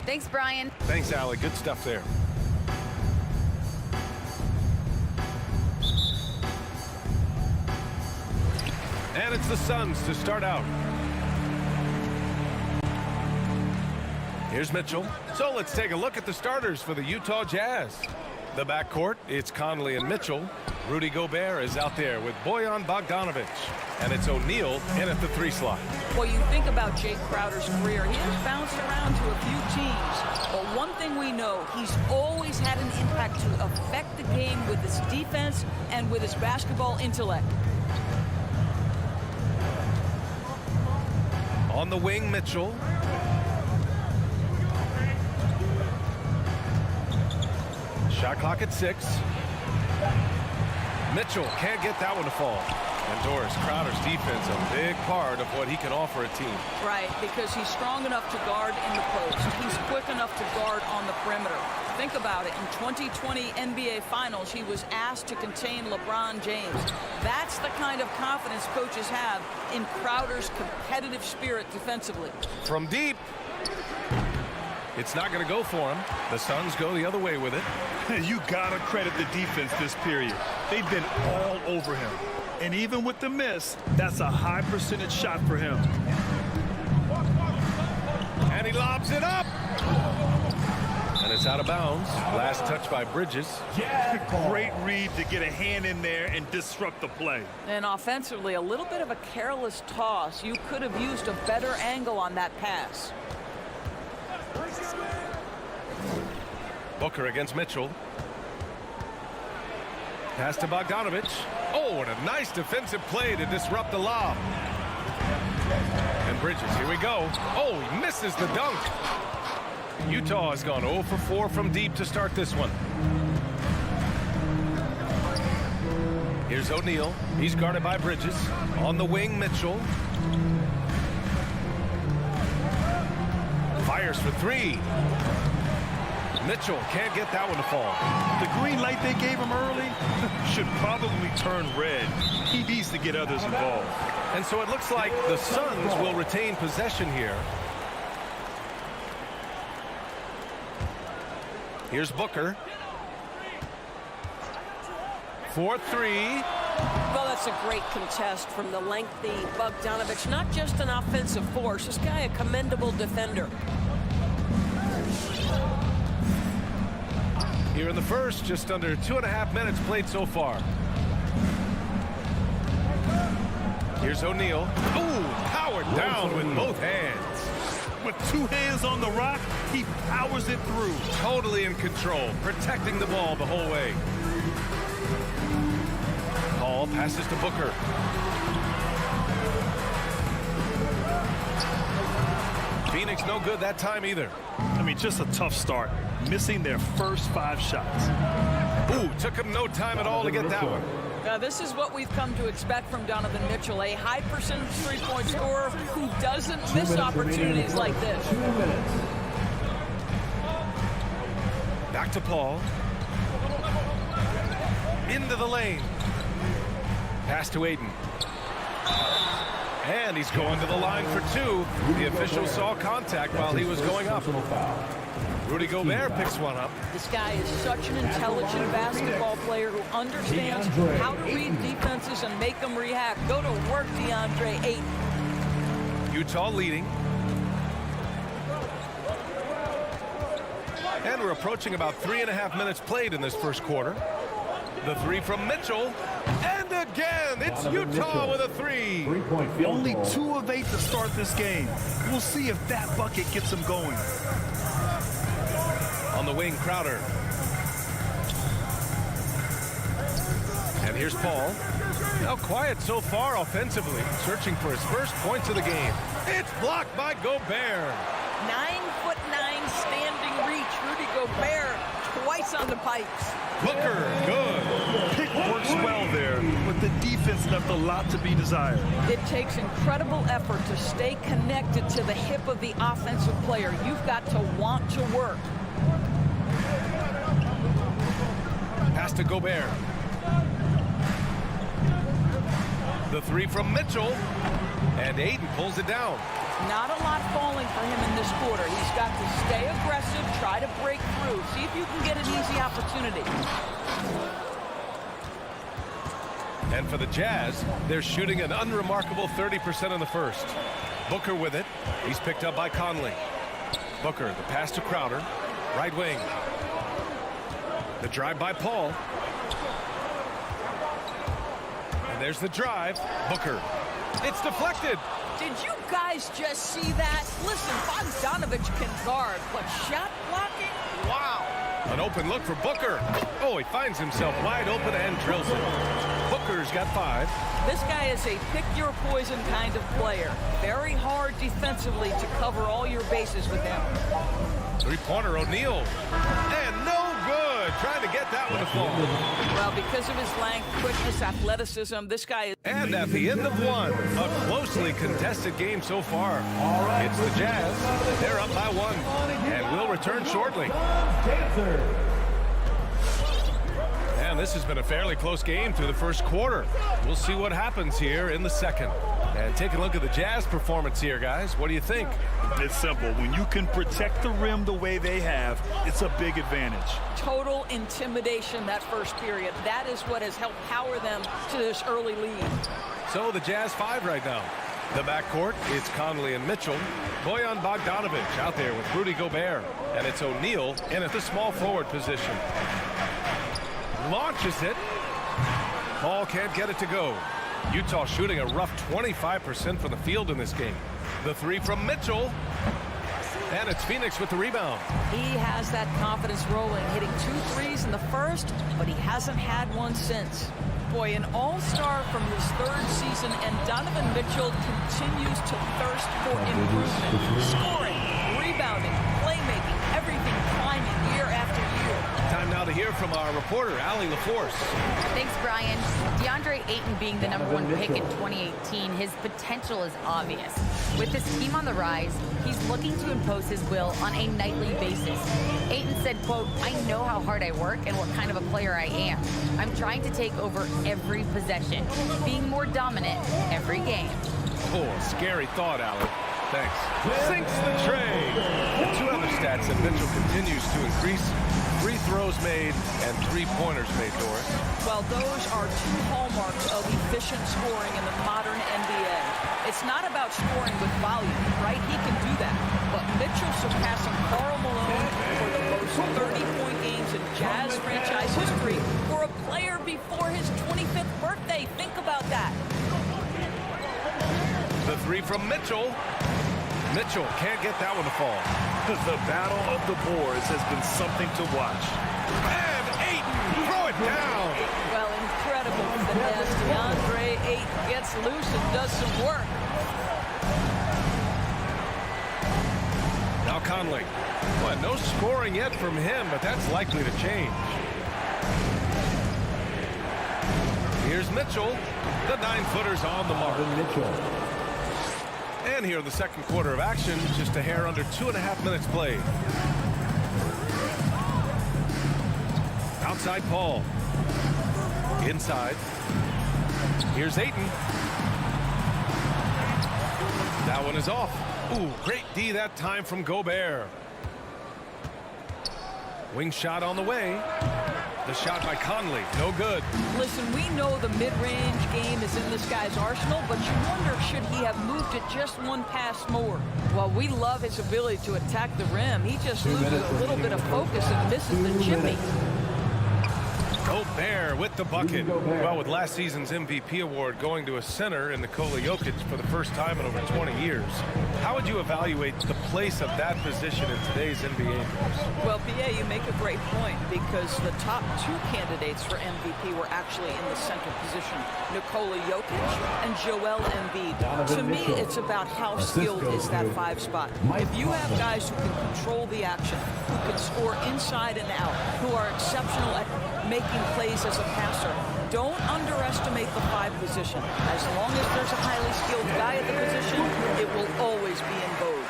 Thanks, Brian. Thanks, Allie. Good stuff there. And it's the Suns to start out. Here's Mitchell. So let's take a look at the starters for the Utah Jazz. The backcourt, it's Conley and Mitchell. Rudy Gobert is out there with Bojan Bogdanovic. And it's O'Neal in at the 3 slot. Well, you think about Jake Crowder's career. He has bounced around to a few teams. But one thing we know, he's always had an impact to affect the game with his defense and with his basketball intellect. On the wing, Mitchell. Shot clock at 6. Mitchell can't get that one to fall. And Doris, Crowder's defense, a big part of what he can offer a team. Right, because he's strong enough to guard in the post. He's quick enough to guard on the perimeter. Think about it. In 2020 NBA Finals, he was asked to contain LeBron James. That's the kind of confidence coaches have in Crowder's competitive spirit defensively. From deep. It's not going to go for him. The Suns go the other way with it. You got to credit the defense this period. They've been all over him. And even with the miss, that's a high percentage shot for him. And he lobs it up. And it's out of bounds. Last touch by Bridges. Great read to get a hand in there and disrupt the play. And offensively, a little bit of a careless toss. You could have used a better angle on that pass. Booker against Mitchell. Pass to Bogdanovic. Oh, and a nice defensive play to disrupt the lob. And Bridges, here we go. Oh, he misses the dunk. Utah has gone 0 for 4 from deep to start this one. Here's O'Neal. He's guarded by Bridges. On the wing, Mitchell. Fires for 3. Mitchell can't get that one to fall. The green light they gave him early should probably turn red. He needs to get others involved. And so it looks like the Suns will retain possession here. Here's Booker. 4-3. Well, that's a great contest from the lengthy Bogdanovic. Not just an offensive force. This guy a commendable defender. Here in the first, just under 2.5 minutes played so far. Here's O'Neal. Ooh, powered down with both hands. With 2 hands on the rock, he powers it through. Totally in control, protecting the ball the whole way. Paul passes to Booker. Phoenix no good that time either. I mean, just a tough start. Missing their first 5 shots. Ooh, took him no time at all to get that one. This is what we've come to expect from Donovan Mitchell, a high percentage three-point scorer who doesn't miss opportunities like this. Back to Paul. Into the lane. Pass to Aiden. And he's going to the line for 2. The official saw contact while he was going up. Rudy Gobert picks one up. This guy is such an intelligent basketball player who understands how to read defenses and make them react. Go to work, DeAndre Ayton. Utah leading. And we're approaching about 3.5 minutes played in this first quarter. The 3 from Mitchell. And again, it's Utah with a 3. Only 2 of 8 to start this game. We'll see if that bucket gets them going. On the wing, Crowder. And here's Paul. Now quiet so far offensively, searching for his first points of the game. It's blocked by Gobert. 9'9" standing reach. Rudy Gobert twice on the pipes. Booker, good. Pick works well there, but the defense left a lot to be desired. It takes incredible effort to stay connected to the hip of the offensive player. You've got to want to work. Pass to Gobert. The 3 from Mitchell. And Ayton pulls it down. Not a lot falling for him in this quarter. He's got to stay aggressive, try to break through, see if you can get an easy opportunity. And for the Jazz, they're shooting an unremarkable 30% in the first. Booker with it. He's picked up by Conley. Booker, the pass to Crowder. Right wing. The drive by Paul. And there's the drive. Booker. It's deflected. Did you guys just see that? Listen, Bogdanovich can guard, but shot blocking? Wow. An open look for Booker. Oh, he finds himself wide open and drills it. Booker's got 5. This guy is a pick-your-poison kind of player. Very hard defensively to cover all your bases with him. Three-pointer, O'Neal. And no good. Trying to get that one to fall. Well, because of his length, quickness, athleticism, this guy is... And at the end of one, a closely contested game so far. It's the Jazz. They're up by 1. And we'll return shortly. And this has been a fairly close game through the first quarter. We'll see what happens here in the second. And take a look at the Jazz performance here, guys. What do you think? It's simple. When you can protect the rim the way they have, it's a big advantage. Total intimidation that first period. That is what has helped power them to this early lead. So the Jazz 5 right now. The backcourt, it's Conley and Mitchell. Bojan Bogdanovich out there with Rudy Gobert. And it's O'Neal in at the small forward position. Launches it. Paul can't get it to go. Utah shooting a rough 25% from the field in this game. The 3 from Mitchell. And it's Phoenix with the rebound. He has that confidence rolling, hitting 2 threes in the first, but he hasn't had one since. Boy, an all-star from his 3rd season, and Donovan Mitchell continues to thirst for improvement. Scoring, rebounding, playmaking, everything climbing year after year. Time now to hear from our reporter, Allie LaForce. Thanks, Brian. DeAndre Ayton being the #1 pick in 2018, his potential is obvious. With his team on the rise, he's looking to impose his will on a nightly basis. Ayton said, quote, "I know how hard I work and what kind of a player I am. I'm trying to take over every possession, being more dominant every game." Oh, scary thought, Allie. Thanks. Sinks the tray. And 2 other stats that Mitchell continues to increase. Free throws made and 3-pointers made, Doris. Well, those are 2 hallmarks of efficient scoring in the modern NBA. It's not about scoring with volume, right? He can do that. But Mitchell surpassing Karl Malone for the most 30-point games in Jazz franchise history for a player before his 25th birthday. Think about that. The 3 from Mitchell. Mitchell can't get that one to fall. The battle of the boards has been something to watch. And Ayton, throw it down. Well, incredible finesse. DeAndre Ayton gets loose and does some work. Now Conley. Well, no scoring yet from him, but that's likely to change. Here's Mitchell. The 9-footer's on the mark. And here in the second quarter of action, just a hair under 2.5 minutes played. Outside Paul. Inside. Here's Ayton. That one is off. Ooh, great D that time from Gobert. Wing shot on the way. The shot by Conley, no good. Listen, we know the mid-range game is in this guy's arsenal, but you wonder, should he have moved it just 1 pass more? Well, we love his ability to attack the rim. He just loses a little bit of focus and misses the chippy. Gobert with the bucket. Well, with last season's MVP award going to a center in Nikola Jokic for the first time in over 20 years, how would you evaluate the place of that position in today's NBA? Well, PA, you make a great point, because the top 2 candidates for MVP were actually in the center position, Nikola Jokic and Joel Embiid. To me, it's about how skilled is that 5 spot. If you have guys who can control the action, who can score inside and out, who are exceptional at making plays as a passer, don't underestimate the 5 position. As long as there's a highly skilled guy at the position, it will always be in vogue.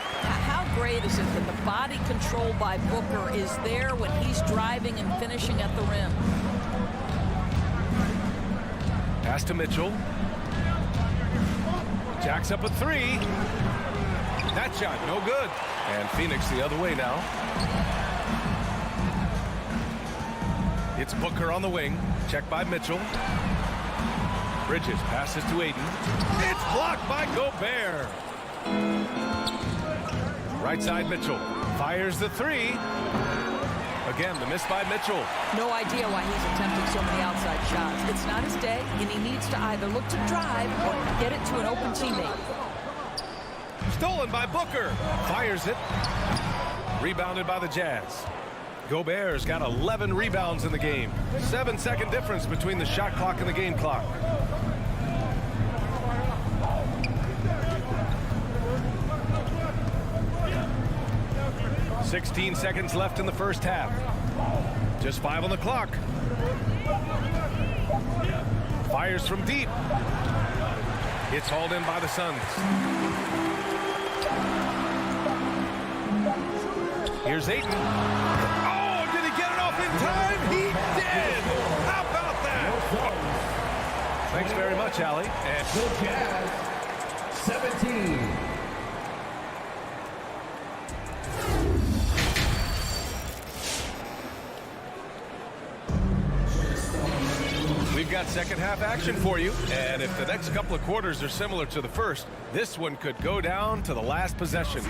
How great is it that the body control by Booker is there when he's driving and finishing at the rim? Pass to Mitchell. Jacks up a three. That shot, no good. And Phoenix the other way now. It's Booker on the wing. Checked by Mitchell. Bridges passes to Aiden. It's blocked by Gobert. Right side Mitchell. Fires the three. Again, the miss by Mitchell. No idea why he's attempting so many outside shots. It's not his day, and he needs to either look to drive or get it to an open teammate. Stolen by Booker. Fires it. Rebounded by the Jazz. Gobert's got 11 rebounds in the game. 7-second difference between the shot clock and the game clock. "16 seconds left in the first half. Just 5 on the clock. Fires from deep. It's hauled in by the Suns. Here's Ayton. Oh, did he get it off in time? He did! How about that? Thanks very much, Allie. And the Jazz, 17. we've got second half action for you. And if the next couple of quarters are similar to the first, this one could go down to the last possession.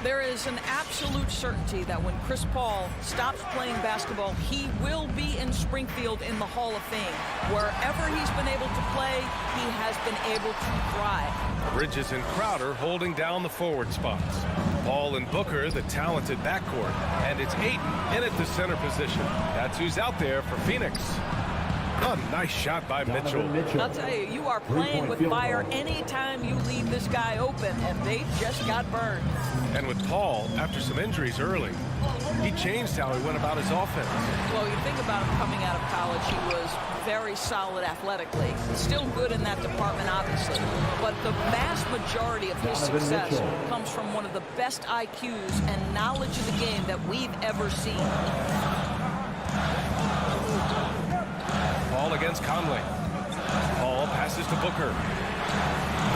There is an absolute certainty that when Chris Paul stops playing basketball, he will be in Springfield in the Hall of Fame. Wherever he's been able to play, he has been able to thrive. Bridges and Crowder holding down the forward spots. Paul and Booker, the talented backcourt. And it's Ayton in at the center position. That's who's out there for Phoenix. A nice shot by Mitchell. I'll tell you, you are playing with fire anytime you leave this guy open, and they just got burned. And with Paul, after some injuries early, he changed how he went about his offense. Well, you think about him coming out of college, he was very solid athletically. Still good in that department, obviously. But the vast majority of his success comes from one of the best IQs and knowledge of the game that we've ever seen. Paul against Conley. Paul passes to Booker.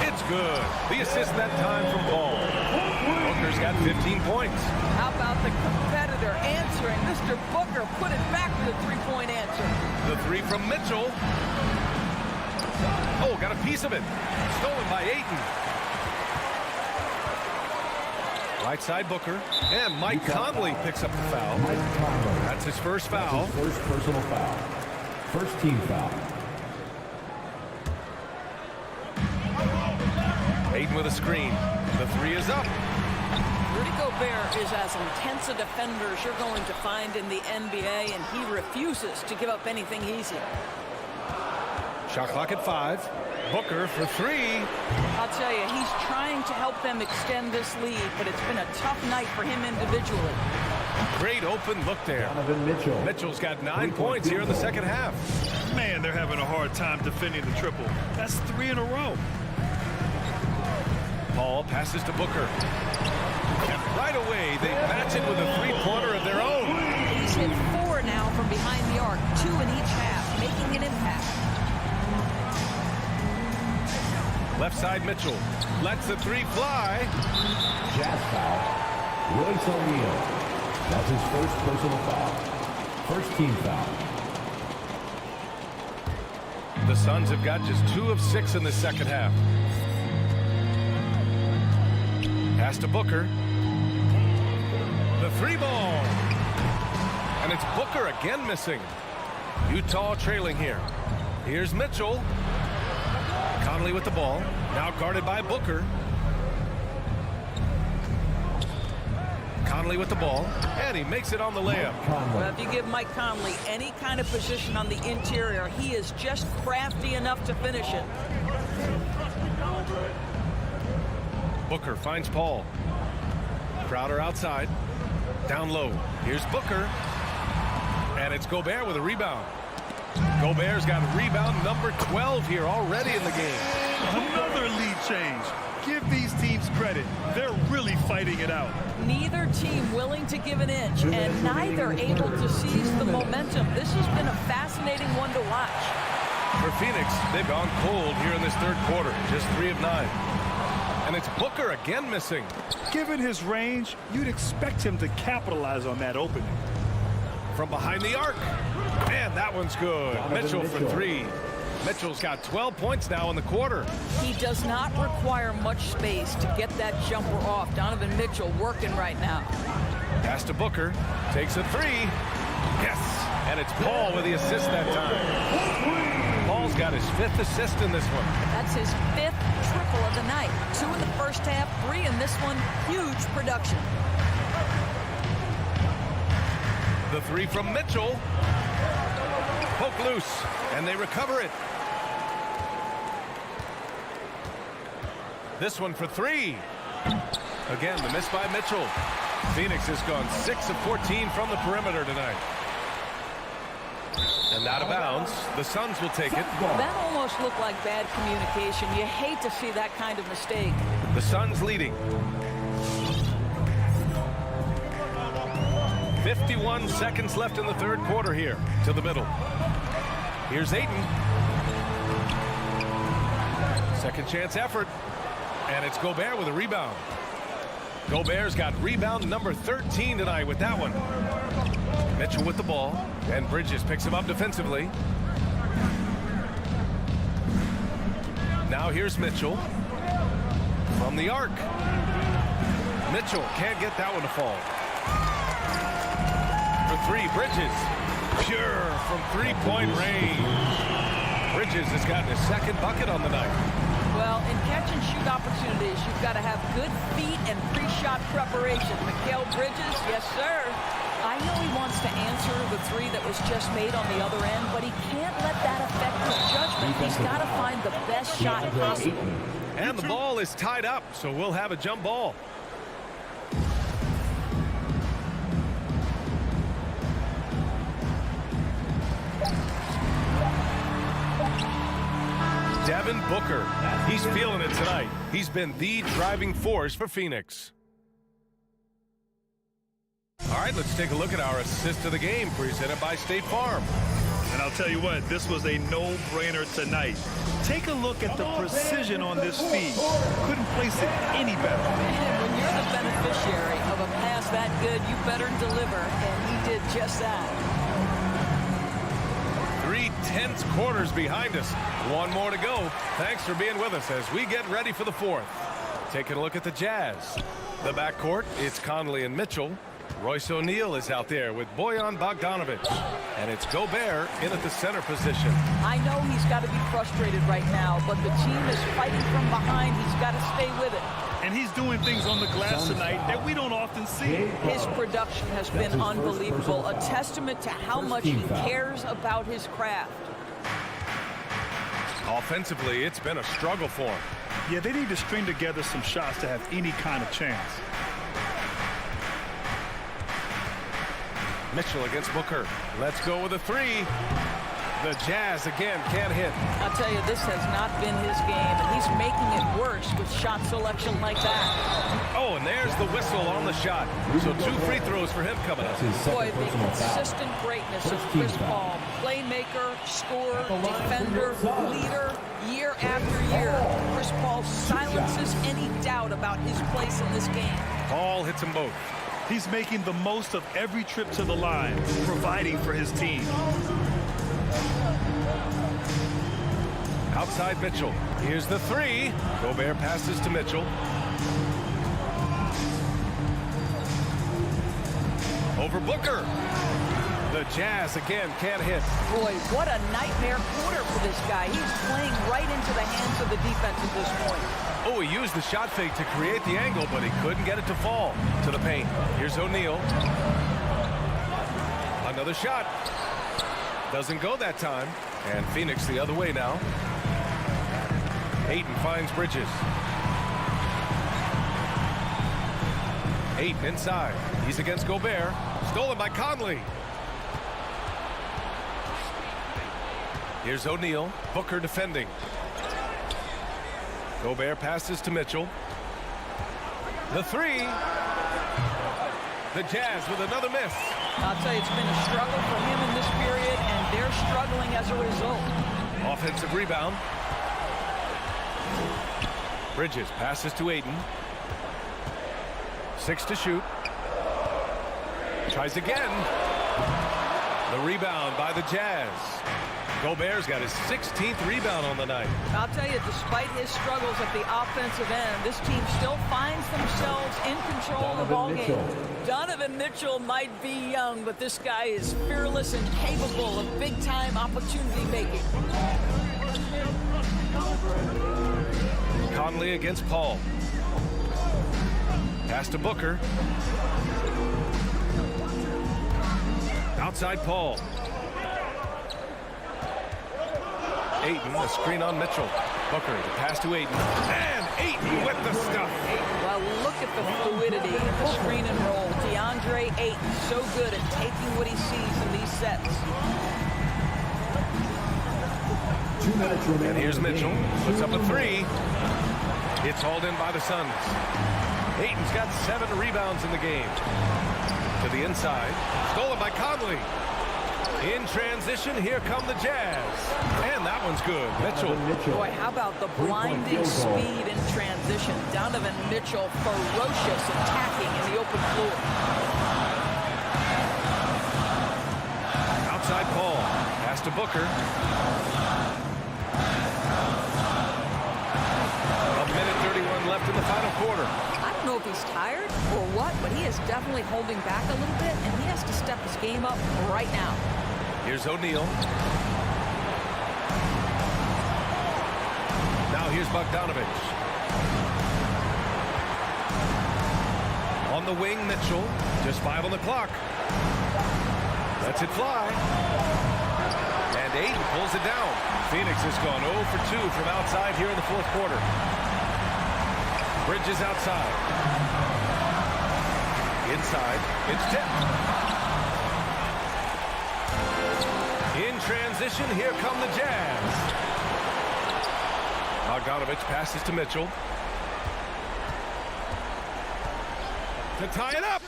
It's good. The assist that time from Paul. Booker's got 15 points. How about the competitor answering? Mr. Booker put it back with a three-point answer. The three from Mitchell. Oh, got a piece of it. Stolen by Ayton. Right side Booker. And Mike Conley picks up the foul. That's his first foul. That's his first personal foul. First team foul. Ayton with a screen. The three is up. Rudy Gobert is as intense a defender as you're going to find in the NBA, and he refuses to give up anything easy. Shot clock at 5. Booker for three. I'll tell you, he's trying to help them extend this lead, but it's been a tough night for him individually. Great open look there. Donovan Mitchell. Mitchell's got 9 points here in the second half. Man, they're having a hard time defending the triple. That's 3 in a row. Paul passes to Booker. And right away, they match it with a three-pointer of their own. He's hit 4 now from behind the arc, 2 in each half, making an impact. Left side Mitchell lets the three fly. Jazz foul. Royce O'Neal. That's his first personal foul. First team foul. The Suns have got just 2 of 6 in the second half. Pass to Booker. The three ball. And it's Booker again missing. Utah trailing here. Here's Mitchell. Conley with the ball. Now guarded by Booker. Conley with the ball. And he makes it on the layup. Well, if you give Mike Conley any kind of position on the interior, he is just crafty enough to finish it. Booker finds Paul. Crowder outside. Down low. Here's Booker. And it's Gobert with a rebound. Gobert's got rebound number 12 here already in the game. Another lead change. Give these teams credit. They're really fighting it out. Neither team willing to give an inch, and neither able to seize the momentum. This has been a fascinating one to watch. For Phoenix, they've gone cold here in this third quarter. Just 3 of 9. And it's Booker again missing. Given his range, you'd expect him to capitalize on that opening. From behind the arc. And that one's good. Donovan Mitchell for Mitchell. 3. Mitchell's got 12 points now in the quarter. He does not require much space to get that jumper off. Donovan Mitchell working right now. Pass to Booker. Takes a 3. Yes. And it's Paul with the assist that time. Paul's got his 5th assist in this one. That's his 5th triple of the night. 2 in the first half, 3 in this one. Huge production. The 3 from Mitchell. Poke loose. And they recover it. This one for 3. Again, the miss by Mitchell. Phoenix has gone 6 of 14 from the perimeter tonight. And out of bounds. The Suns will take it. That almost looked like bad communication. You hate to see that kind of mistake. The Suns leading. 51 seconds left in the third quarter here. To the middle. Here's Ayton. Second chance effort. And it's Gobert with a rebound. Gobert's got rebound number 13 tonight with that one. Mitchell with the ball. And Bridges picks him up defensively. Now here's Mitchell. From the arc. Mitchell can't get that one to fall. For 3, Bridges. Pure from 3-point range. Bridges has gotten his 2nd bucket on the night. Well, in catch-and-shoot opportunities, you've got to have good feet and pre-shot preparation. Mikal Bridges, yes, sir. I know he wants to answer the 3 that was just made on the other end, but he can't let that affect his judgment. He's got to find the best shot possible. And the ball is tied up, so we'll have a jump ball. Devin Booker. He's feeling it tonight. He's been the driving force for Phoenix. All right, let's take a look at our assist of the game presented by State Farm. And I'll tell you what, this was a no-brainer tonight. Take a look at the precision on this feed. Couldn't place it any better. And when you're the beneficiary of a pass that good, you better deliver, and he did just that. 3 tense quarters behind us. One more to go. Thanks for being with us as we get ready for the 4th. Taking a look at the Jazz. The backcourt, it's Conley and Mitchell. Royce O'Neal is out there with Bojan Bogdanovic. And it's Gobert in at the center position. I know he's got to be frustrated right now, but the team is fighting from behind. He's got to stay with it. And he's doing things on the glass tonight that we don't often see. His production has been unbelievable, a testament to how much he cares about his craft. Offensively, it's been a struggle for him. Yeah, they need to string together some shots to have any kind of chance. Mitchell against Booker. Let's go with a 3. The Jazz again can't hit. I'll tell you, this has not been his game, and he's making it worse with shot selection like that. Oh, and there's the whistle on the shot. So 2 free throws for him coming up. Boy, the consistent greatness of Chris Paul. Playmaker, scorer, defender, leader, year after year. Chris Paul silences any doubt about his place in this game. Paul hits them both. He's making the most of every trip to the line, providing for his team. Outside Mitchell. Here's the 3. Gobert passes to Mitchell. Over Booker. The Jazz again can't hit. Boy, what a nightmare quarter for this guy. He's playing right into the hands of the defense at this point. Oh, he used the shot fake to create the angle, but he couldn't get it to fall to the paint. Here's O'Neal. Another shot. Doesn't go that time. And Phoenix the other way now. Ayton finds Bridges. Ayton inside. He's against Gobert. Stolen by Conley. Here's O'Neal. Booker defending. Gobert passes to Mitchell. The 3. The Jazz with another miss. I'll tell you, it's been a struggle for him in this period, and they're struggling as a result. Offensive rebound. Bridges passes to Ayton. 6 to shoot. Tries again. The rebound by the Jazz. Gobert's got his 16th rebound on the night. I'll tell you, despite his struggles at the offensive end, this team still finds themselves in control of the ball game. Donovan Mitchell might be young, but this guy is fearless and capable of big-time opportunity making. Conley against Paul. Pass to Booker. Outside Paul. Ayton, the screen on Mitchell. Booker, the pass to Ayton. And Ayton with the stuff. Well, look at the fluidity in the screen and roll. DeAndre Ayton, so good at taking what he sees in these sets. 2 minutes remaining. And here's Mitchell. Puts up a 3. It's hauled in by the Suns. Ayton's got 7 rebounds in the game. To the inside. Stolen by Conley. In transition, here come the Jazz. And that one's good. Mitchell. Boy, how about the blinding speed in transition. Donovan Mitchell, ferocious attacking in the open floor. Outside Paul. Pass to Booker. A minute 31 left in the final quarter. I don't know if he's tired or what, but he is definitely holding back a little bit, and he has to step his game up right now. Here's O'Neal. Now here's Bogdanovich. On the wing, Mitchell. Just 5 on the clock. Lets it fly. And Ayton pulls it down. Phoenix has gone 0 for 2 from outside here in the fourth quarter. Bridges outside. Inside. It's tipped. In transition, here come the Jazz. Bogdanovich passes to Mitchell. To tie it up.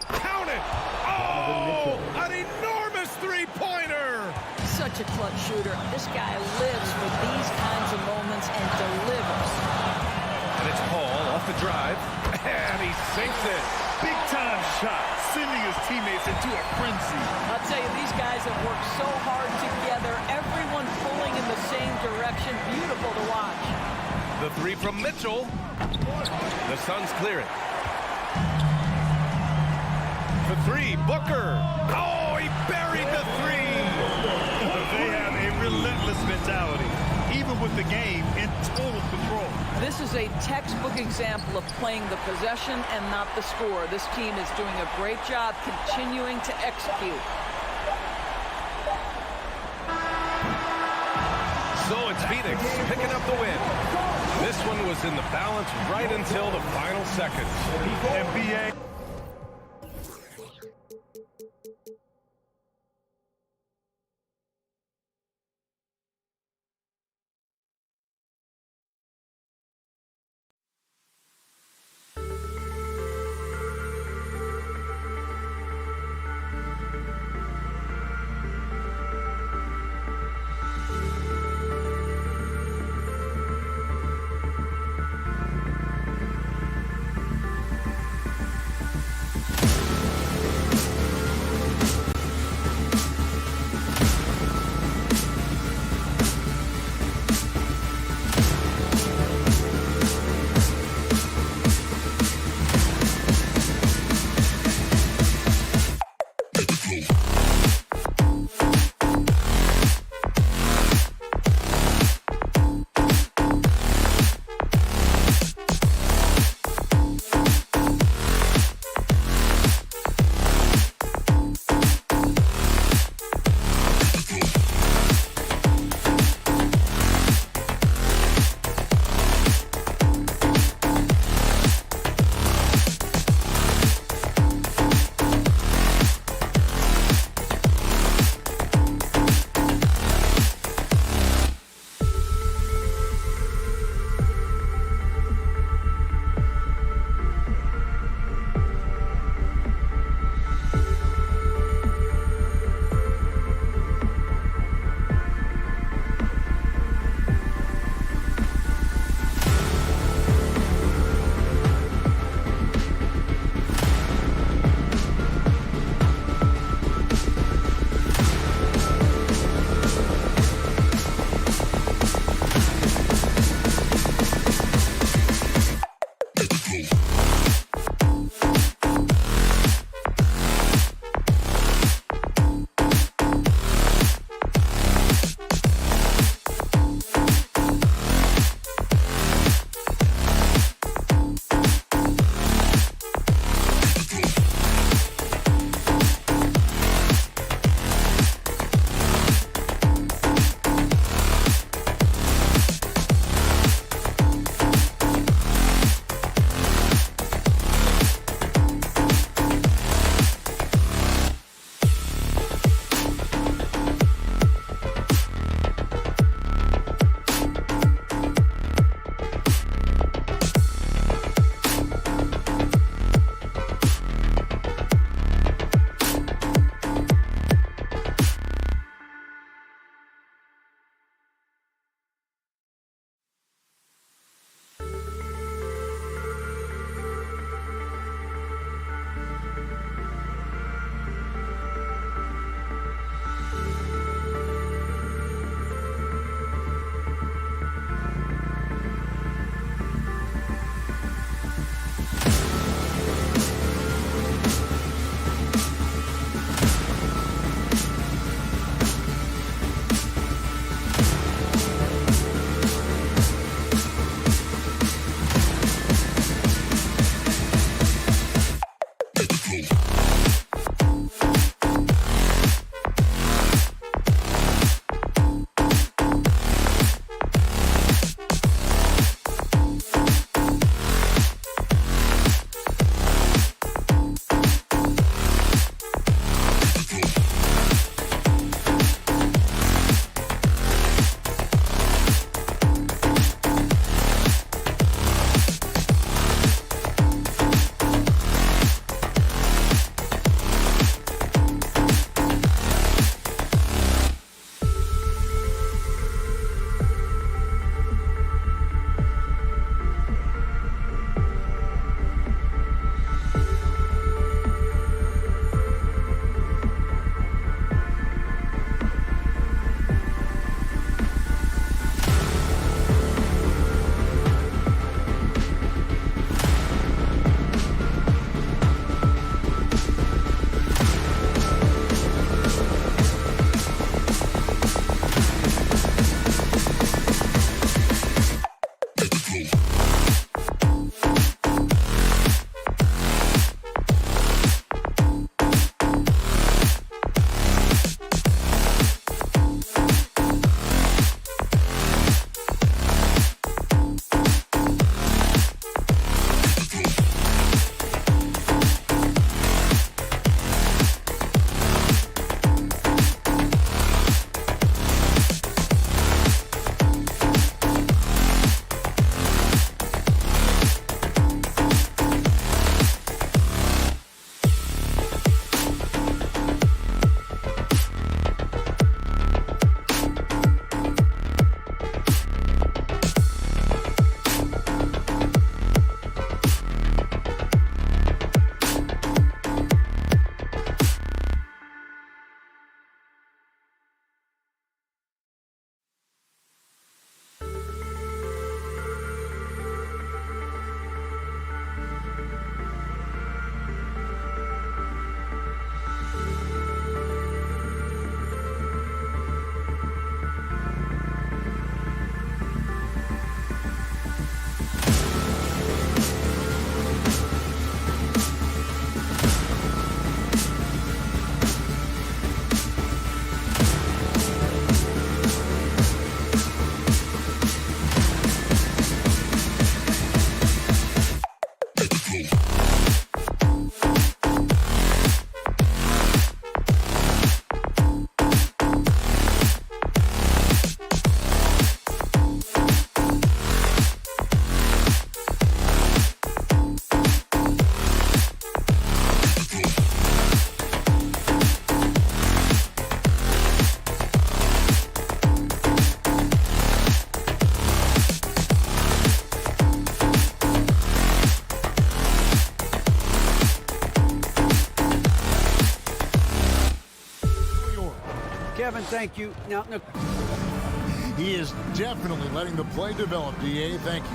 Count it. Oh, an enormous three-pointer. Such a clutch shooter. This guy lives for these kinds of moments and delivers. And it's Paul off the drive. And he sinks it. Big-time shot, sending his teammates into a frenzy. I'll tell you, these guys have worked so hard together. Everyone pulling in the same direction. Beautiful to watch. The 3 from Mitchell. The Suns clear it. The 3, Booker. Oh, he buried the 3. They have a relentless mentality, even with the game in total control. This is a textbook example of playing the possession and not the score. This team is doing a great job continuing to execute. So it's Phoenix picking up the win. This one was in the balance right until the final seconds. NBA. Devin, thank you. Now, He is definitely letting the play develop, D.A. Thank you.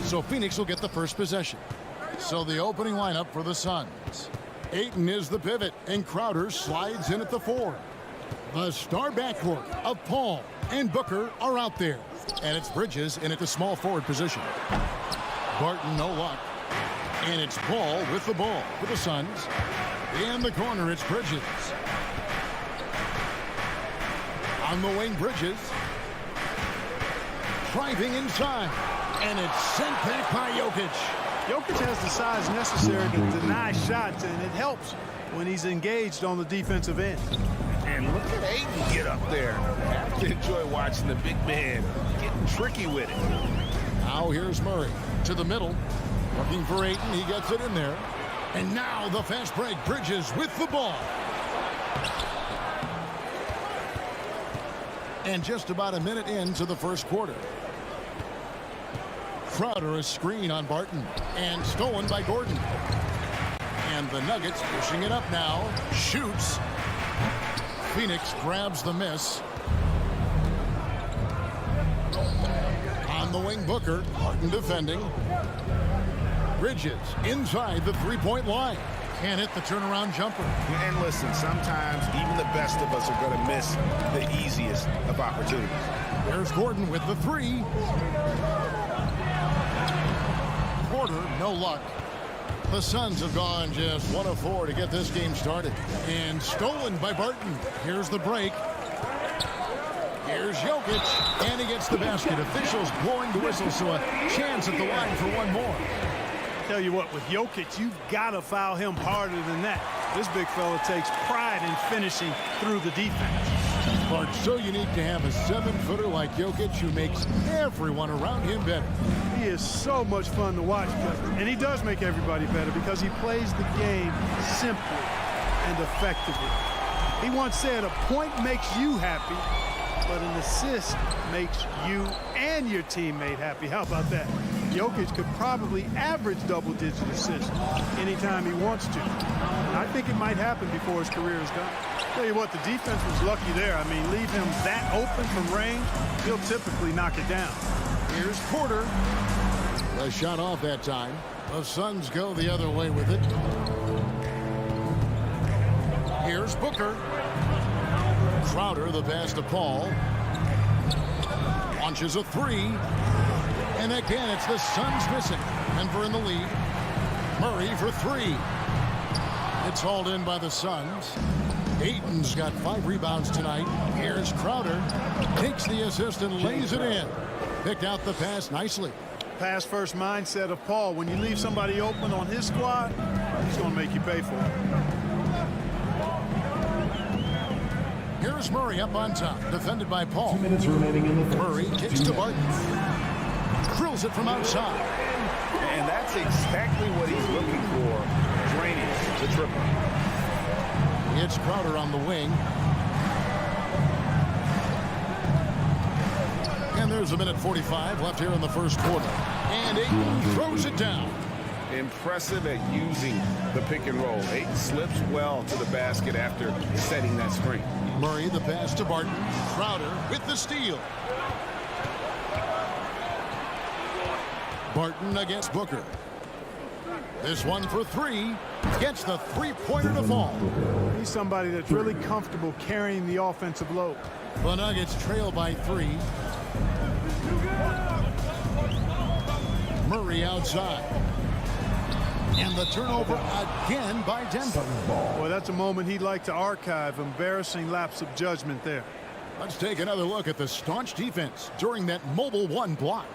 So Phoenix will get the first possession. So the opening lineup for the Suns. Ayton is the pivot, and Crowder slides in at the 4. The star backcourt of Paul and Booker are out there. And it's Bridges in at the small forward position. Barton, no luck. And it's Paul with the ball for the Suns. In the corner, it's Bridges. On the wing, Bridges. Driving inside. And it's sent back by Jokic. Jokic has the size necessary to deny shots, and it helps when he's engaged on the defensive end. And look at Ayton get up there. I have to enjoy watching the big man getting tricky with it. Now here's Murray to the middle. Looking for Ayton. He gets it in there. And now the fast break. Bridges with the ball. And just about a minute into the first quarter. Crowder a screen on Barton. And stolen by Gordon. And the Nuggets pushing it up now. Shoots. Phoenix grabs the miss. On the wing, Booker. Barton defending. Bridges inside the three-point line. Can't hit the turnaround jumper. And listen, sometimes even the best of us are going to miss the easiest of opportunities. There's Gordon with the 3. Porter, no luck. The Suns have gone just 1 of 4 to get this game started. And stolen by Barton. Here's the break. Here's Jokic. And he gets the basket. Officials blowing the whistle, so a chance at the line for one more. Tell you what, with Jokic, you've got to foul him harder than that. This big fella takes pride in finishing through the defense. But it's so unique to have a 7-footer like Jokic who makes everyone around him better. He is so much fun to watch, and he does make everybody better because he plays the game simply and effectively. He once said, a point makes you happy, but an assist makes you and your teammate happy. How about that? Jokic could probably average double-digit assists anytime he wants to. And I think it might happen before his career is done. Tell you what, the defense was lucky there. I mean, leave him that open from range, he'll typically knock it down. Here's Porter. The shot off that time. The Suns go the other way with it. Here's Booker. Crowder, the pass to Paul. Launches a 3. And again, it's the Suns missing. Denver in the lead. Murray for 3. It's hauled in by the Suns. Ayton's got 5 rebounds tonight. Here's Crowder. Takes the assist and lays it in. Picked out the pass nicely. Pass first mindset of Paul. When you leave somebody open on his squad, he's going to make you pay for it. Here's Murray up on top. Defended by Paul. 2 minutes remaining in the Murray kicks to Barton. Drills it from outside. And that's exactly what he's looking for. Drainage, the triple. It's Crowder on the wing. And there's a minute 45 left here in the first quarter. And Ayton throws it down. Impressive at using the pick and roll. Ayton slips well to the basket after setting that screen. Murray the pass to Barton. Crowder with the steal. Barton against Booker. This one for 3. Gets the three-pointer to fall. He's somebody that's really comfortable carrying the offensive load. The Nuggets trail by 3. Murray outside. And the turnover again by Denver. Boy, that's a moment he'd like to archive. Embarrassing lapse of judgment there. Let's take another look at the staunch defense during that mobile 1 block.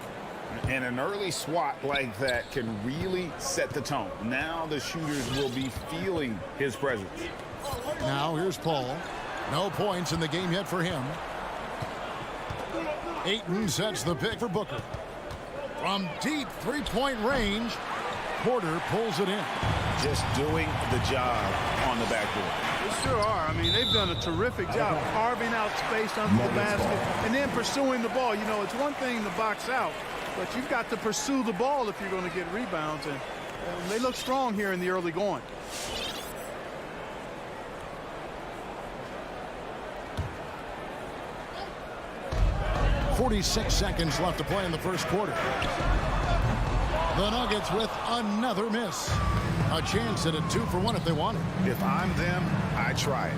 And an early swat like that can really set the tone. Now the shooters will be feeling his presence. Now here's Paul. No points in the game yet for him. Ayton sets the pick for Booker. From deep three-point range, Porter pulls it in. Just doing the job on the backboard. They sure are. I mean, they've done a terrific job carving out space under the basket and then pursuing the ball. You know, it's one thing to box out, but you've got to pursue the ball if you're going to get rebounds. And they look strong here in the early going. 46 seconds left to play in the first quarter. The Nuggets with another miss. A chance at a 2-for-1 if they want it. If I'm them, I try it.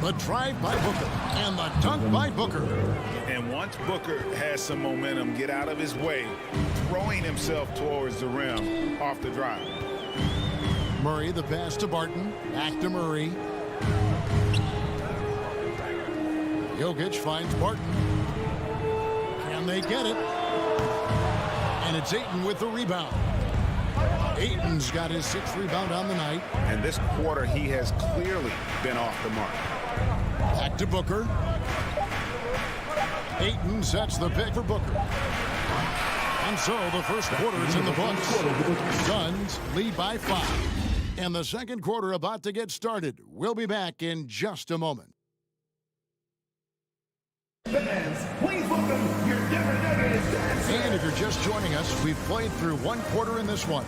The drive by Booker and the dunk by Booker. And once Booker has some momentum, get out of his way, throwing himself towards the rim off the drive. Murray, the pass to Barton. Back to Murray. Jokic finds Barton. Can they get it? And it's Ayton with the rebound. Ayton's got his 6th rebound on the night. And this quarter, he has clearly been off the mark. Back to Booker. Ayton sets the pick for Booker. And so the first quarter is in the books. Suns lead by 5. And the second quarter about to get started. We'll be back in just a moment. Fans, please welcome your Denver Nuggets. And if you're just joining us, we've played through one quarter in this one.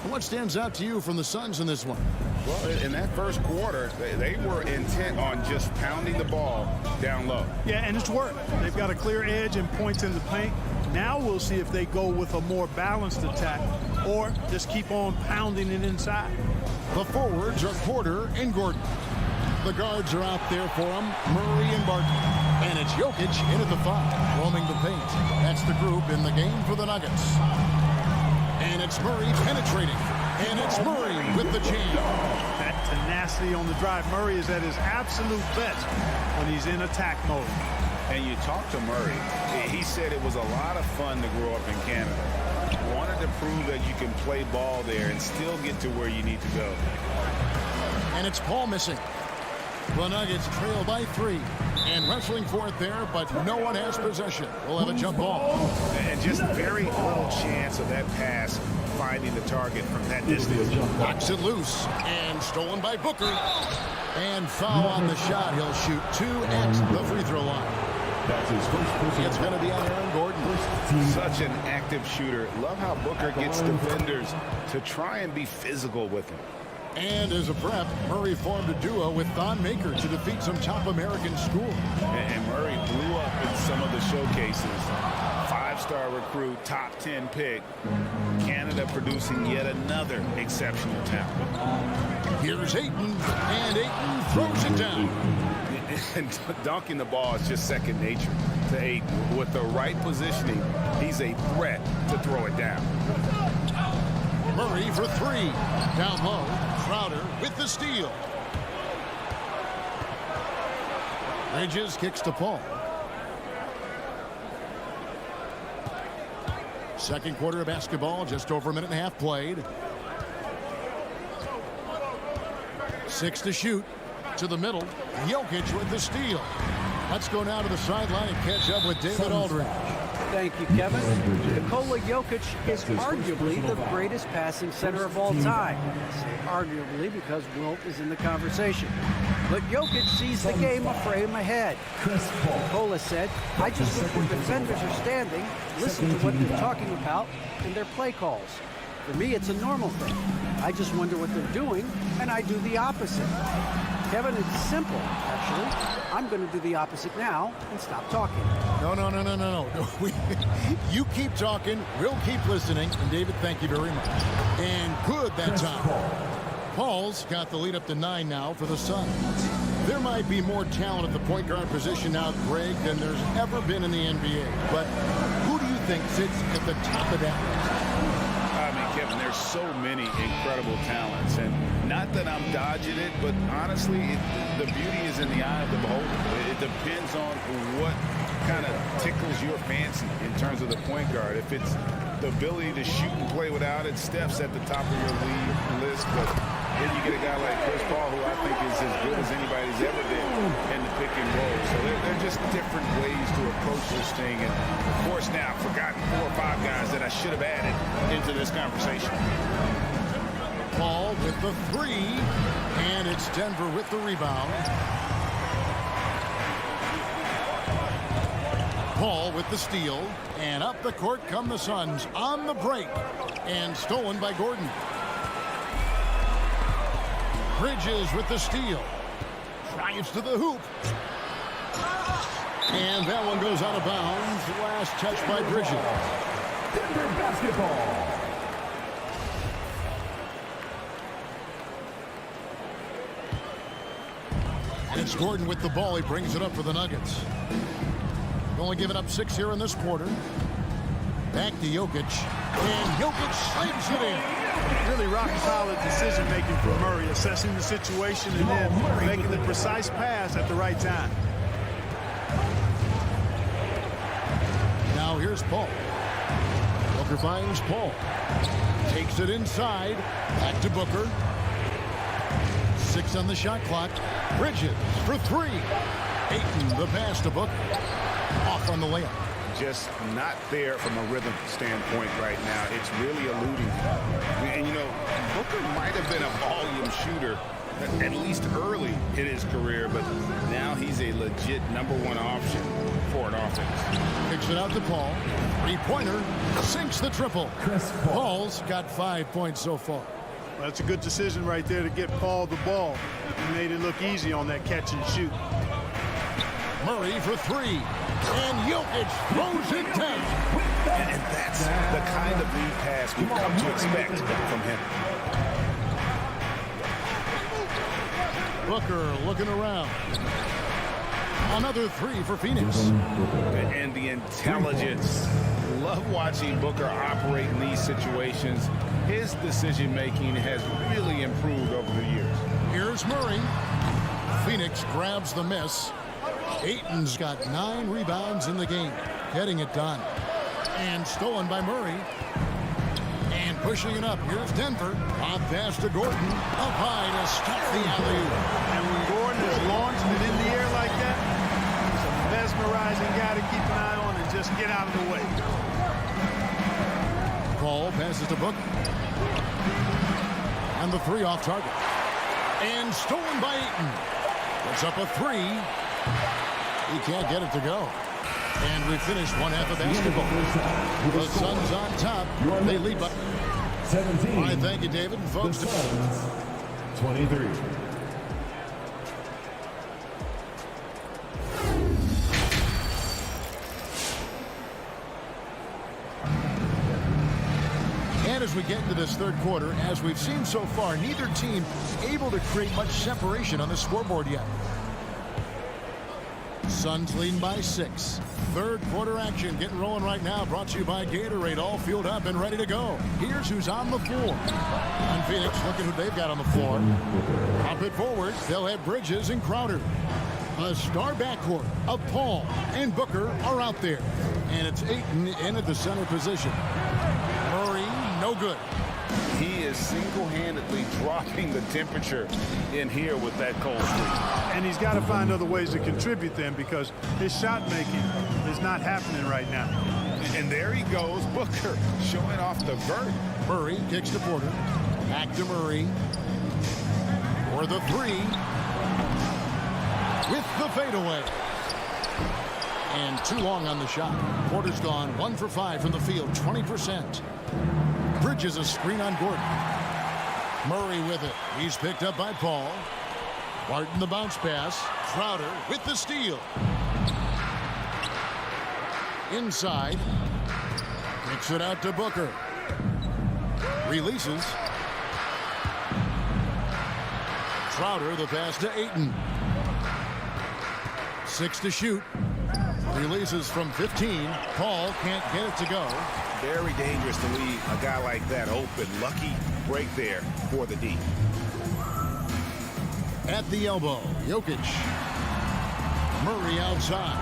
What stands out to you from the Suns in this one? Well, in that first quarter, they were intent on just pounding the ball down low. Yeah, and it's worked. They've got a clear edge and points in the paint. Now we'll see if they go with a more balanced attack or just keep on pounding it inside. The forwards are Porter and Gordon. The guards are out there for them, Murray and Barton. And it's Jokic in at the 5, roaming the paint. That's the group in the game for the Nuggets. And it's Murray penetrating. And it's Murray with the jam. That tenacity on the drive. Murray is at his absolute best when he's in attack mode. And you talk to Murray, he said it was a lot of fun to grow up in Canada. Wanted to prove that you can play ball there and still get to where you need to go. And it's Paul missing. The Nuggets trail by 3. And wrestling for it there, but no one has possession. We'll have a jump ball. And just very little chance of that pass finding the target from that distance. Knocks it loose. And stolen by Booker. And foul on the shot. He'll shoot 2 at the free throw line. That's his first. It's going to be on Aaron Gordon. Such an active shooter. Love how Booker gets defenders to try and be physical with him. And as a prep, Murray formed a duo with Thon Maker to defeat some top American schools. And Murray blew up in some of the showcases. 5-star recruit, top 10 pick. Canada producing yet another exceptional talent. Here's Ayton, and Ayton throws it down. And dunking the ball is just second nature to Ayton. With the right positioning, he's a threat to throw it down. Murray for 3. Down low. Crowder with the steal. Bridges kicks to Paul. Second quarter of basketball, just over a minute and a half played. 6 to shoot. To the middle. Jokic with the steal. Let's go now to the sideline and catch up with David Aldridge. Thank you, Kevin. Nikola Jokic is arguably the greatest passing center of all time. I say arguably because Wilt is in the conversation. But Jokic sees the game a frame ahead. Nikola said, I just look where defenders are standing, listen to what they're talking about, and their play calls. For me, it's a normal thing. I just wonder what they're doing, and I do the opposite. Kevin, it's simple, actually. I'm going to do the opposite now and stop talking. No. You keep talking, we'll keep listening. And David, thank you very much. And good that time. Paul's got the lead up to 9 now for the Suns. There might be more talent at the point guard position now, Greg, than there's ever been in the NBA. But who do you think sits at the top of that list? I mean, Kevin, there's so many incredible talents, and not that I'm dodging it, but honestly, the beauty is in the eye of the beholder. It depends on what kind of tickles your fancy in terms of the point guard. If it's the ability to shoot and play without it, Steph's at the top of your league list, but then you get a guy like Chris Paul, who I think is as good as anybody's ever been in the pick and roll. So they're just different ways to approach this thing. And of course now I've forgotten 4 or 5 guys that I should have added into this conversation. Paul with the 3, and it's Denver with the rebound. Paul with the steal, and up the court come the Suns on the break, and stolen by Gordon. Bridges with the steal. Drives to the hoop. And that one goes out of bounds. Last touch by Bridges. Denver basketball. And it's Gordon with the ball. He brings it up for the Nuggets. They've only given up 6 here in this quarter. Back to Jokic. And Jokic slams it in. Really rock-solid decision-making from Murray, assessing the situation and then making the precise pass at the right time. Now here's Paul. Booker finds Paul. Takes it inside. Back to Booker. 6 on the shot clock. Bridges for 3. Ayton the pass to Booker. Off on the layup. Just not there from a rhythm standpoint right now. It's really eluding. And, you know, Booker might have been a volume shooter at least early in his career, but now he's a legit #1 option for an offense. Kicks it out to Paul. 3-pointer. Sinks the triple. Paul's got 5 points so far. Well, that's a good decision right there to get Paul the ball. He made it look easy on that catch and shoot. Murray for 3. And Jokic throws it down. And that's the kind of lead pass we've come to expect from him. Booker looking around. Another 3 for Phoenix. And the intelligence. Love watching Booker operate in these situations. His decision-making has really improved over the years. Here's Murray. Phoenix grabs the miss. Ayton's got 9 rebounds in the game, getting it done. And stolen by Murray. And pushing it up. Here's Denver. Off pass to Gordon. Up high to stop the alley-oop. And when Gordon is launched and in the air like that, he's a mesmerizing guy to keep an eye on and just get out of the way. Paul passes to Booker. And the 3 off target. And stolen by Ayton. Puts up a 3. He can't get it to go. And we finish one half of basketball. The Suns on top. They lead by 17. All right, thank you, David. And folks, the Suns, 23. and as we get into this third quarter, as we've seen so far, neither team able to create much separation on the scoreboard yet. Suns leading by 6. Third quarter action getting rolling right now. Brought to you by Gatorade. All fueled up and ready to go. Here's who's on the floor. And Phoenix, look at who they've got on the floor. Pop it forward. They'll have Bridges and Crowder. A star backcourt of Paul and Booker are out there. And it's Ayton in at the center position. Murray, no good. He is single-handedly dropping the temperature in here with that cold streak. And he's got to find other ways to contribute then, because his shot making is not happening right now. And there he goes, Booker showing off the vert. Murray kicks to Porter. Back to Murray. For the 3. With the fadeaway. And too long on the shot. Porter's gone 1 for 5 from the field, 20%. Bridges a screen on Gordon. Murray with it. He's picked up by Paul. Barton the bounce pass. Crowder with the steal. Inside. Kicks it out to Booker. Releases. Crowder the pass to Ayton. 6 to shoot. Releases from 15. Paul can't get it to go. Very dangerous to leave a guy like that open. Lucky break there for the D. At the elbow, Jokic. Murray outside.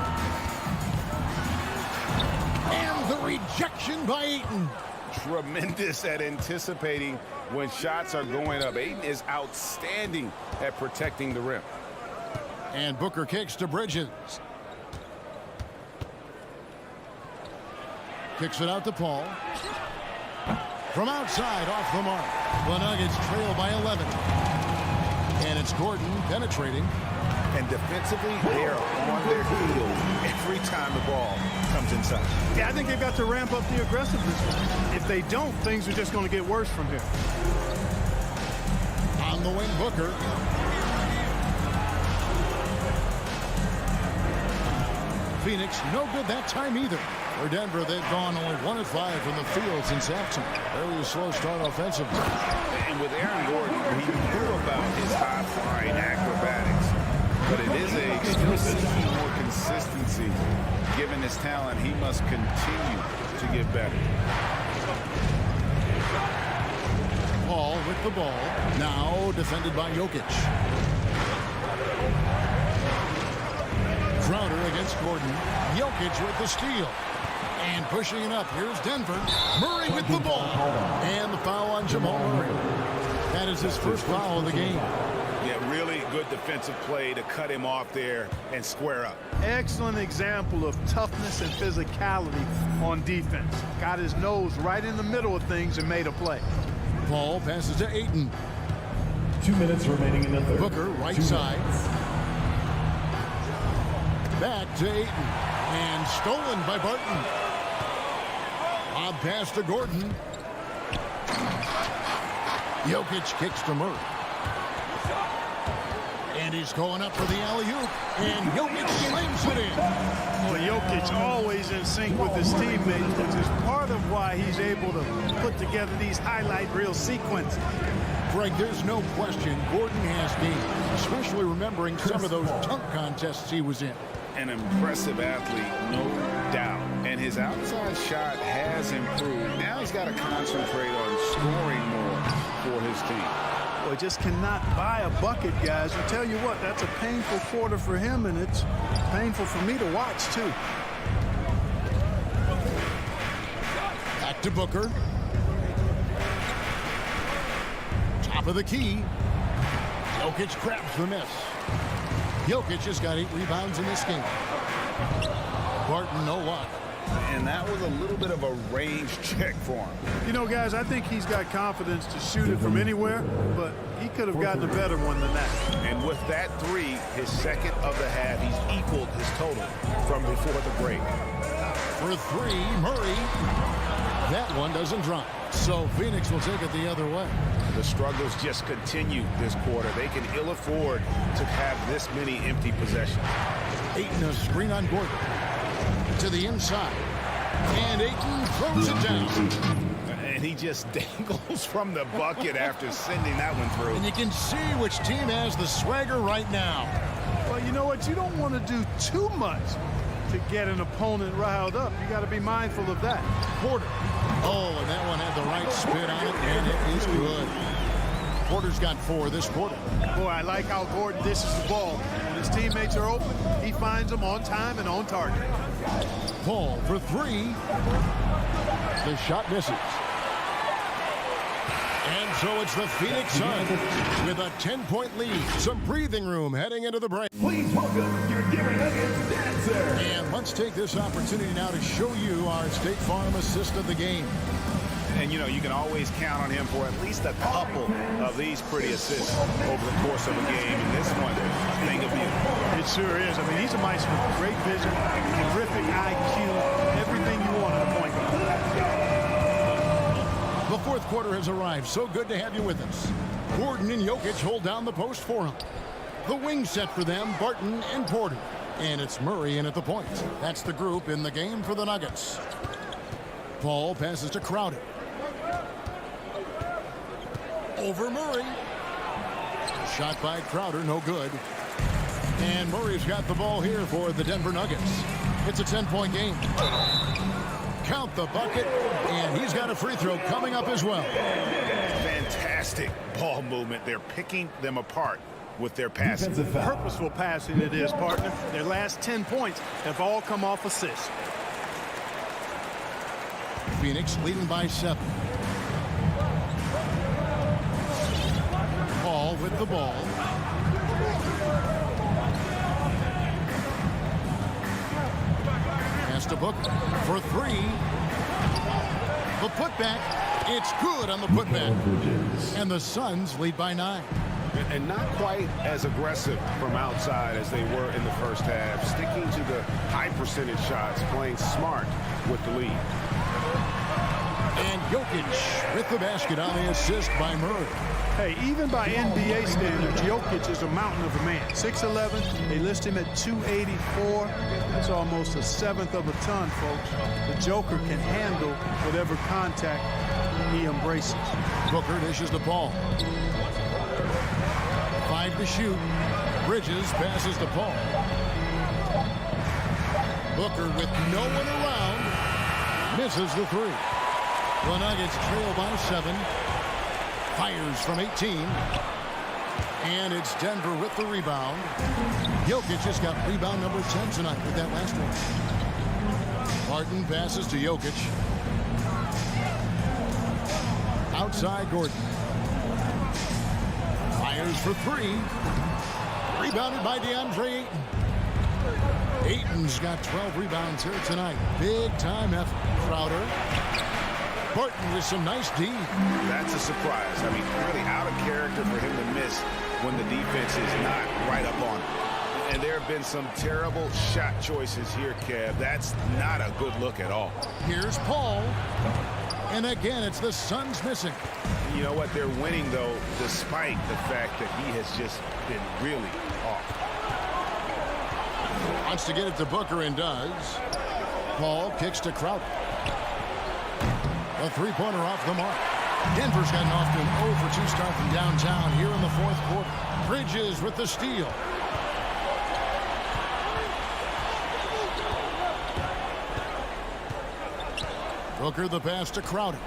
And the rejection by Ayton. Tremendous at anticipating when shots are going up. Ayton is outstanding at protecting the rim. And Booker kicks to Bridges. Kicks it out to Paul. From outside, off the mark. The Nuggets trail by 11. And it's Gordon penetrating. And defensively, they are on their heels every time the ball comes inside. Yeah, I think they've got to ramp up the aggressiveness. If they don't, things are just going to get worse from here. On the wing, Booker. Phoenix, no good that time either. For Denver, they've gone only 1 of 5 from the field since action. Very slow start offensively. And with Aaron Gordon, he knew about his high-flying acrobatics. But it is still seeking more consistency. Given his talent, he must continue to get better. Paul with the ball. Now defended by Jokic. Crowder against Gordon. Jokic with the steal. And pushing it up. Here's Denver. Murray with the ball. And the foul on Jamal Murray. That is his first foul of the game. Yeah, really good defensive play to cut him off there and square up. Excellent example of toughness and physicality on defense. Got his nose right in the middle of things and made a play. Paul passes to Ayton. 2 minutes remaining in the third. Booker, right side. Back to Ayton. And stolen by Barton. Lob pass to Gordon. Jokic kicks to Murray. And he's going up for the alley-oop. And Jokic slams it in. Well, Jokic always in sync with his teammates, which is part of why he's able to put together these highlight reel sequences. Greg, there's no question Gordon has game, especially remembering some of those dunk contests he was in. An impressive athlete, no doubt. And his outside shot has improved. Now he's got to concentrate on scoring more for his team. Well, just cannot buy a bucket, guys. I tell you what, that's a painful quarter for him, and it's painful for me to watch, too. Back to Booker. Top of the key. Jokic grabs the miss. Jokic has got 8 rebounds in this game. Barton, no luck. And that was a little bit of a range check for him. You know, guys, I think he's got confidence to shoot it from anywhere, but he could have gotten a better one than that. And with that 3, his second of the half, he's equaled his total from before the break. For 3, Murray. That one doesn't drop. So Phoenix will take it the other way. The struggles just continue this quarter. They can ill afford to have this many empty possessions. Ayton a screen on Gordon. To the inside. And Ayton throws it down. And he just dangles from the bucket after sending that one through. And you can see which team has the swagger right now. Well, you know what? You don't want to do too much to get an opponent riled up. You got to be mindful of that. Porter. Oh, and that one had the right spin on it, and it is good. Porter's got 4 this quarter. Boy, I like how Gordon dishes the ball. When his teammates are open, he finds them on time and on target. Paul for 3. The shot misses. And so it's the Phoenix Suns with a 10-point lead. Some breathing room heading into the break. Please welcome your Denver Nuggets dancer. And let's take this opportunity now to show you our State Farm assist of the game. And, you know, you can always count on him for at least a couple of these pretty assists over the course of a game. And this one, a thing of beauty. It sure is. I mean, he's a maestro. Great vision, terrific IQ, everything you want in a point guard. The fourth quarter has arrived. So good to have you with us. Gordon and Jokic hold down the post for him. The wing set for them, Barton and Porter. And it's Murray in at the point. That's the group in the game for the Nuggets. Paul passes to Crowder. Over Murray. Shot by Crowder, no good. And Murray's got the ball here for the Denver Nuggets. It's a 10-point game. Count the bucket, and he's got a free throw coming up as well. Fantastic ball movement. They're picking them apart with their passing. Purposeful passing it is, partner. Their last 10 points have all come off assists. Phoenix leading by 7. Paul with the ball. Pass to Booker for 3. The putback. It's good on the putback. And the Suns lead by 9. And not quite as aggressive from outside as they were in the first half. Sticking to the high percentage shots, playing smart with the lead. And Jokic with the basket on the assist by Murray. Hey, even by NBA standards, Jokic is a mountain of a man. 6'11", they list him at 284. That's almost a seventh of a ton, folks. The Joker can handle whatever contact he embraces. Booker dishes the ball. 5 to shoot. Bridges passes to Paul. Booker with no one around misses the three. The Nuggets trail by 7. Fires from 18. And it's Denver with the rebound. Jokic just got rebound number 10 tonight with that last one. Martin passes to Jokic. Outside Gordon. Fires for 3. Rebounded by DeAndre Ayton. Ayton's got 12 rebounds here tonight. Big time effort. Crowder. Barton with some nice D. That's a surprise. I mean, really out of character for him to miss when the defense is not right up on him. And there have been some terrible shot choices here, Kev. That's not a good look at all. Here's Paul. And again, it's the Suns missing. You know what? They're winning, though, despite the fact that he has just been really off. Wants to get it to Booker and does. Paul kicks to Crowder. A three-pointer off the mark. Denver's gotten off to an 0-for-2 start from downtown here in the fourth quarter. Bridges with the steal. Booker the pass to Crowder.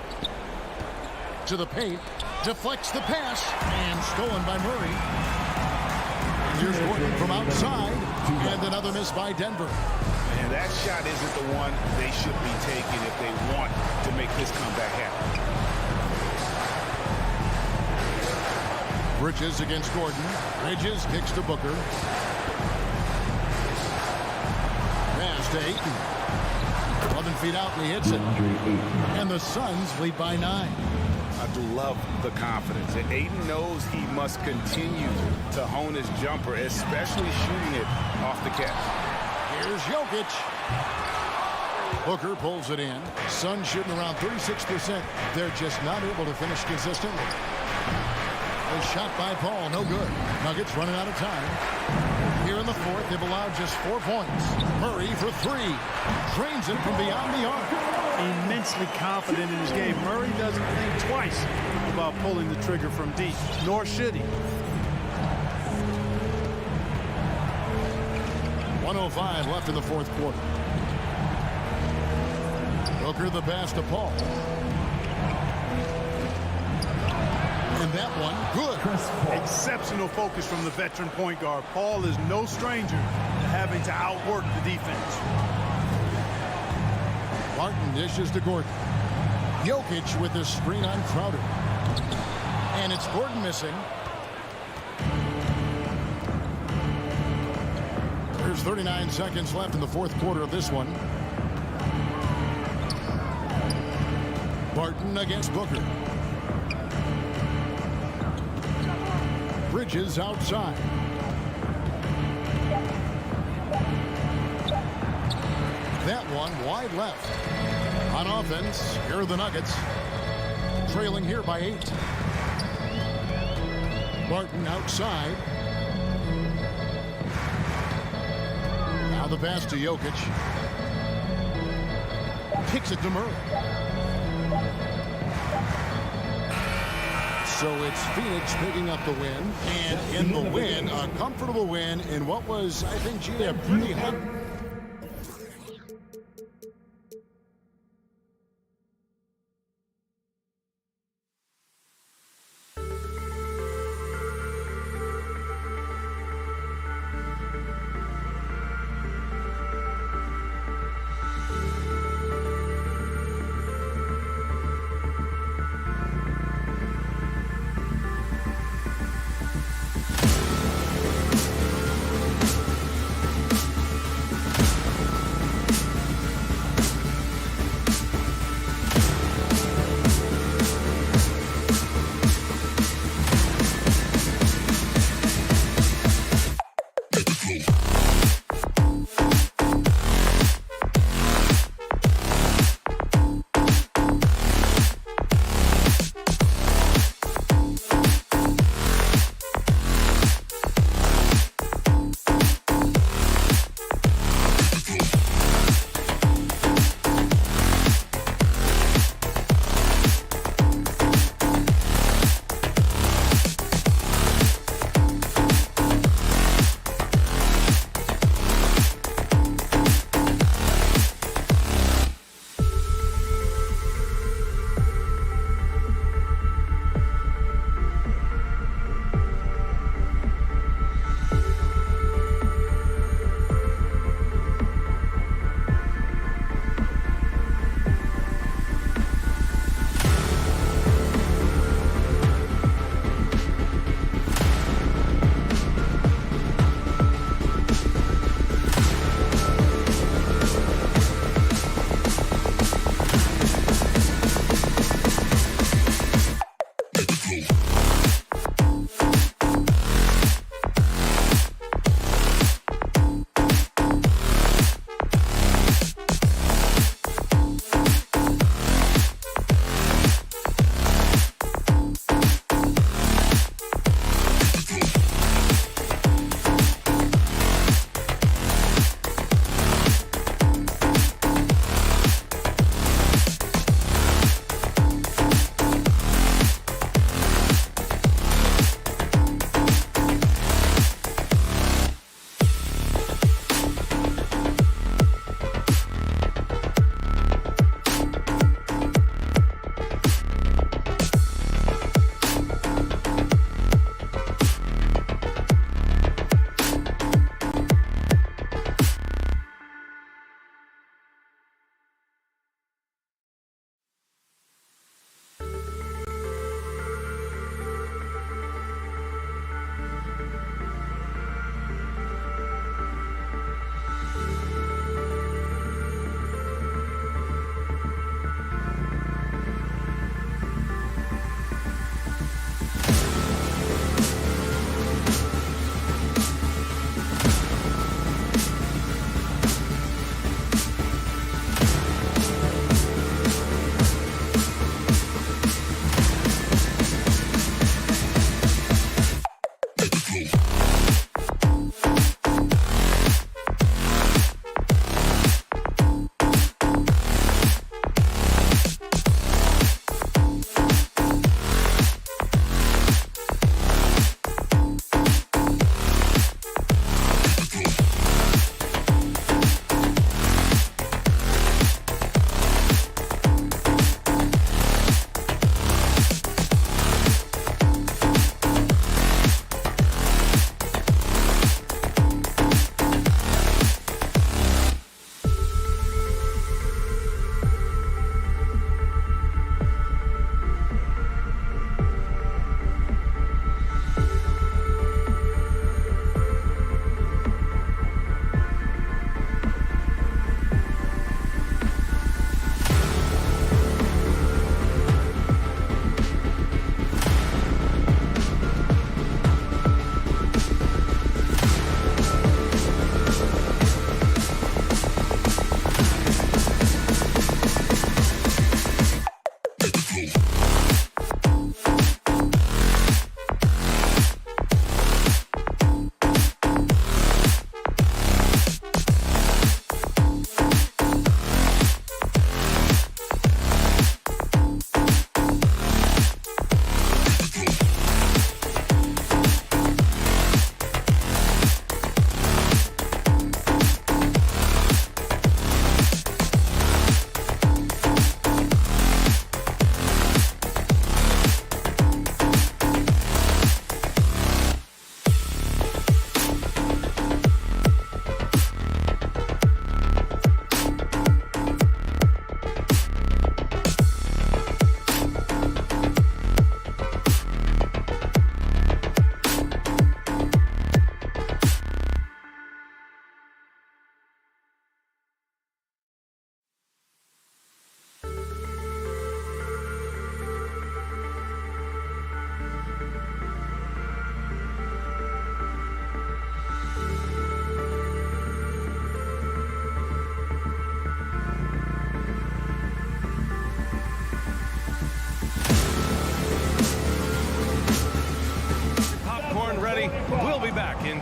To the paint. Deflects the pass. And stolen by Murray. Here's Gordon from outside. And another miss by Denver. And that shot isn't the one they should be taking if they want to make this comeback happen. Bridges against Gordon. Bridges kicks to Booker. Pass to Ayton. 11 feet out and he hits it. And the Suns lead by 9. I do love the confidence. And Ayton knows he must continue to hone his jumper, especially shooting it off the catch. Here's Jokic. Booker pulls it in. Suns shooting around 36%. They're just not able to finish consistently. A shot by Paul, no good. Nuggets running out of time. Here in the fourth, they've allowed just 4 points. Murray for 3. Drains it from beyond the arc. Immensely confident in his game. Murray doesn't think twice about pulling the trigger from deep, nor should he. 1:05 left in the fourth quarter. Booker the pass to Paul. And that one, good. Exceptional focus from the veteran point guard. Paul is no stranger to having to outwork the defense. Martin dishes to Gordon. Jokic with the screen on Crowder. And it's Gordon missing. There's 39 seconds left in the fourth quarter of this one. Barton against Booker. Bridges outside. That one wide left. On offense, here are the Nuggets. Trailing here by 8. Barton outside. Now the pass to Jokic. Kicks it to Murray. So it's Phoenix picking up the win. And in the win, a comfortable win in what was, I think, G, a pretty hot.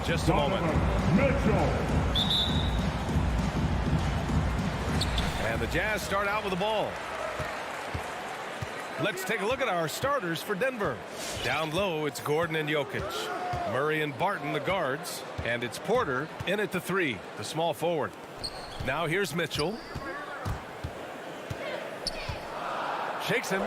in just a moment. And the Jazz start out with the ball. Let's take a look at our starters for Denver. Down low, it's Gordon and Jokic. Murray and Barton, the guards. And it's Porter in at the 3, the small forward. Now here's Mitchell. Shakes him.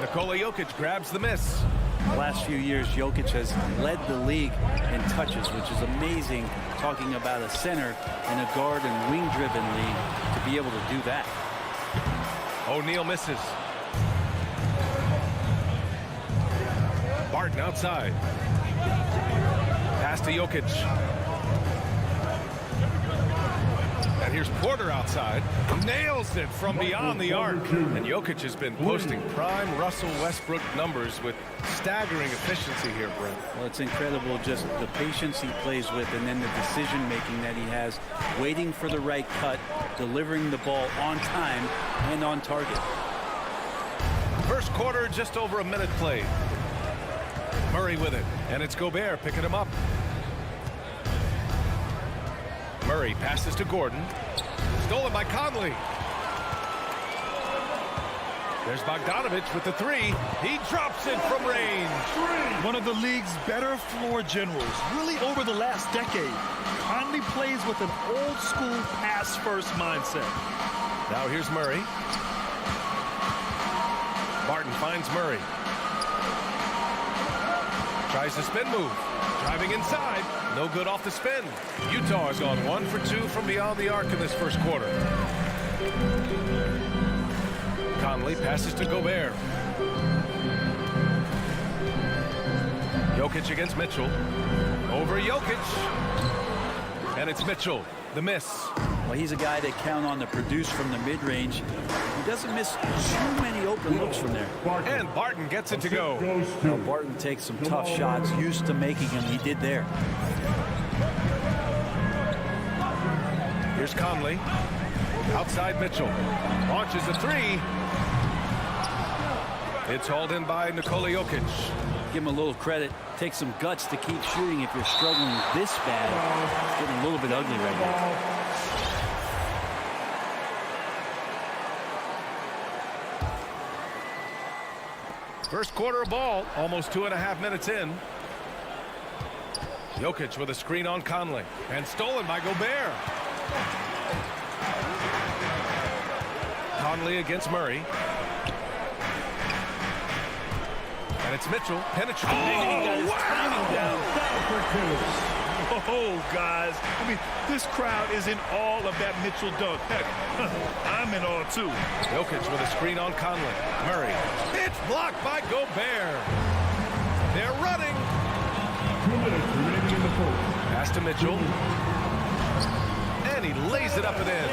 Nikola Jokic grabs the miss. The last few years, Jokic has led the league in touches, which is amazing, talking about a center in a guard and wing-driven league to be able to do that. O'Neal misses. Barton outside. Pass to Jokic. And here's Porter outside. Nails it from beyond the arc. And Jokic has been posting prime Russell Westbrook numbers with staggering efficiency here, Brent. Well, it's incredible just the patience he plays with and then the decision-making that he has, waiting for the right cut, delivering the ball on time and on target. First quarter, just over a minute played. Murray with it, and it's Gobert picking him up. Murray passes to Gordon. Stolen by Conley. There's Bogdanovich with the 3. He drops it from range. One of the league's better floor generals, really over the last decade. Conley plays with an old-school pass-first mindset. Now here's Murray. Barton finds Murray. Tries the spin move. Driving inside. No good off the spin. Utah has gone 1 for 2 from beyond the arc in this first quarter. Conley passes to Gobert. Jokic against Mitchell. Over Jokic. And it's Mitchell. The miss. Well, he's a guy that count on to produce from the mid-range. He doesn't miss too many open looks from there. And Barton gets it to go. Well, Barton takes some tough shots, used to making them. He did there. Here's Conley. Outside Mitchell. Launches a 3. It's hauled in by Nikola Jokic. Give him a little credit. Take some guts to keep shooting if you're struggling this bad. It's getting a little bit ugly right now. First quarter of ball, almost 2.5 minutes in. Jokic with a screen on Conley. And stolen by Gobert. Conley against Murray. And it's Mitchell. Penetrating. Oh, wow. Oh, guys. I mean, this crowd is in awe of that Mitchell dunk. Heck, I'm in awe, too. Jokic with a screen on Conley. Murray. It's blocked by Gobert. They're running. 2 minutes remaining in the fourth. Pass to Mitchell. And he lays it up and in.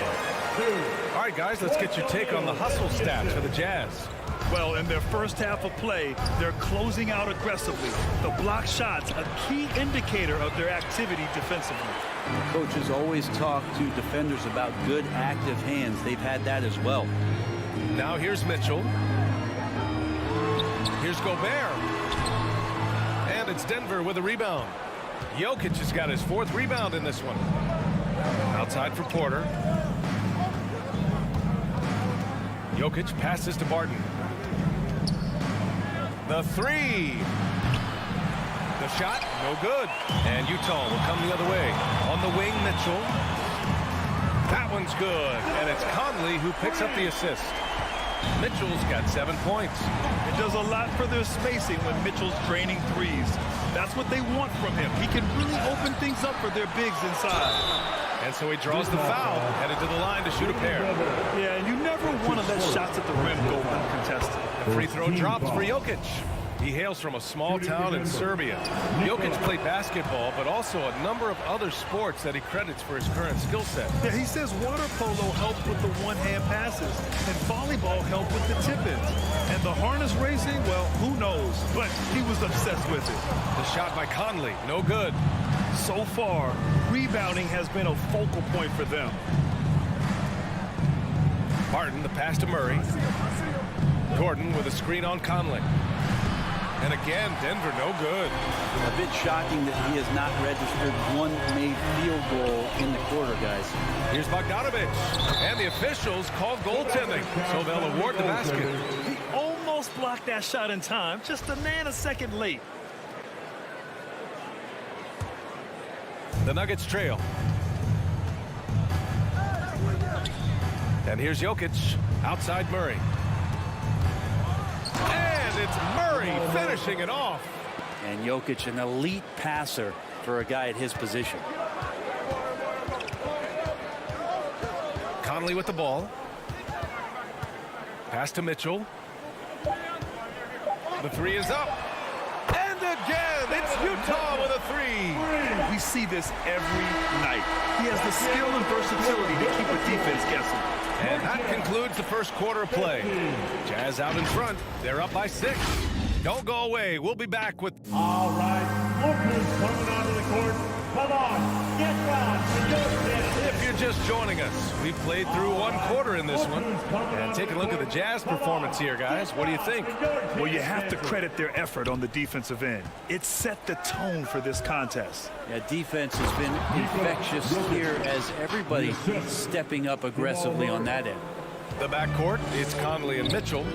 All right, guys, let's get your take on the hustle stats for the Jazz. Well, in their first half of play, they're closing out aggressively. The block shots, a key indicator of their activity defensively. Coaches always talk to defenders about good active hands. They've had that as well. Now here's Mitchell. Here's Gobert. And it's Denver with a rebound. Jokic has got his 4th rebound in this one. Outside for Porter. Jokic passes to Barton. The 3. The shot, no good. And Utah will come the other way. On the wing, Mitchell. That one's good. And it's Conley who picks up the assist. Mitchell's got 7 points. It does a lot for their spacing when Mitchell's draining threes. That's what they want from him. He can really open things up for their bigs inside. And so he draws the foul, headed to the line to shoot a pair. Yeah, and you never want to let shots at the rim go uncontested. The free throw drops for Jokic. He hails from a small town in Serbia. Jokic played basketball, but also a number of other sports that he credits for his current skill set. Yeah, he says water polo helps with the one-hand passes, and volleyball helped with the tip-ins. And the harness racing, well, who knows? But he was obsessed with it. The shot by Conley, no good. So far, rebounding has been a focal point for them. Barton, the pass to Murray. Gordon with a screen on Conley. And again, Denver no good. A bit shocking that he has not registered one made field goal in the quarter, guys. Here's Bogdanovich. And the officials call goaltending, so they'll award the basket. He almost blocked that shot in time, just a nanosecond late. The Nuggets trail. And here's Jokic outside Murray. And it's Murray finishing it off. And Jokic, an elite passer for a guy at his position. Conley with the ball. Pass to Mitchell. The three is up. And again, it's Utah with a three. We see this every night. He has the skill and versatility to keep a defense guessing. And that concludes the first quarter of play. Jazz out in front. They're up by 6. Don't go away. We'll be back with... All right, Booker's coming onto the court. Come on, get down. If you're just joining us, we've played through one quarter in this one. And take a look at the Jazz performance here, guys. What do you think? Well, you have to credit their effort on the defensive end. It set the tone for this contest. Yeah, defense has been infectious here as everybody stepping up aggressively on that end. The backcourt, it's Conley and Mitchell.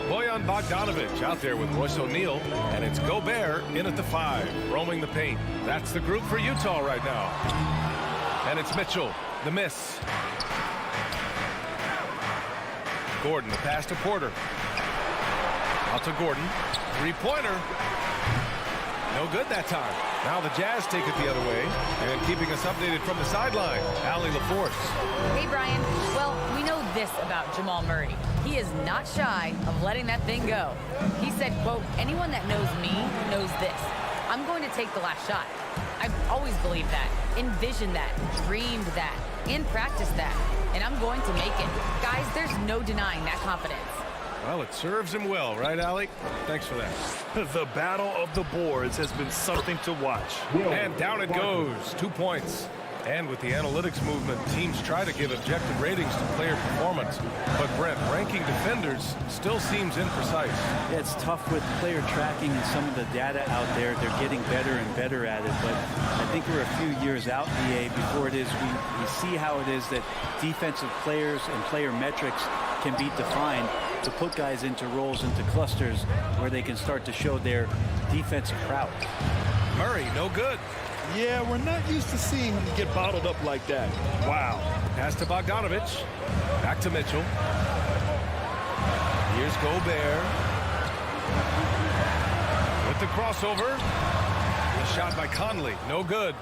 Bojan Bogdanovich out there with Royce O'Neal. And it's Gobert in at the 5, roaming the paint. That's the group for Utah right now. And it's Mitchell, the miss. Gordon, the pass to Porter. Out to Gordon. Three-pointer. No good that time. Now the Jazz take it the other way. And keeping us updated from the sideline, Allie LaForce. Hey, Brian. Well, we know this about Jamal Murray. He is not shy of letting that thing go. He said, quote, anyone that knows me knows this. I'm going to take the last shot. I've always believed that, envisioned that, dreamed that, and practiced that. And I'm going to make it. Guys, there's no denying that confidence. Well, it serves him well, right, Allie? Thanks for that. The battle of the boards has been something to watch. And down it goes. 2 points. And with the analytics movement, teams try to give objective ratings to player performance. But, Brent, ranking defenders still seems imprecise. Yeah, it's tough with player tracking and some of the data out there. They're getting better and better at it. But I think we're a few years out, EA, before it is we see how it is that defensive players and player metrics can be defined to put guys into roles, into clusters where they can start to show their defensive prowess. Murray, no good. Yeah, we're not used to seeing him get bottled up like that. Wow. Pass to Bogdanovich. Back to Mitchell. Here's Gobert. With the crossover. The shot by Conley. No good.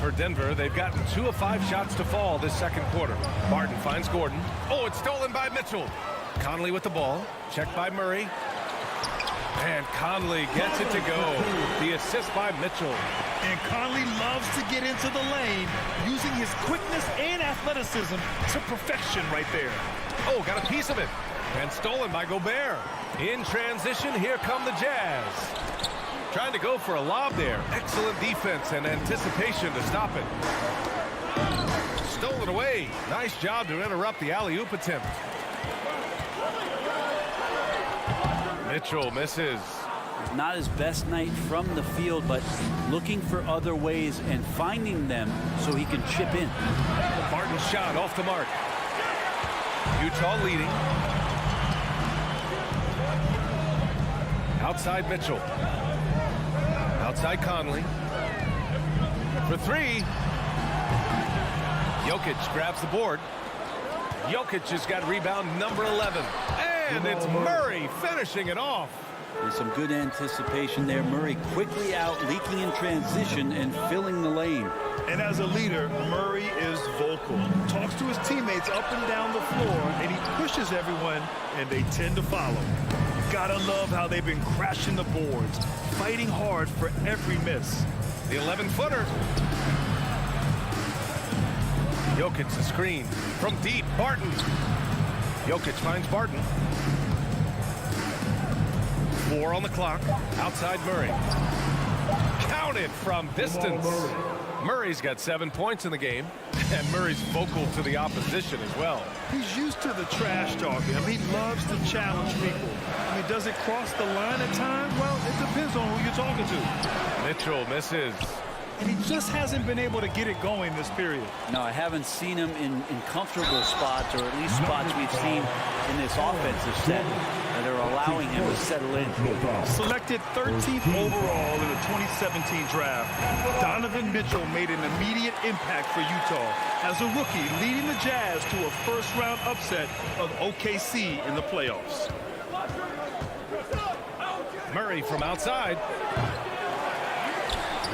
For Denver, they've gotten 2 of 5 shots to fall this second quarter. Barton finds Gordon. Oh, it's stolen by Mitchell. Conley with the ball. Checked by Murray. And Conley gets it to go. The assist by Mitchell. And Conley loves to get into the lane, using his quickness and athleticism to perfection right there. Oh, got a piece of it. And stolen by Gobert. In transition, here come the Jazz. Trying to go for a lob there. Excellent defense and anticipation to stop it. Stolen away. Nice job to interrupt the alley-oop attempt. Mitchell misses. Not his best night from the field, but looking for other ways and finding them so he can chip in. Barton's shot off the mark. Utah leading. Outside Mitchell. Outside Conley. For 3. Jokic grabs the board. Jokic has got rebound number 11. And it's Murray finishing it off. There's some good anticipation there. Murray quickly out, leaking in transition and filling the lane. And as a leader, Murray is vocal. Talks to his teammates up and down the floor, and he pushes everyone, and they tend to follow. Gotta love how they've been crashing the boards, fighting hard for every miss. The 11-footer. Jokic the screen from deep. Barton. Jokic finds Barton. 4 on the clock. Outside Murray. Counted from distance. Murray's got 7 points in the game, and Murray's vocal to the opposition as well. He's used to the trash talking. I mean, he loves to challenge people. I mean, does it cross the line at times? Well, it depends on who you're talking to. Mitchell misses. And he just hasn't been able to get it going this period. No, I haven't seen him in comfortable spots, or at least spots we've seen in this offensive set that are allowing him to settle in. Selected 13th overall in the 2017 draft, Donovan Mitchell made an immediate impact for Utah as a rookie, leading the Jazz to a first-round upset of OKC in the playoffs. Murray from outside.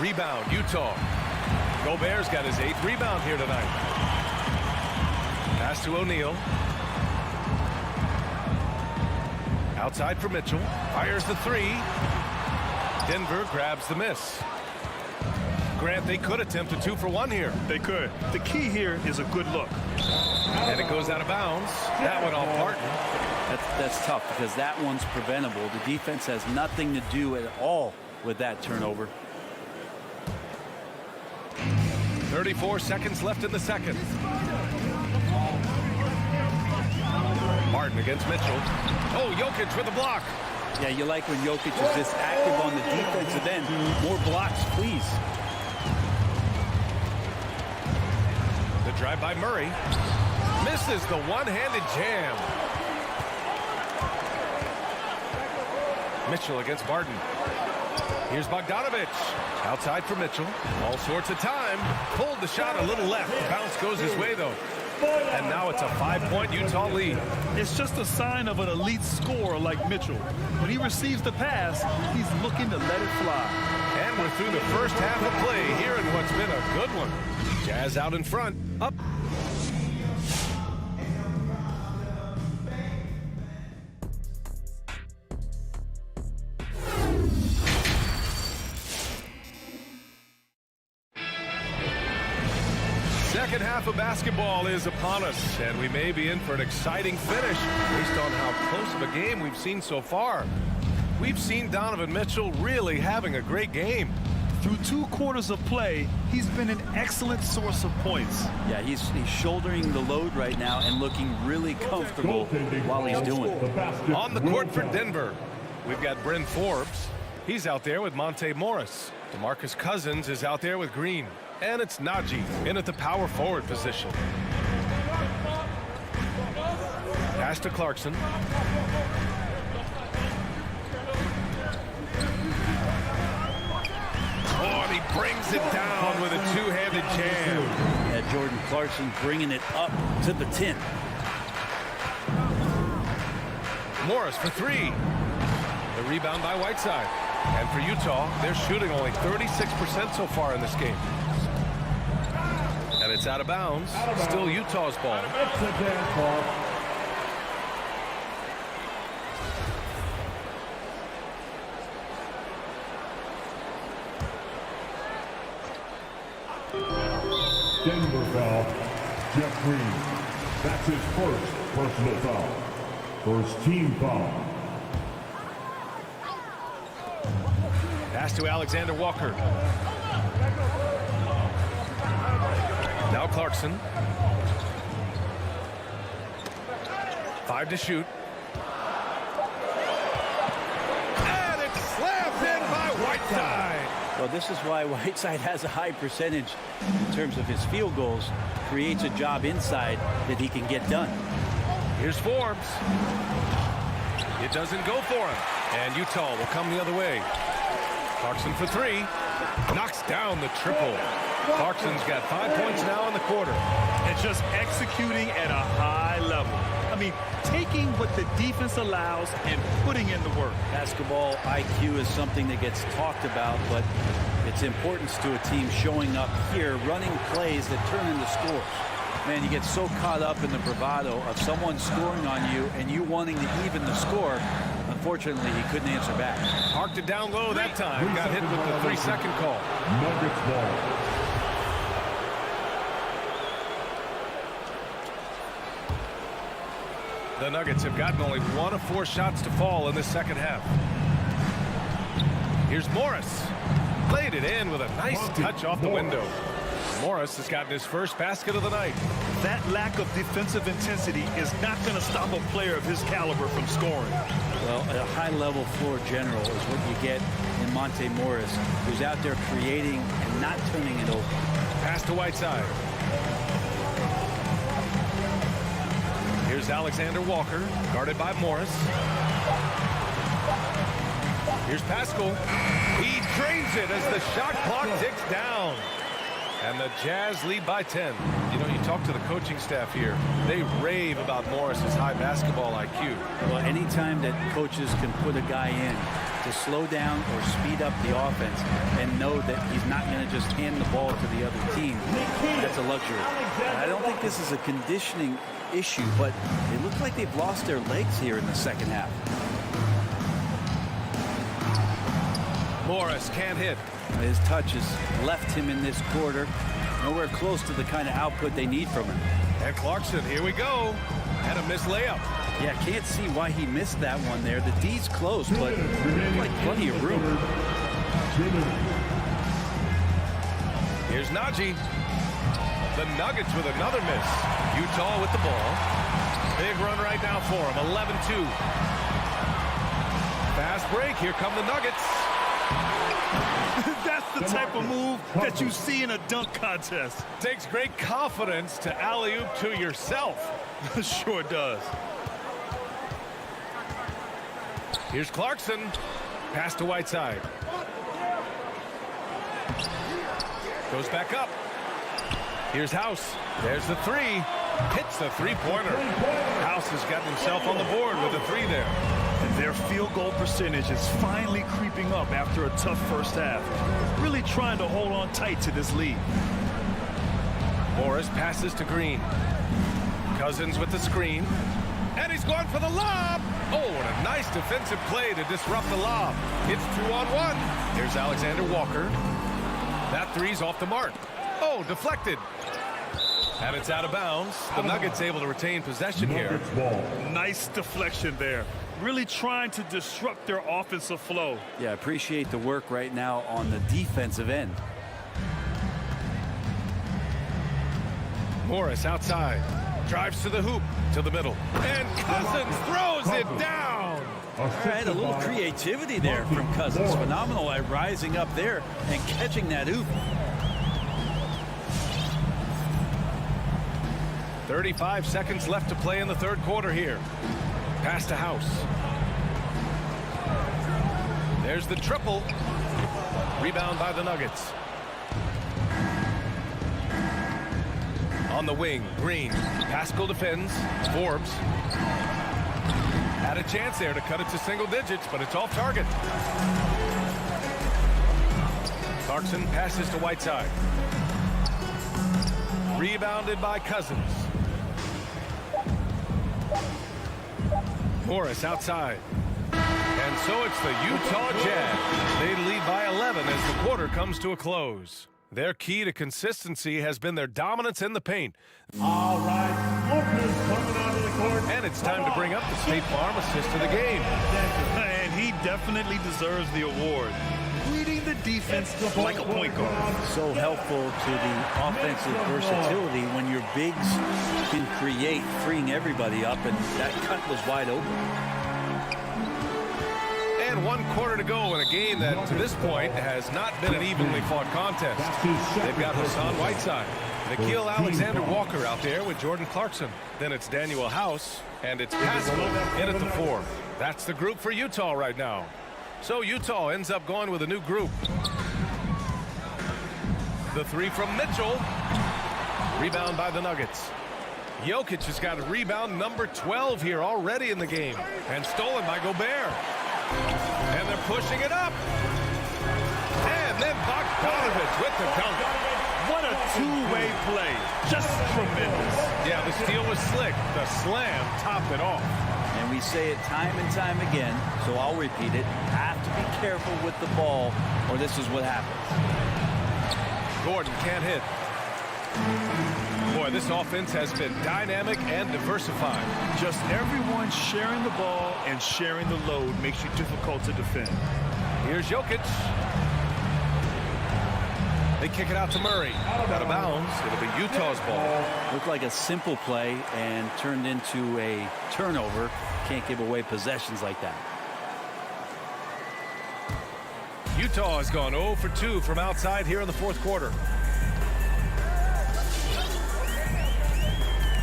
Rebound, Utah. Gobert's got his 8th rebound here tonight. Pass to O'Neal. Outside for Mitchell. Fires the 3. Denver grabs the miss. Grant, they could attempt a 2-for-1 here. They could. The key here is a good look. And it goes out of bounds. That one off Martin. That's tough because that one's preventable. The defense has nothing to do at all with that turnover. 34 seconds left in the second. Martin against Mitchell. Oh, Jokic with a block. Yeah, you like when Jokic is this active on the defensive end. More blocks, please. The drive by Murray. Misses the one-handed jam. Mitchell against Barton. Here's Bogdanovich. Outside for Mitchell. All sorts of time. Pulled the shot a little left. Bounce goes his way, though. And now it's a 5-point Utah lead. It's just a sign of an elite scorer like Mitchell. When he receives the pass, he's looking to let it fly. And we're through the first half of play here in what's been a good one. Jazz out in front. Up. Second half of basketball is upon us, and we may be in for an exciting finish based on how close of a game we've seen so far. We've seen Donovan Mitchell really having a great game. Through 2 quarters of play, he's been an excellent source of points. Yeah, he's shouldering the load right now and looking really comfortable while he's doing it. On the court for Denver, we've got Bryn Forbes. He's out there with Monte Morris. DeMarcus Cousins is out there with Green. And it's Najee in at the power forward position. Pass to Clarkson. Oh, and he brings it down with a 2-handed jam. Yeah, Jordan Clarkson bringing it up to the 10. Morris for 3. The rebound by Whiteside. And for Utah, they're shooting only 36% so far in this game. And it's out of bounds. Still Utah's ball. Denver foul, Jeff Green. That's his first personal foul. First team foul. Pass to Alexander Walker. Now Clarkson. 5 to shoot. And it's slammed in by Whiteside. Well, this is why Whiteside has a high percentage in terms of his field goals. Creates a job inside that he can get done. Here's Forbes. It doesn't go for him. And Utah will come the other way. Clarkson for 3. Knocks down the triple. Clarkson's got 5 points now in the quarter. And just executing at a high level. I mean, taking what the defense allows and putting in the work. Basketball IQ is something that gets talked about, but its importance to a team showing up here, running plays that turn into scores. Man, you get so caught up in the bravado of someone scoring on you and you wanting to even the score. Unfortunately, he couldn't answer back. Parked it down low that time. Got hit with the 3-second call. Nuggets ball. The Nuggets have gotten only 1 of 4 shots to fall in the second half. Here's Morris. Played it in with a nice touch off the window. Morris has gotten his first basket of the night. That lack of defensive intensity is not going to stop a player of his caliber from scoring. Well, a high-level floor general is what you get in Monte Morris, who's out there creating and not turning it over. Pass to Whiteside. Here's Alexander Walker, guarded by Morris. Here's Pascal. He drains it as the shot clock ticks down. And the Jazz lead by 10. You know, you talk to the coaching staff here. They rave about Morris's high basketball IQ. Well, anytime that coaches can put a guy in to slow down or speed up the offense and know that he's not going to just hand the ball to the other team, that's a luxury. I don't think this is a conditioning issue, but it looks like they've lost their legs here in the second half. Morris can't hit. His touch has left him in this quarter. Nowhere close to the kind of output they need from him. And Clarkson, here we go. And a missed layup. Yeah, can't see why he missed that one there. The D's close, but like plenty of room. Here's Najee. The Nuggets with another miss. Utah with the ball. Big run right now for him. 11-2. Fast break. Here come the Nuggets. That's the type of move that you see in a dunk contest. Takes great confidence to alley-oop to yourself. Sure does. Here's Clarkson. Pass to Whiteside. Goes back up. Here's House. There's the three. Hits the three-pointer. House has gotten himself on the board with a three there. And their field goal percentage is finally creeping up after a tough first half. Really trying to hold on tight to this lead. Morris passes to Green. Cousins with the screen. And he's going for the lob. Oh, what a nice defensive play to disrupt the lob. It's 2-on-1. Here's Alexander Walker. That three's off the mark. Oh, deflected. And it's out of bounds. The Nuggets able to retain possession here. Nice deflection there. Really trying to disrupt their offensive flow. Yeah, appreciate the work right now on the defensive end. Morris outside. Drives to the hoop, to the middle. And Cousins throws it down. All right, a little creativity there from Cousins. Phenomenal at rising up there and catching that hoop. 35 seconds left to play in the third quarter here. Pass to House. There's the triple. Rebound by the Nuggets. On the wing, Green. Pascal defends. Forbes had a chance there to cut it to single digits, but it's off target. Clarkson passes to Whiteside. Rebounded by Cousins. Morris outside. And so it's the Utah Jazz. They lead by 11 as the quarter comes to a close. Their key to consistency has been their dominance in the paint. All right, Booker's coming onto the court. And it's time to bring up the State Farm assist of the game. And he definitely deserves the award. Reading the defense like a point guard. So helpful to the offensive versatility when your bigs can create, freeing everybody up, and that cut was wide open. And 1 quarter to go in a game that, to this point, has not been an evenly fought contest. They've got Hassan Whiteside, Nickeil Alexander-Walker out there with Jordan Clarkson. Then it's Daniel House, and it's Pascal in at the 4. That's the group for Utah right now. So Utah ends up going with a new group. The three from Mitchell. Rebound by the Nuggets. Jokic has got a rebound number 12 here already in the game. And stolen by Gobert. And they're pushing it up. And then Bogdanovich with the dunk. What a two-way play. Just tremendous. Yeah, the steal was slick. The slam topped it off. And we say it time and time again, so I'll repeat it. Have to be careful with the ball, or this is what happens. Gordon can't hit. Boy, this offense has been dynamic and diversified. Just everyone sharing the ball and sharing the load makes you difficult to defend. Here's Jokic. They kick it out to Murray. Out of bounds. It'll be Utah's ball. Looked like a simple play and turned into a turnover. Can't give away possessions like that. Utah has gone 0 for 2 from outside here in the fourth quarter.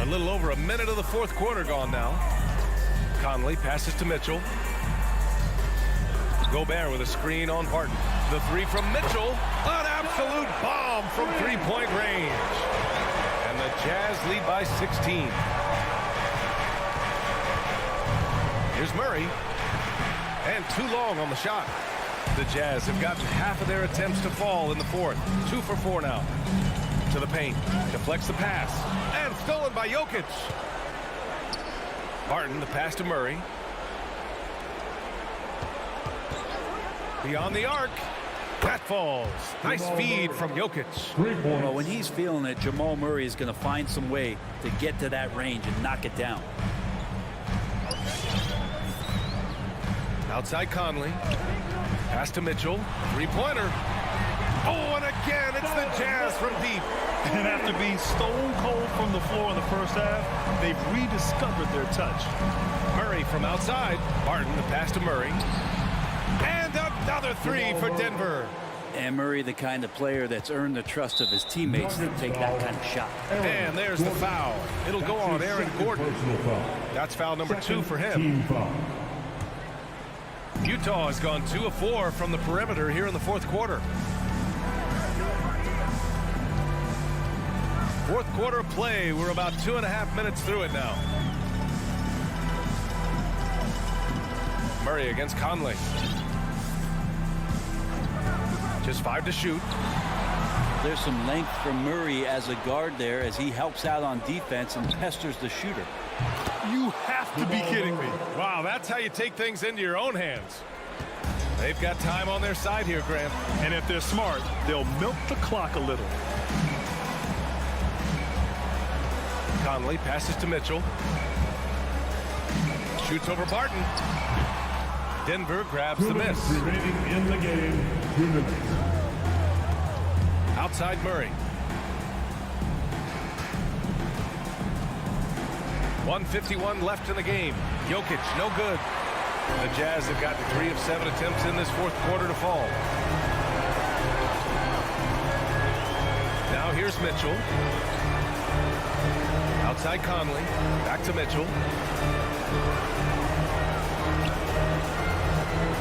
A little over a minute of the fourth quarter gone now. Conley passes to Mitchell. Gobert with a screen on Barton. The three from Mitchell. An absolute bomb from three-point range. And the Jazz lead by 16. Here's Murray. And too long on the shot. The Jazz have gotten half of their attempts to fall in the fourth. 2 for 4 now. To the paint. Deflects the pass. And stolen by Jokic. Barton, the pass to Murray. Beyond the arc. That falls. Nice feed from Jokic. Well, when he's feeling it, Jamal Murray is going to find some way to get to that range and knock it down. Outside Conley. Pass to Mitchell. Three-pointer. Oh, and again, it's the Jazz from deep. And after being stone cold from the floor in the first half, they've rediscovered their touch. Murray from outside. Barton, the pass to Murray. And another three for Denver. And Murray, the kind of player that's earned the trust of his teammates to take that kind of shot. And there's the foul. It'll go on Aaron Gordon. That's foul number 2 for him. Utah has gone 2 of 4 from the perimeter here in the fourth quarter. Fourth quarter play. We're about 2.5 minutes through it now. Murray against Conley. Just 5 to shoot. There's some length from Murray as a guard there as he helps out on defense and pesters the shooter. You have to be kidding me. Wow, that's how you take things into your own hands. They've got time on their side here, Graham. And if they're smart, they'll milk the clock a little. Conley passes to Mitchell. Shoots over Barton. Denver grabs the miss. Remaining in the game, 2 minutes. Outside Murray. 1:51 left in the game. Jokic, no good. The Jazz have gotten 3 of 7 attempts in this fourth quarter to fall. Now here's Mitchell. Outside Conley. Back to Mitchell.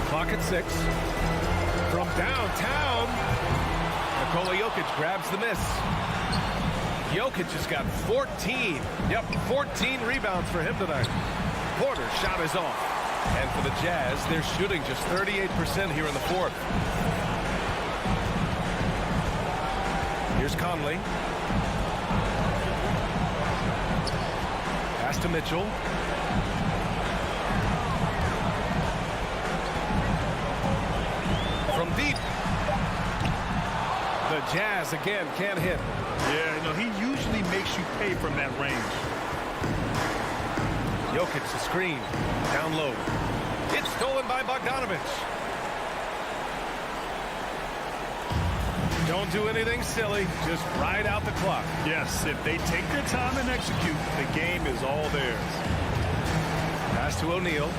Clock at 6. From downtown, Nikola Jokic grabs the miss. Jokic has got 14. Yep, 14 rebounds for him tonight. Porter's shot is off. And for the Jazz, they're shooting just 38% here in the fourth. Here's Conley. Pass to Mitchell. From deep. The Jazz again can't hit. Yeah, you know, he usually makes you pay from that range. Jokic the screen. Down low. It's stolen by Bogdanovich. Don't do anything silly. Just ride out the clock. Yes, if they take their time and execute, the game is all theirs. Pass to O'Neal.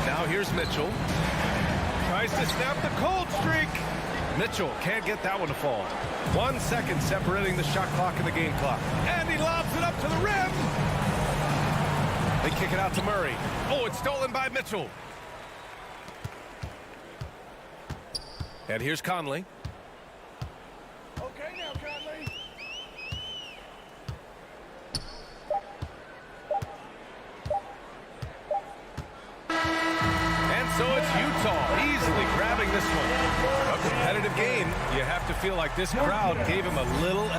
Now here's Mitchell. Tries to snap the cold streak. Mitchell can't get that one to fall. 1 second separating the shot clock and the game clock. And he lobs it up to the rim. They kick it out to Murray. Oh, it's stolen by Mitchell. And here's Conley. Okay now, Conley. And so it's Utah easily grabbing this one. A competitive game. You have to feel like this crowd gave him a little...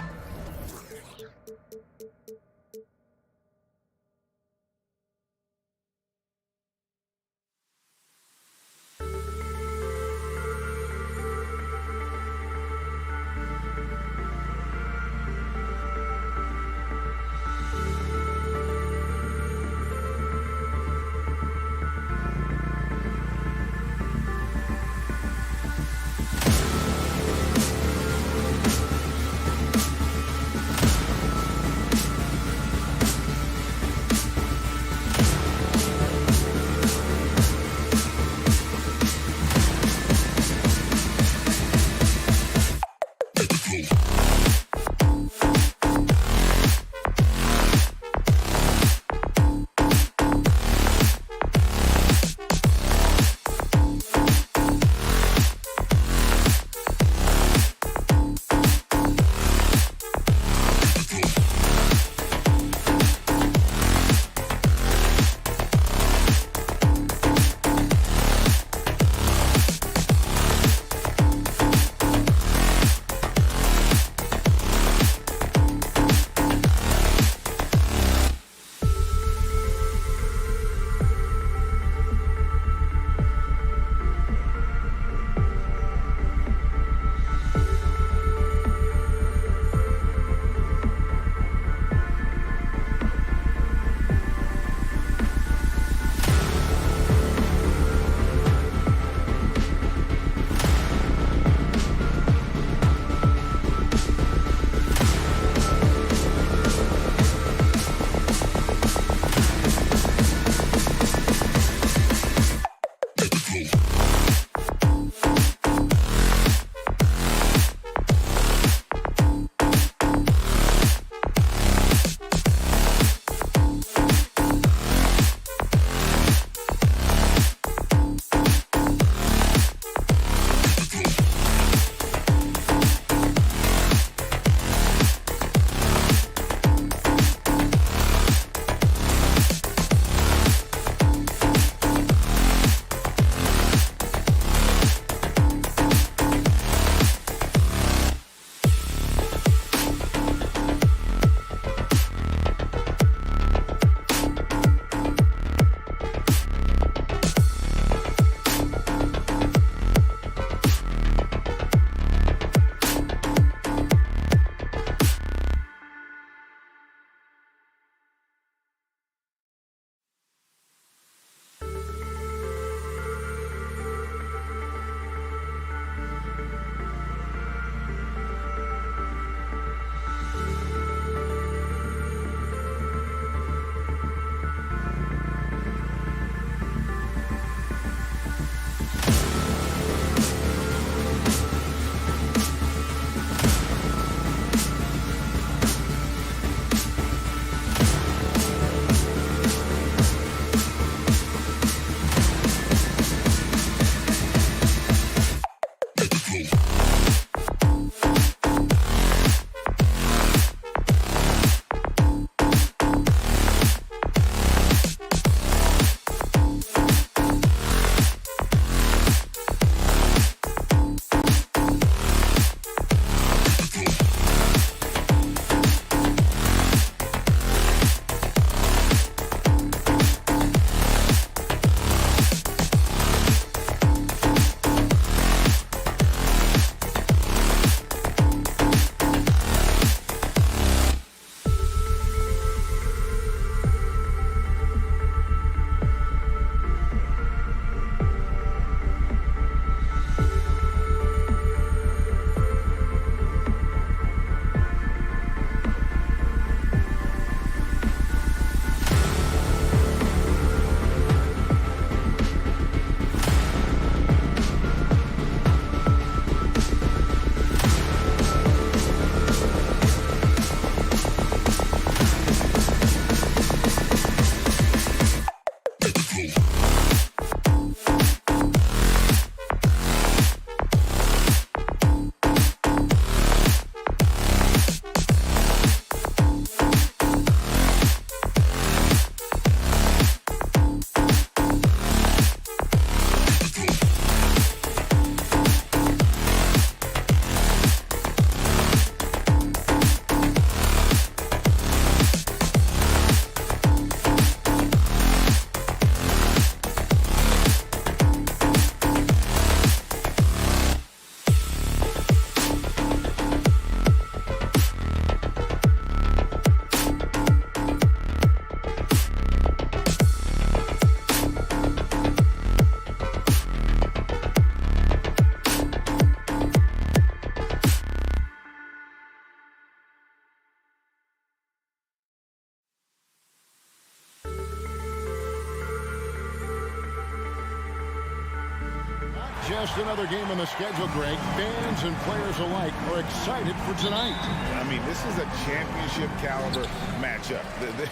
Just another game on the schedule, Greg. Fans and players alike are excited for tonight. I mean, this is a championship caliber matchup.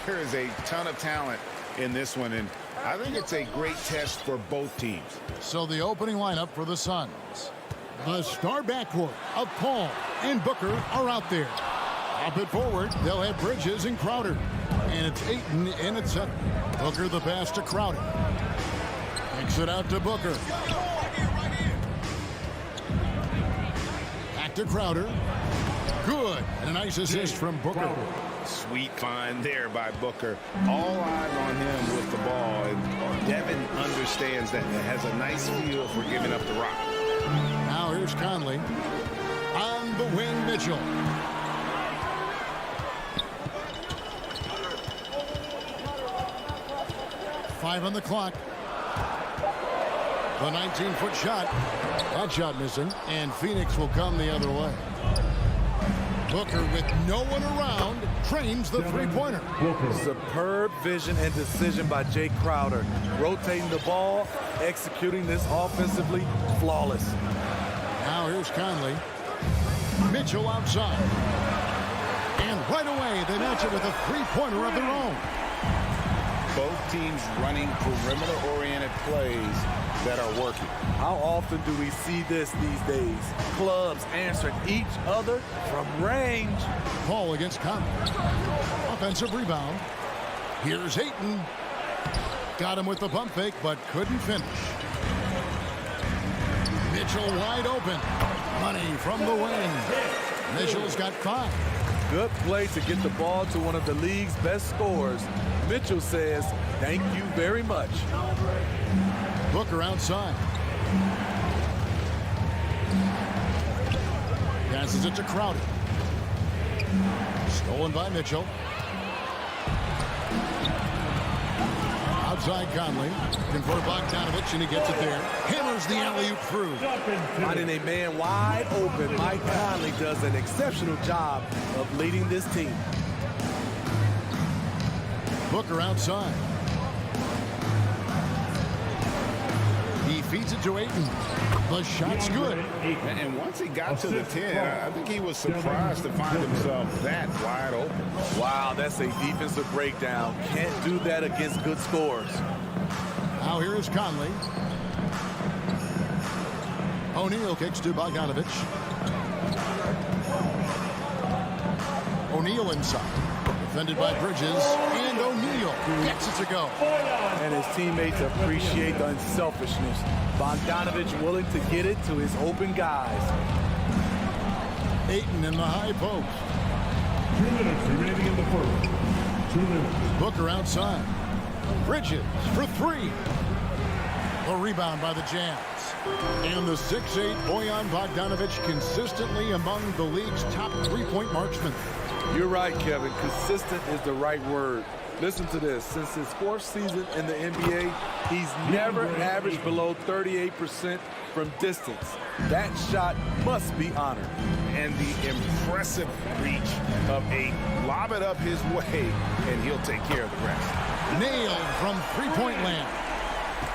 There is a ton of talent in this one, and I think it's a great test for both teams. So the opening lineup for the Suns. The star backcourt of Paul and Booker are out there. Up it forward, they'll have Bridges and Crowder. And it's Ayton in at center. Booker the pass to Crowder. Kicks it out to Booker. Back to Crowder. Good. And a nice assist from Booker. Sweet find there by Booker. All eyes on him with the ball. And Devin understands that and has a nice feel for giving up the rock. Now here's Conley. On the wing, Mitchell. Five on the clock. The 19-foot shot. That shot missing. And Phoenix will come the other way. Booker, with no one around, trains the three-pointer. Superb vision and decision by Jay Crowder. Rotating the ball, executing this offensively, flawless. Now here's Conley. Mitchell outside. And right away, they match it with a three-pointer of their own. Both teams running perimeter-oriented plays that are working. How often do we see this these days? Clubs answering each other from range. Paul against Conley. Offensive rebound. Here's Ayton. Got him with the pump fake, but couldn't finish. Mitchell wide open. Money from the wing. Mitchell's got 5. Good play to get the ball to one of the league's best scorers. Mitchell says, thank you very much. Booker outside. Passes it to Crowder. Stolen by Mitchell. Outside Conley. Looking for Bogdanovich, and he gets it there. Hammers the alley-oop through. Finding a man wide open, Mike Conley does an exceptional job of leading this team. Booker outside. He feeds it to Ayton. The shot's good. And once he got to the 10, I think he was surprised to find himself that wide open. Wow, that's a defensive breakdown. Can't do that against good scorers. Now here is Conley. O'Neal kicks to Bogdanovich. O'Neal inside. Defended by Bridges, and O'Neal gets it to go. And his teammates appreciate the unselfishness. Bogdanovich willing to get it to his open guys. Ayton in the high post. 2 minutes remaining in the first. 2 minutes. Booker outside. Bridges for 3. A rebound by the Jazz. And the 6'8" Bojan Bogdanovich consistently among the league's top three-point marksmen. You're right, Kevin. Consistent is the right word. Listen to this. Since his 4th season in the NBA, he's never averaged below 38% from distance. That shot must be honored. And the impressive reach of Ayton. Lob it up his way, and he'll take care of the rest. Nailed from three-point land.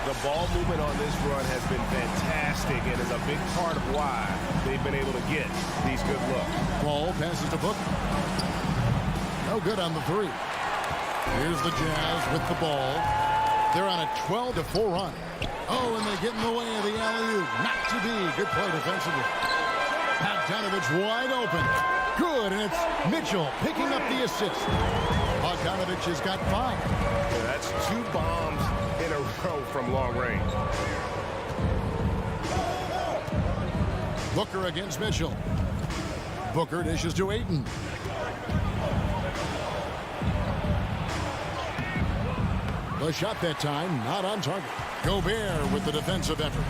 The ball movement on this run has been fantastic and is a big part of why they've been able to get these good looks. Ball passes to Booker. No good on the 3. Here's the Jazz with the ball. They're on a 12-4 run. Oh, and they get in the way of the alley-oop. Not to be. Good play defensively. Bogdanovich wide open. Good, and it's Mitchell picking up the assist. Bogdanovich has got 5. Yeah, that's 2 bombs in a row from long range. Booker against Mitchell. Booker dishes to Ayton. The shot that time, not on target. Gobert with the defensive effort.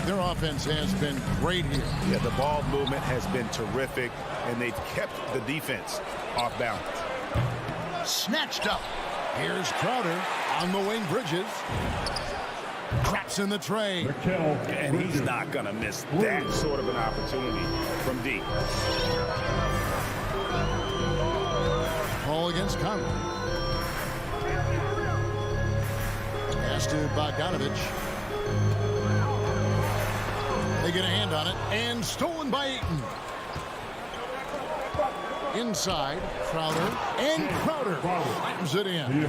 Their offense has been great here. Yeah, the ball movement has been terrific, and they've kept the defense off balance. Snatched up. Here's Crowder on the wing. Bridges. Traps in the tray. And he's not going to miss that sort of an opportunity from deep. Ball against Conley. Pass to Bogdanovich. They get a hand on it, and stolen by Ayton. Inside, Crowder, and Crowder slams it in.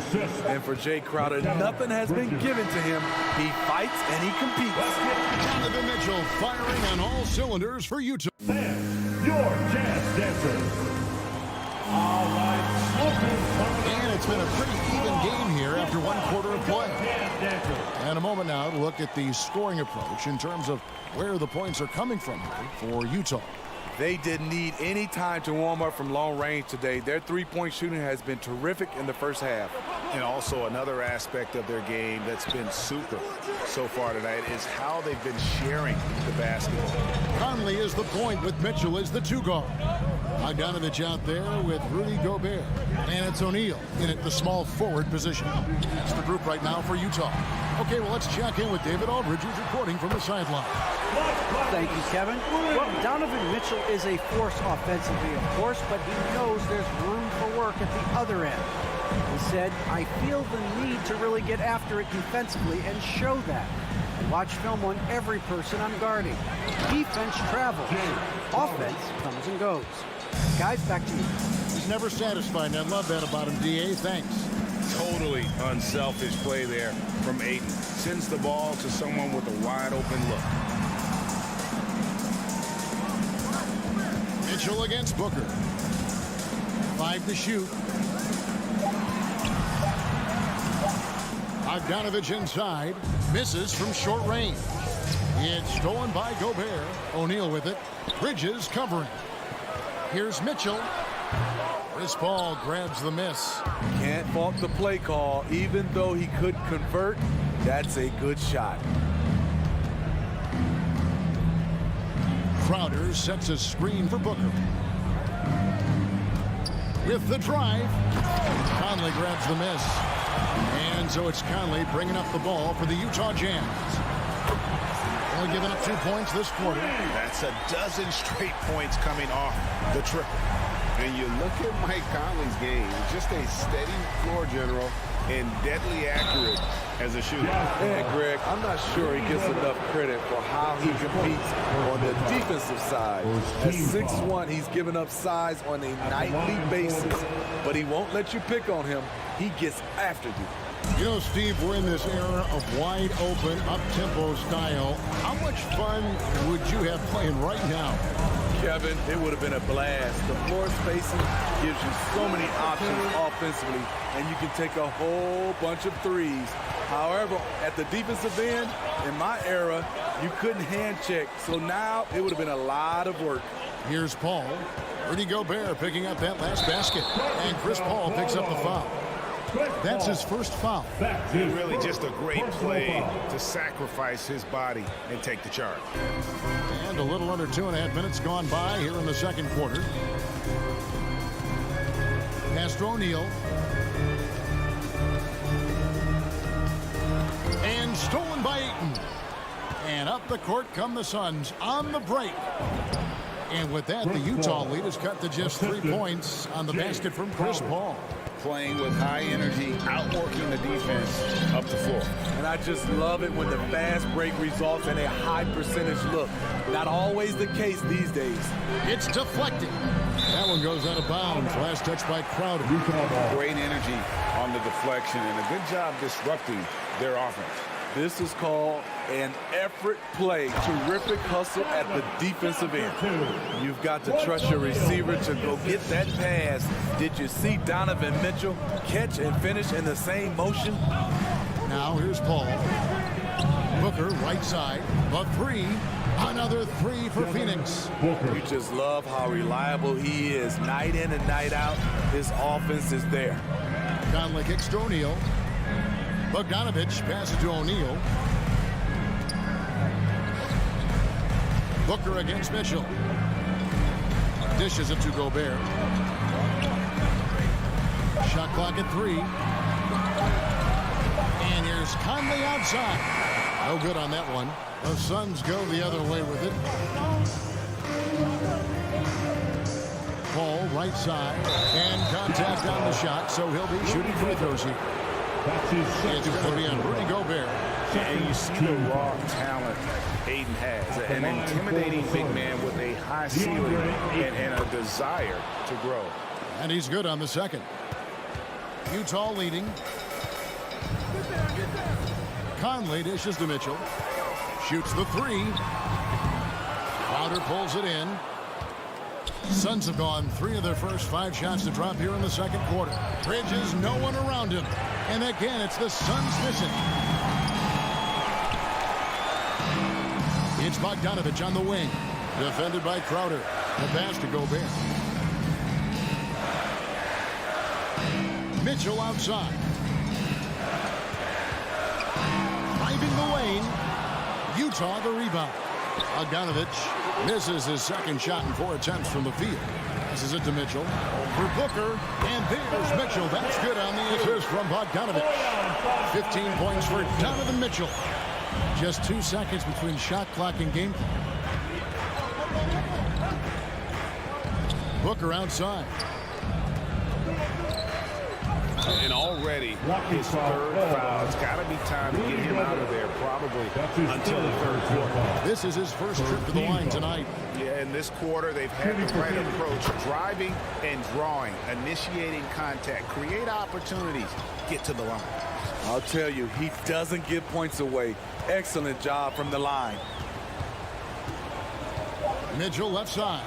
And for Jay Crowder, nothing has been given to him. He fights and he competes. Donovan Mitchell firing on all cylinders for Utah. Your Jazz Dancers. All right. And it's been a pretty even game here after one quarter of play. And a moment now to look at the scoring approach in terms of where the points are coming from here for Utah. They didn't need any time to warm up from long range today. Their three-point shooting has been terrific in the first half. And also another aspect of their game that's been super so far tonight is how they've been sharing the basketball. Conley is the point with Mitchell as the two guard. Bogdanovich out there with Rudy Gobert. And it's O'Neal in at the small forward position. That's the group right now for Utah. Okay, well, let's check in with David Aldridge, who's reporting from the sideline. Thank you, Kevin. Well, Donovan Mitchell is a force offensively, of course, but he knows there's room for work at the other end. He said, I feel the need to really get after it defensively and show that. I watch film on every person I'm guarding. Defense travels. Offense comes and goes. Guys, back to you. He's never satisfied, and I love that about him, D.A. Thanks. Totally unselfish play there from Ayton. Sends the ball to someone with a wide open look. Mitchell against Booker. 5 to shoot. Bogdanovich inside. Misses from short range. It's stolen by Gobert. O'Neal with it. Bridges covering. Here's Mitchell. Chris Paul grabs the miss. Can't fault the play call. Even though he could convert, that's a good shot. Crowder sets a screen for Booker. With the drive, Conley grabs the miss. And so it's Conley bringing up the ball for the Utah Jazz. Only giving up 2 points this quarter. That's a dozen straight points coming off the triple. And you look at Mike Conley's game, just a steady floor general and deadly accurate as a shooter. Yeah, Greg, I'm not sure he gets enough credit for how he competes on the defensive side. At 6'1", he's given up size on a nightly basis, but he won't let you pick on him. He gets after you. You know, Steve, we're in this era of wide open, up-tempo style. How much fun would you have playing right now? Kevin, it would have been a blast. The floor spacing gives you so many options offensively, and you can take a whole bunch of threes. However, at the defensive end, in my era, you couldn't hand check. So now it would have been a lot of work. Here's Paul. Rudy Gobert picking up that last basket. And Chris Paul picks up the foul. That's his first foul. And really just a great play to sacrifice his body and take the charge. And a little under 2.5 minutes gone by here in the second quarter. Pass to O'Neal. And stolen by Ayton. And up the court come the Suns on the break. And with that, the Utah lead is cut to just 3 points on the basket from Chris Paul. Playing with high energy, outworking the defense up the floor. And I just love it when the fast break results in a high percentage look. Not always the case these days. It's deflected. That one goes out of bounds. Last touch by Crowder. Great energy on the deflection and a good job disrupting their offense. This is called an effort play. Terrific hustle at the defensive end. You've got to trust your receiver to go get that pass. Did you see Donovan Mitchell catch and finish in the same motion? Now here's Paul. Booker right side. A three. Another three for Phoenix. You just love how reliable he is. Night in and night out, his offense is there. Conley kicks to O'Neal. Bogdanovich passes to O'Neal. Booker against Mitchell. Dishes it to Gobert. Shot clock at 3. And here's Conley outside. No good on that one. The Suns go the other way with it. Paul right side. And contact on the shot, so he'll be shooting free throws here. It's going to be on Rudy Gobert. And you see the raw talent Ayton has. An intimidating big man with a high ceiling and a desire to grow. And he's good on the second. Utah leading. Conley dishes to Mitchell. Shoots the three. Crowder pulls it in. Suns have gone 3 of their first 5 shots to drop here in the second quarter. Bridges, no one around him. And again, it's the Suns missing. It's Bogdanovich on the wing. Defended by Crowder. The pass to Gobert. Mitchell outside. Driving the lane. Utah the rebound. Bogdanovich misses his second shot in 4 attempts from the field. Passes it to Mitchell. For Booker. And there's Mitchell. That's good on the assist from Bogdanovich. 15 points for Donovan Mitchell. Just 2 seconds between shot clock and game clock. Booker outside. And already his third foul. It's got to be time to get him out of there probably until the third quarter. This is his first trip to the line tonight. Yeah, in this quarter, they've had the right approach. Driving and drawing. Initiating contact. Create opportunities. Get to the line. I'll tell you, he doesn't give points away. Excellent job from the line. Mitchell left side.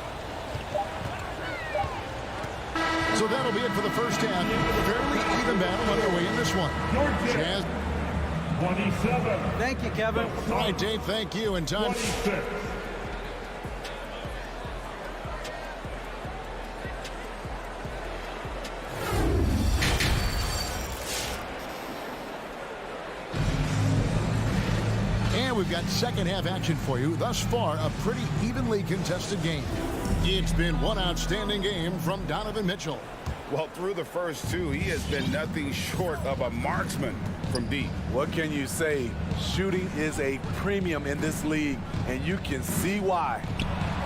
So that'll be it for the first half. Fairly even battle underway in this one. Jazz. 27. Thank you, Kevin. All right, Dave, thank you. And time. 26. And we've got second half action for you. Thus far, a pretty evenly contested game. It's been one outstanding game from Donovan Mitchell. Well, through the first 2, he has been nothing short of a marksman from deep. What can you say? Shooting is a premium in this league, and you can see why.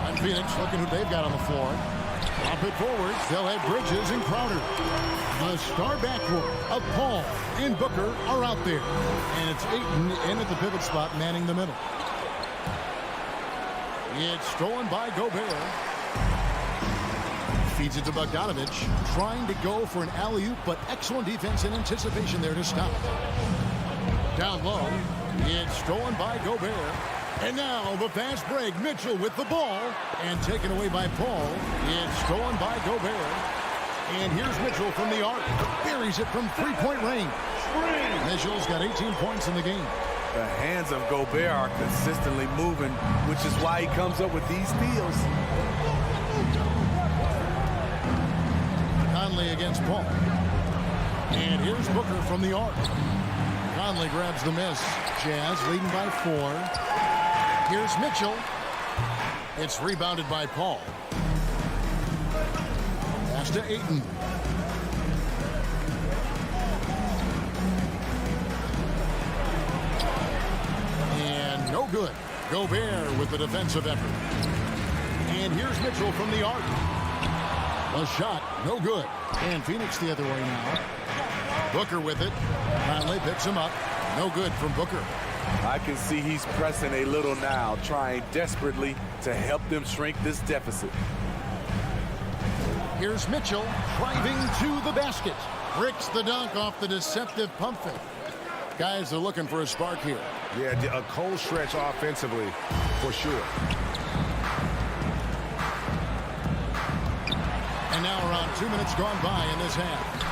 And Phoenix looking who they've got on the floor. Pop it forward. They'll have Bridges and Crowder. The star backcourt of Paul and Booker are out there. And it's Ayton in at the pivot spot, manning the middle. It's stolen by Gobert. Feeds it to Bogdanovich, trying to go for an alley-oop, but excellent defense and anticipation there to stop. Down low, it's stolen by Gobert. And now the fast break, Mitchell with the ball, and taken away by Paul. It's stolen by Gobert. And here's Mitchell from the arc, buries it from 3-point range. Mitchell's got 18 points in the game. The hands of Gobert are consistently moving, which is why he comes up with these steals. Conley against Paul. And here's Booker from the arc. Conley grabs the miss. Jazz leading by 4. Here's Mitchell. It's rebounded by Paul. Pass to Ayton. And no good. Gobert with the defensive effort. And here's Mitchell from the arc. A shot, no good. And Phoenix the other way now. Booker with it. Conley picks him up. No good from Booker. I can see he's pressing a little now, trying desperately to help them shrink this deficit. Here's Mitchell driving to the basket. Bricks the dunk off the deceptive pump fake. Guys are looking for a spark here. Yeah, a cold stretch offensively for sure. And now around 2 minutes gone by in this half.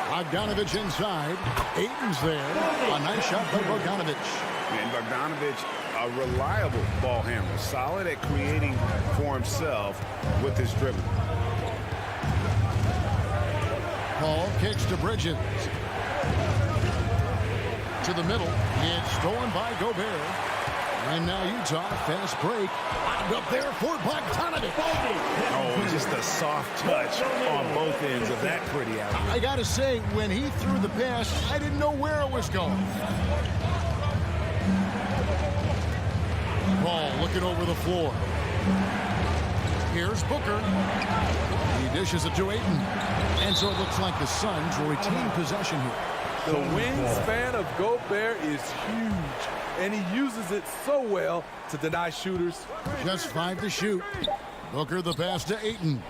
Bogdanovich inside. Ayton's there. A nice shot by Bogdanovich. And Bogdanovich, a reliable ball handler. Solid at creating for himself with his dribble. Paul kicks to Bridges. To the middle. It's stolen by Gobert. And now Utah, fast break. Up there for Bogdanovich. Oh, just a soft touch on both ends of that pretty alley. I got to say, when he threw the pass, I didn't know where it was going. Paul looking over the floor. Here's Booker. He dishes it to Ayton. And so it looks like the Suns will retain possession here. The wingspan of Gobert is huge, and he uses it so well to deny shooters. Just 5 to shoot. Booker the pass to Ayton.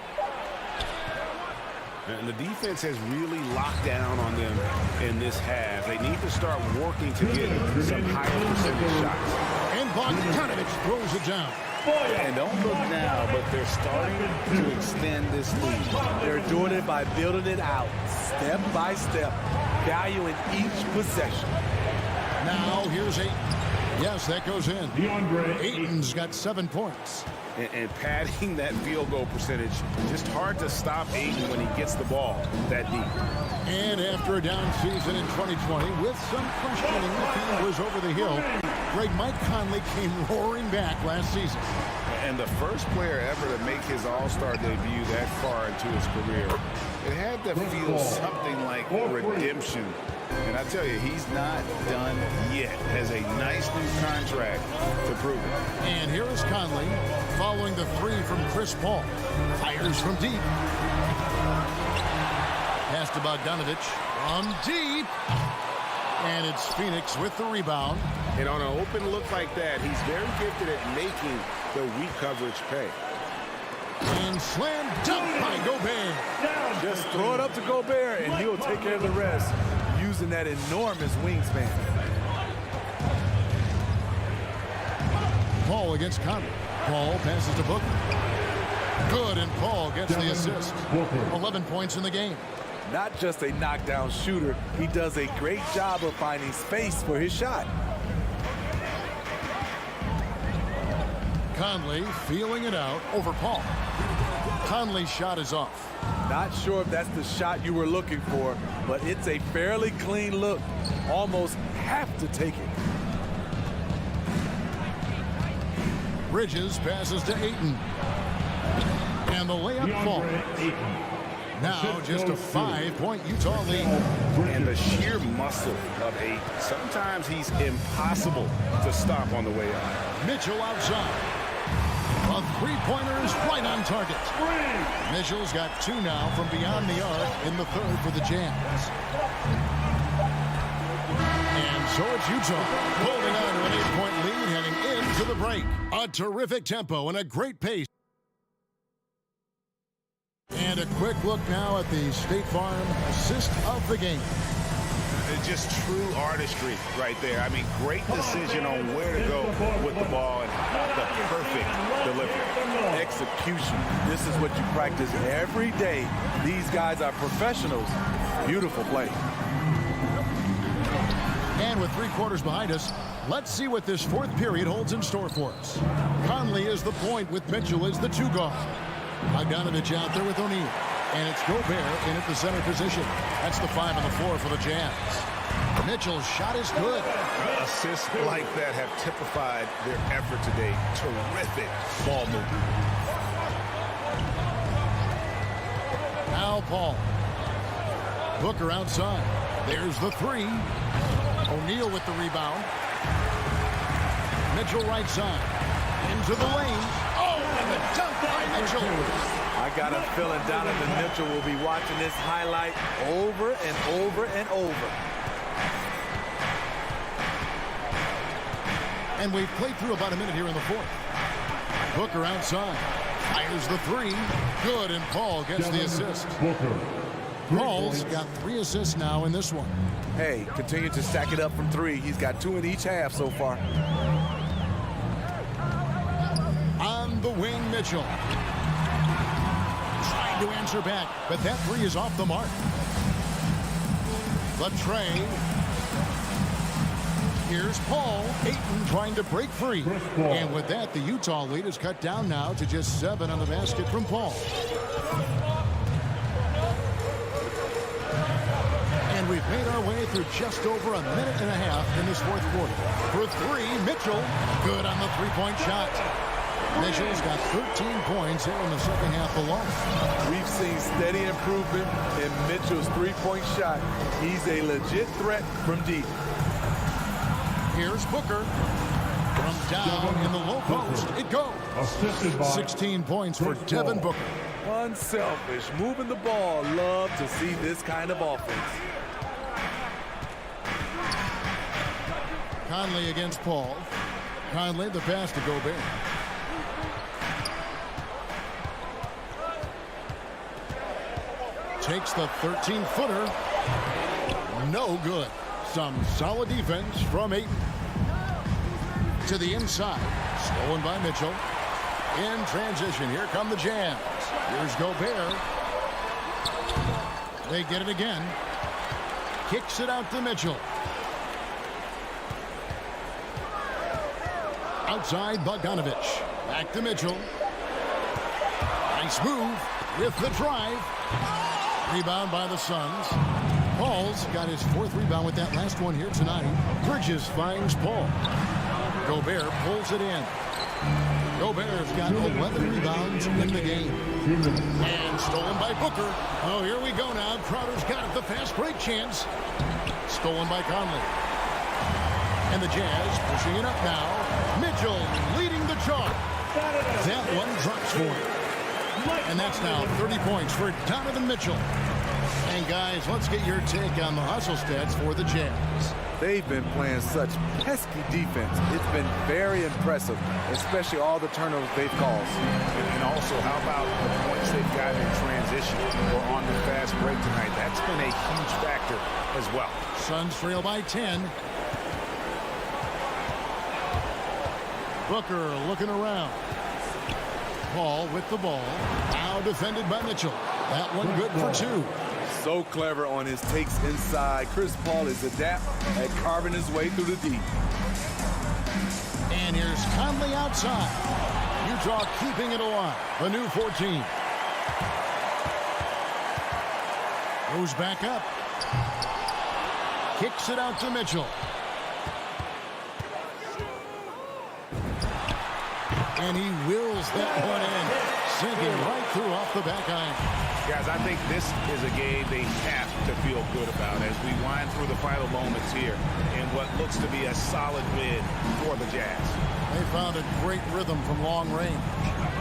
And the defense has really locked down on them in this half. They need to start working to get some higher percentage shots. And Bogdanovich throws it down. And don't look now, but they're starting to extend this lead. They're doing it by building it out, step by step, valuing each possession. Now here's Ayton. Yes, that goes in. Ayton's got 7 points. And padding that field goal percentage, just hard to stop Ayton when he gets the ball that deep. And after a down season in 2020, with some questioning if he was over the hill, great Mike Conley came roaring back last season. And the first player ever to make his All-Star debut that far into his career, it had to feel something like redemption. And I tell you, he's not done yet. Has a nice new contract to prove it. And here is Conley following the 3 from Chris Paul. Fires from deep. Pass to Bogdanovich from deep. And it's Phoenix with the rebound. And on an open look like that, he's very gifted at making the weak coverage pay. And slam dunk by Gobert. Just throw it up to Gobert, and he'll take care of the rest, using that enormous wingspan. Paul against Conley. Paul passes to Booker. Good, and Paul gets the assist. 11 points in the game. Not just a knockdown shooter, he does a great job of finding space for his shot. Conley feeling it out over Paul. Conley's shot is off. Not sure if that's the shot you were looking for, but it's a fairly clean look. Almost have to take it. Bridges passes to Ayton. And the layup falls. Now just a 5-point Utah lead. And the sheer muscle of Ayton. Sometimes he's impossible to stop on the way up. Mitchell outside. A 3-pointer is right on target. Mitchell's got 2 now from beyond the arc in the 3rd for the Jazz. And so it's Utah holding on to an 8-point lead heading into the break. A terrific tempo and a great pace. And a quick look now at the State Farm assist of the game. It's just true artistry right there. I mean, great decision on where to go with the ball and the perfect delivery. Execution. This is what you practice every day. These guys are professionals. Beautiful play. And with 3 quarters behind us, let's see what this 4th period holds in store for us. Conley is the point with Mitchell as the 2 guard. Bogdanovich out there with O'Neal. And it's Gobert in at the center position. That's the 5 on the floor for the Jazz. Mitchell's shot is good. Assists like that have typified their effort today. Terrific ball movement. Now Paul. Booker outside. There's the 3. O'Neal with the rebound. Mitchell right side. Into the lane. Oh, and the dunk by Mitchell. I got a feeling Donovan Mitchell will be watching this highlight over and over and over. And we've played through about a minute here in the 4th. Booker outside. Fires the 3. Good, and Paul gets the assist. Paul's got 3 assists now in this one. Hey, continue to stack it up from 3. He's got 2 in each half so far. On the wing, Mitchell. Trying to answer back, but that 3 is off the mark. The tray. Here's Paul. Ayton trying to break free. And with that, the Utah lead is cut down now to just 7 on the basket from Paul. And we've made our way through just over a minute and a half in this 4th quarter. For 3, Mitchell. Good on the 3-point shot. Mitchell's got 13 points here in the 2nd half alone. We've seen steady improvement in Mitchell's 3-point shot. He's a legit threat from deep. Here's Booker. From down in the low post, it goes. 16 points for Devin Booker. Unselfish, moving the ball. Love to see this kind of offense. Conley against Paul. Conley, the pass to Gobert. Takes the 13-footer. No good. Some solid defense from Ayton. To the inside. Stolen by Mitchell. In transition. Here come the Jazz. Here's Gobert. They get it again. Kicks it out to Mitchell. Outside Bogdanovich. Back to Mitchell. Nice move with the drive. Rebound by the Suns. Paul's got his 4th rebound with that last one here tonight. Bridges finds Paul. Gobert pulls it in. Gobert's got 11 rebounds in the game. And stolen by Booker. Oh, here we go now. Crowder's got it. The fast break chance. Stolen by Conley. And the Jazz pushing it up now. Mitchell leading the charge. That one drops for him. And that's now 30 points for Donovan Mitchell. And guys, let's get your take on the hustle stats for the Jazz. They've been playing such pesky defense. It's been very impressive, especially all the turnovers they've caused. And also, how about the points they've gotten in transition or on the fast break tonight? That's been a huge factor as well. Suns trail by 10. Booker looking around. Paul with the ball. Now defended by Mitchell. That one good for 2. So clever on his takes inside. Chris Paul is adept at carving his way through the deep. And here's Conley outside. Utah keeping it alive. The new 14. Goes back up. Kicks it out to Mitchell. And he wills that one in. Sinking right through off the back iron. Guys, I think this is a game they have to feel good about as we wind through the final moments here in what looks to be a solid win for the Jazz. They found a great rhythm from long range.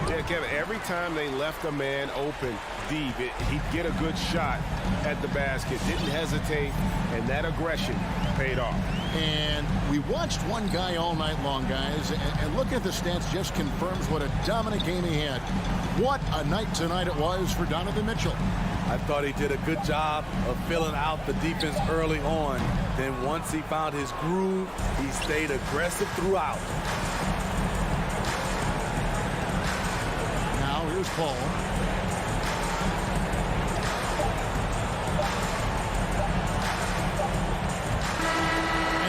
Yeah, Kevin, every time they left a man open deep, he'd get a good shot at the basket. Didn't hesitate, and that aggression paid off. And we watched one guy all night long, guys, and look at the stats, just confirms what a dominant game he had. What a night tonight it was for Donovan Mitchell. I thought he did a good job of filling out the defense early on. Then once he found his groove, he stayed aggressive throughout. Now here's Paul.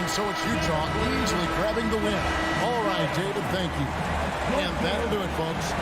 So it's Utah easily grabbing the win. All right, David, thank you. And that'll do it, folks.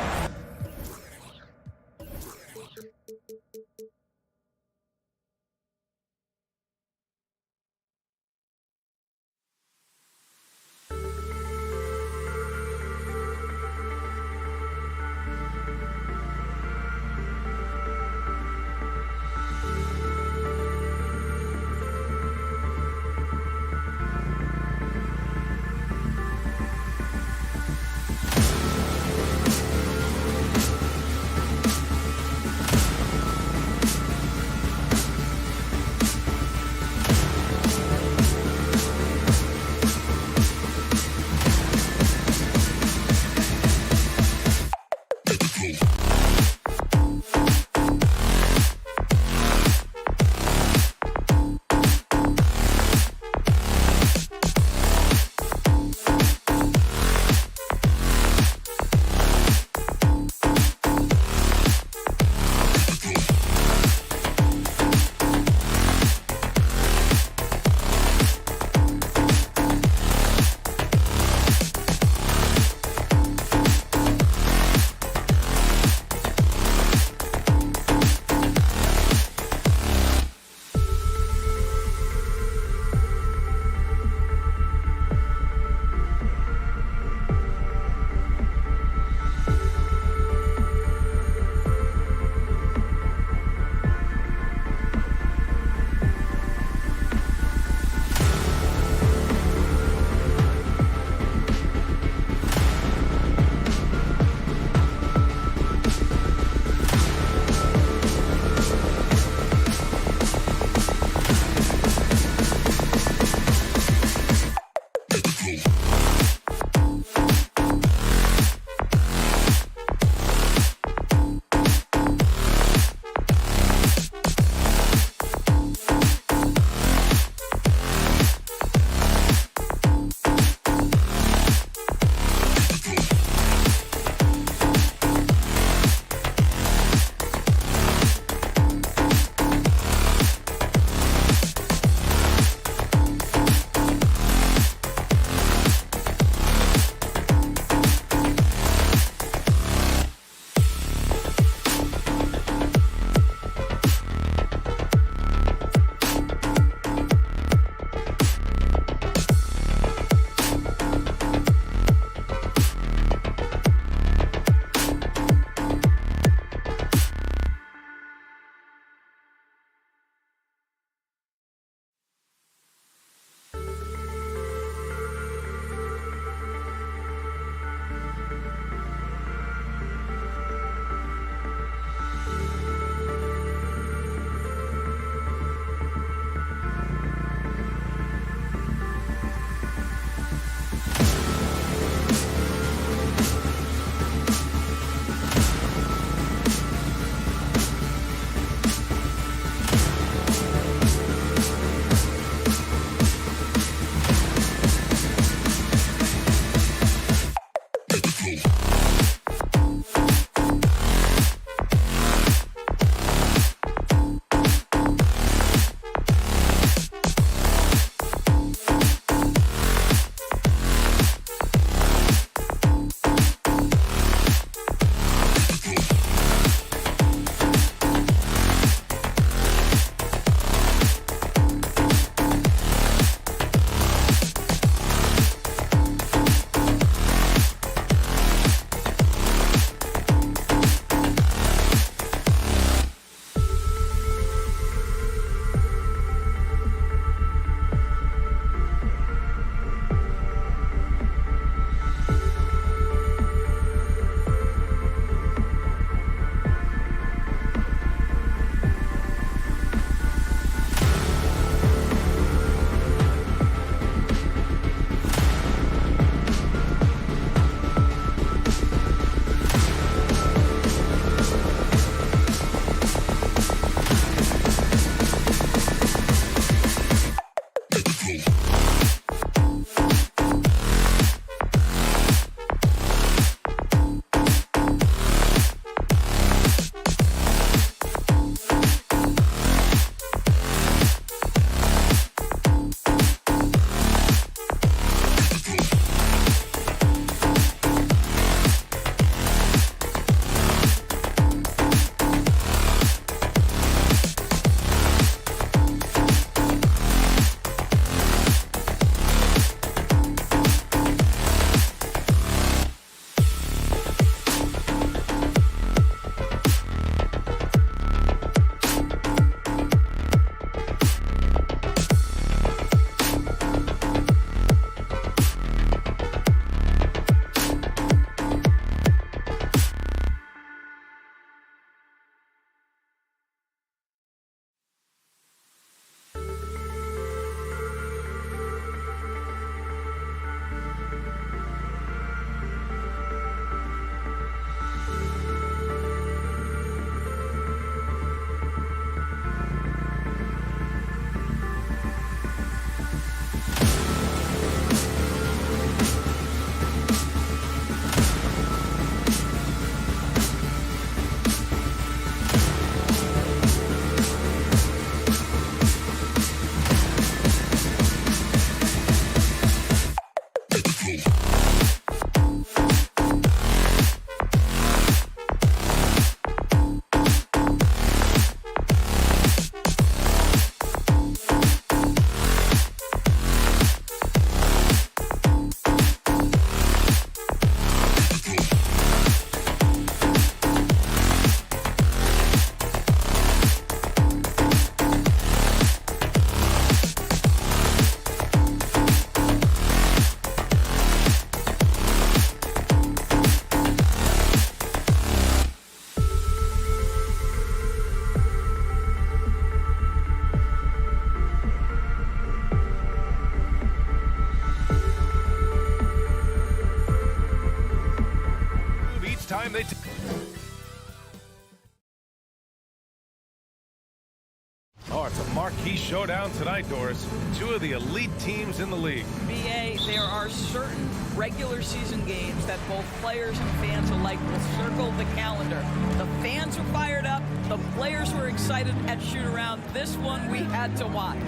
Oh, it's a marquee showdown tonight, Doris. Two of the elite teams in the league. BA, there are certain regular season games that both players and fans alike will circle the calendar. The fans were fired up. The players were excited at shoot-around. This one we had to watch.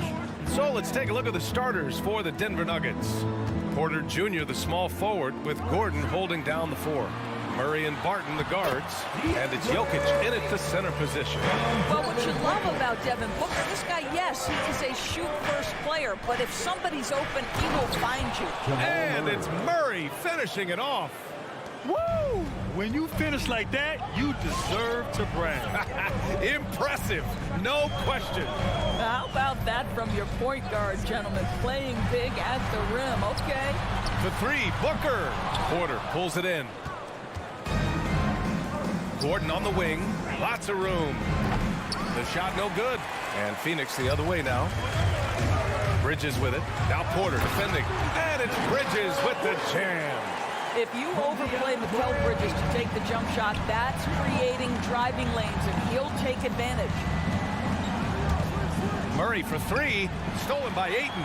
So let's take a look at the starters for the Denver Nuggets. Porter Jr., the small forward, with Gordon holding down the 4. Murray and Barton, the guards, and it's Jokic in at the center position. But what you love about Devin Booker, this guy, yes, he is a shoot-first player, but if somebody's open, he will find you. And it's Murray finishing it off. Woo! When you finish like that, you deserve to brag. Impressive, no question. How about that from your point guard, gentlemen? Playing big at the rim, okay. The 3, Booker. Porter pulls it in. Gordon on the wing, lots of room. The shot no good. And Phoenix the other way now. Bridges with it. Now Porter defending. And it's Bridges with the jam. If you overplay Mikal Bridges to take the jump shot, that's creating driving lanes, and he'll take advantage. Murray for 3, stolen by Ayton.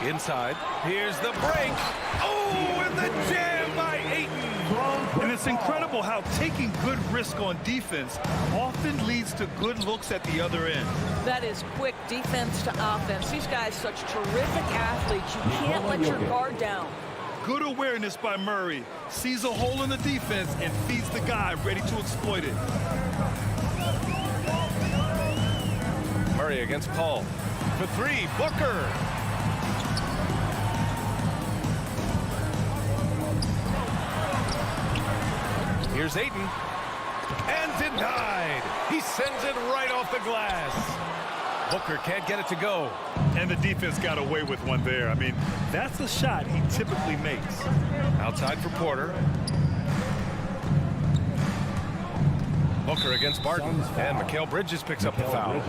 Inside, here's the break. Oh, and the jam by Ayton. And it's incredible how taking good risk on defense often leads to good looks at the other end. That is quick defense to offense. These guys, such terrific athletes. You can't let your guard down. Good awareness by Murray. Sees a hole in the defense and feeds the guy ready to exploit it. Murray against Paul. For 3, Booker. Here's Ayton. And denied. He sends it right off the glass. Booker can't get it to go. And the defense got away with one there. I mean, that's the shot he typically makes. Outside for Porter. Booker against Barton. And Mikal Bridges picks up the foul.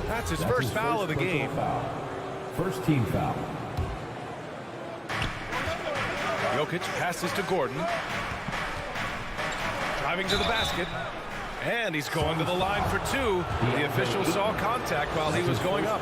That's his first foul of the game. First team foul. Jokic passes to Gordon. Driving to the basket. And he's going to the line for 2. The official saw contact while he was going up.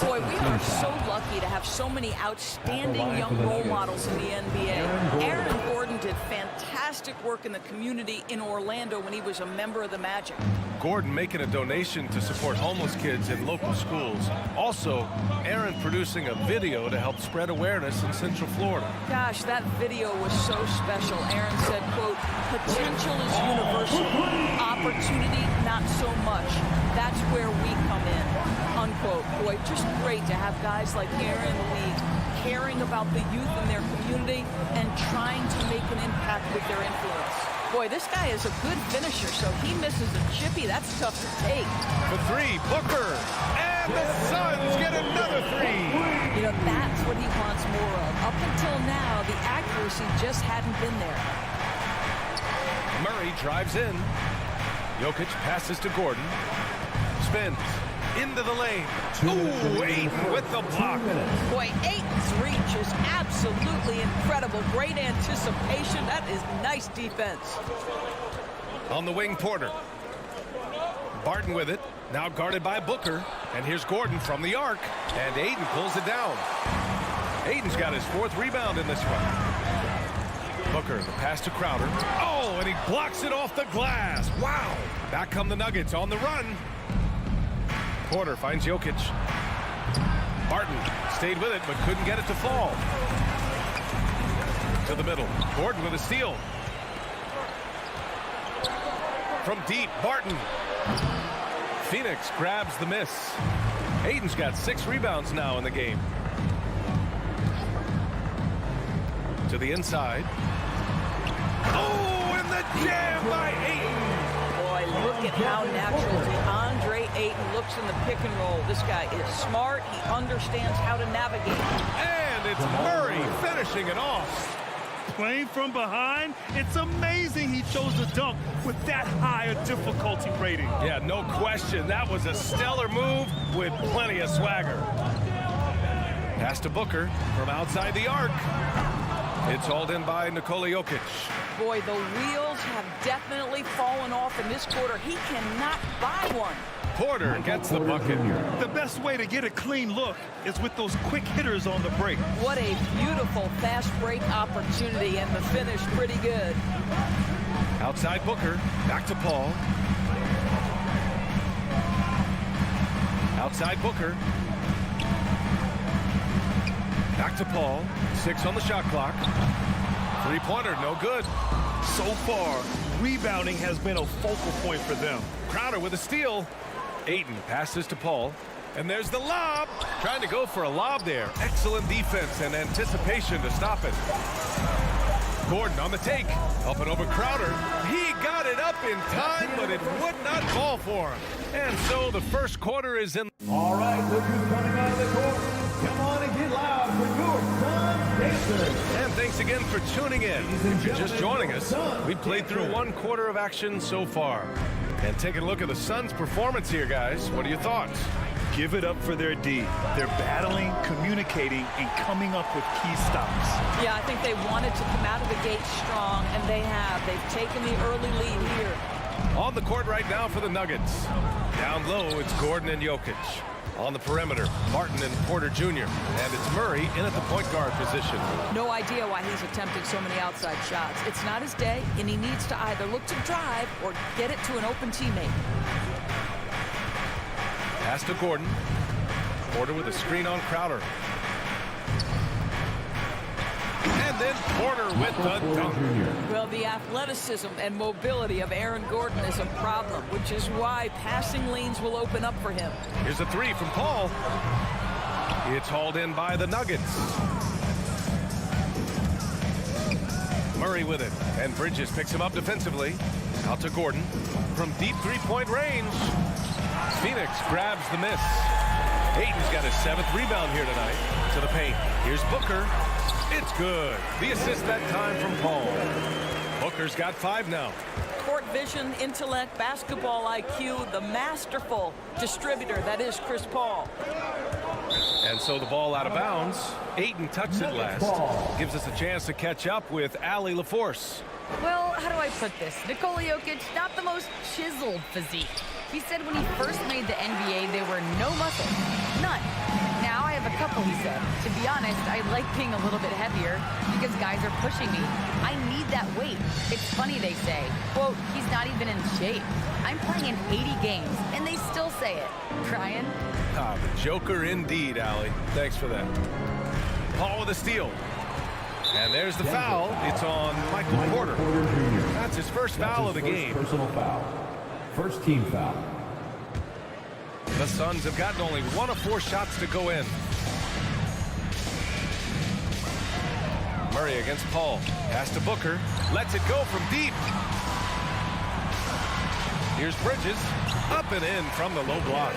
Boy, we are so lucky to have so many outstanding young role models in the NBA. Aaron Gordon did fantastic work in the community in Orlando when he was a member of the Magic. Gordon making a donation to support homeless kids in local schools. Also, Aaron producing a video to help spread awareness in Central Florida. Gosh, that video was so special. Aaron said, quote, potential is universal. Opportunity, not so much. That's where we come in, unquote. Boy, just great to have guys like Aaron in the league caring about the youth in their community and trying to make an impact with their influence. Boy, this guy is a good finisher, so he misses a chippy. That's tough to take. For 3, Booker. And the Suns get another 3. You know, that's what he wants more of. Up until now, the accuracy just hadn't been there. Murray drives in. Jokic passes to Gordon. Spins. Into the lane. Ooh, Ayton with the block. Boy, Ayton's reach is absolutely incredible. Great anticipation. That is nice defense. On the wing, Porter. Barton with it. Now guarded by Booker. And here's Gordon from the arc. And Ayton pulls it down. Ayton's got his 4th rebound in this one. Booker, the pass to Crowder. Oh, and he blocks it off the glass. Wow. Back come the Nuggets on the run. Porter finds Jokic. Barton stayed with it, but couldn't get it to fall. To the middle. Gordon with a steal. From deep, Barton. Phoenix grabs the miss. Ayton's got 6 rebounds now in the game. To the inside. Oh, and the jam by Ayton. Boy, look at how natural DeAndre Ayton looks in the pick and roll. This guy is smart. He understands how to navigate. And it's Murray finishing it off. Playing from behind, it's amazing he chose to dunk with that high a difficulty rating. Yeah, no question. That was a stellar move with plenty of swagger. Pass to Booker from outside the arc. It's hauled in by Nikola Jokic. Boy, the wheels have definitely fallen off in this quarter. He cannot buy one. Porter gets the bucket. The best way to get a clean look is with those quick hitters on the break. What a beautiful fast break opportunity, and the finish pretty good. Outside Booker, back to Paul. Outside Booker. Back to Paul. 6 on the shot clock. Three-pointer, no good. So far, rebounding has been a focal point for them. Crowder with a steal. Ayton passes to Paul. And there's the lob. Trying to go for a lob there. Excellent defense and anticipation to stop it. Gordon on the take. Up and over Crowder. He got it up in time, but it would not fall for him. And so the first quarter is in. All right, look who's coming out of the court. Come on and get loud for your Suns Dancers. And thanks again for tuning in. If you're just joining us, we've played through one quarter of action so far. And taking a look at the Suns' performance here, guys. What are your thoughts? Give it up for their D. They're battling, communicating, and coming up with key stops. Yeah, I think they wanted to come out of the gate strong, and they have. They've taken the early lead here. On the court right now for the Nuggets. Down low, it's Gordon and Jokic. On the perimeter, Martin and Porter Jr. And it's Murray in at the point guard position. No idea why he's attempting so many outside shots. It's not his day, and he needs to either look to drive or get it to an open teammate. Pass to Gordon. Porter with a screen on Crowder. And then Porter with the dunk. Well, the athleticism and mobility of Aaron Gordon is a problem, which is why passing lanes will open up for him. Here's a three from Paul. It's hauled in by the Nuggets. Murray with it. And Bridges picks him up defensively. Out to Gordon. From deep three-point range. Phoenix grabs the miss. Ayton's got his 7th rebound here tonight. To the paint. Here's Booker. It's good. The assist that time from Paul. Booker's got 5 now. Court vision, intellect, basketball IQ, the masterful distributor that is Chris Paul. And so the ball out of bounds. Ayton touched it last. Gives us a chance to catch up with Allie LaForce. Well, how do I put this? Nikola Jokic, not the most chiseled physique. He said when he first made the NBA, there were no muscles. None. Now I have a couple, he said. To be honest, I like being a little bit heavier because guys are pushing me. I need that weight. It's funny they say, quote, he's not even in shape. I'm playing in 80 games, and they still say it. Ryan? Ah, the Joker indeed, Allie. Thanks for that. Paul with a steal. And there's the foul. It's on Michael Porter. That's his first foul of the game. Personal foul. First team foul. The Suns have gotten only 1 of 4 shots to go in. Murray against Paul. Pass to Booker. Lets it go from deep. Here's Bridges. Up and in from the low block.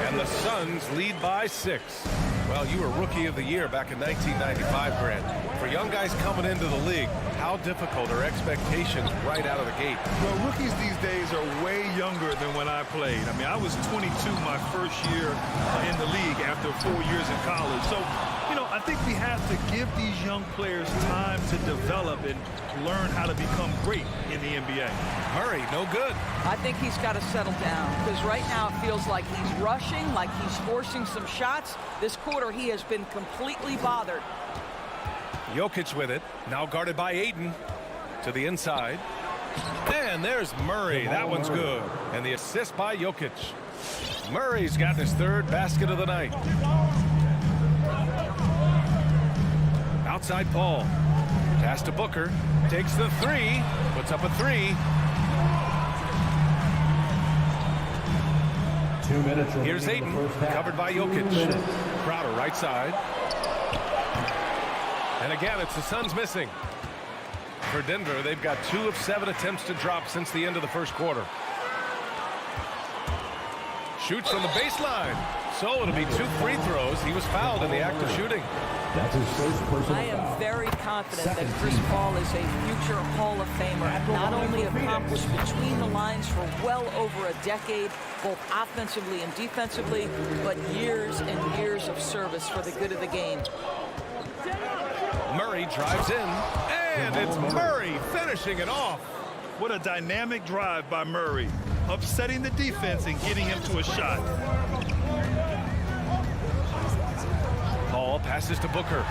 And the Suns lead by 6. Well, you were Rookie of the Year back in 1995, Grant. For young guys coming into the league, how difficult are expectations right out of the gate? Well, rookies these days are way younger than when I played. I mean, I was 22 my first year in the league after 4 years in college. So, you know, I think we have to give these young players time to develop and learn how to become great in the NBA. Murray, no good. I think he's got to settle down because right now it feels like he's rushing, like he's forcing some shots. This quarter, he has been completely bothered. Jokic with it. Now guarded by Ayton. To the inside. And there's Murray. That one's good. And the assist by Jokic. Murray's got his 3rd basket of the night. Outside Paul. Pass to Booker. Takes the 3. Puts up a 3. 2 minutes. Here's Ayton. Covered by Jokic. Crowder right side. And again, it's the Suns missing. For Denver, they've got 2 of 7 attempts to drop since the end of the first quarter. Shoots from the baseline. So it'll be 2 free throws. He was fouled in the act of shooting. That's his first personal foul. I am very confident that Chris Paul is a future Hall of Famer. Not only accomplished between the lines for well over a decade, both offensively and defensively, but years and years of service for the good of the game. Murray drives in, and it's Murray finishing it off. What a dynamic drive by Murray, upsetting the defense and getting him to a shot. Paul passes to Booker.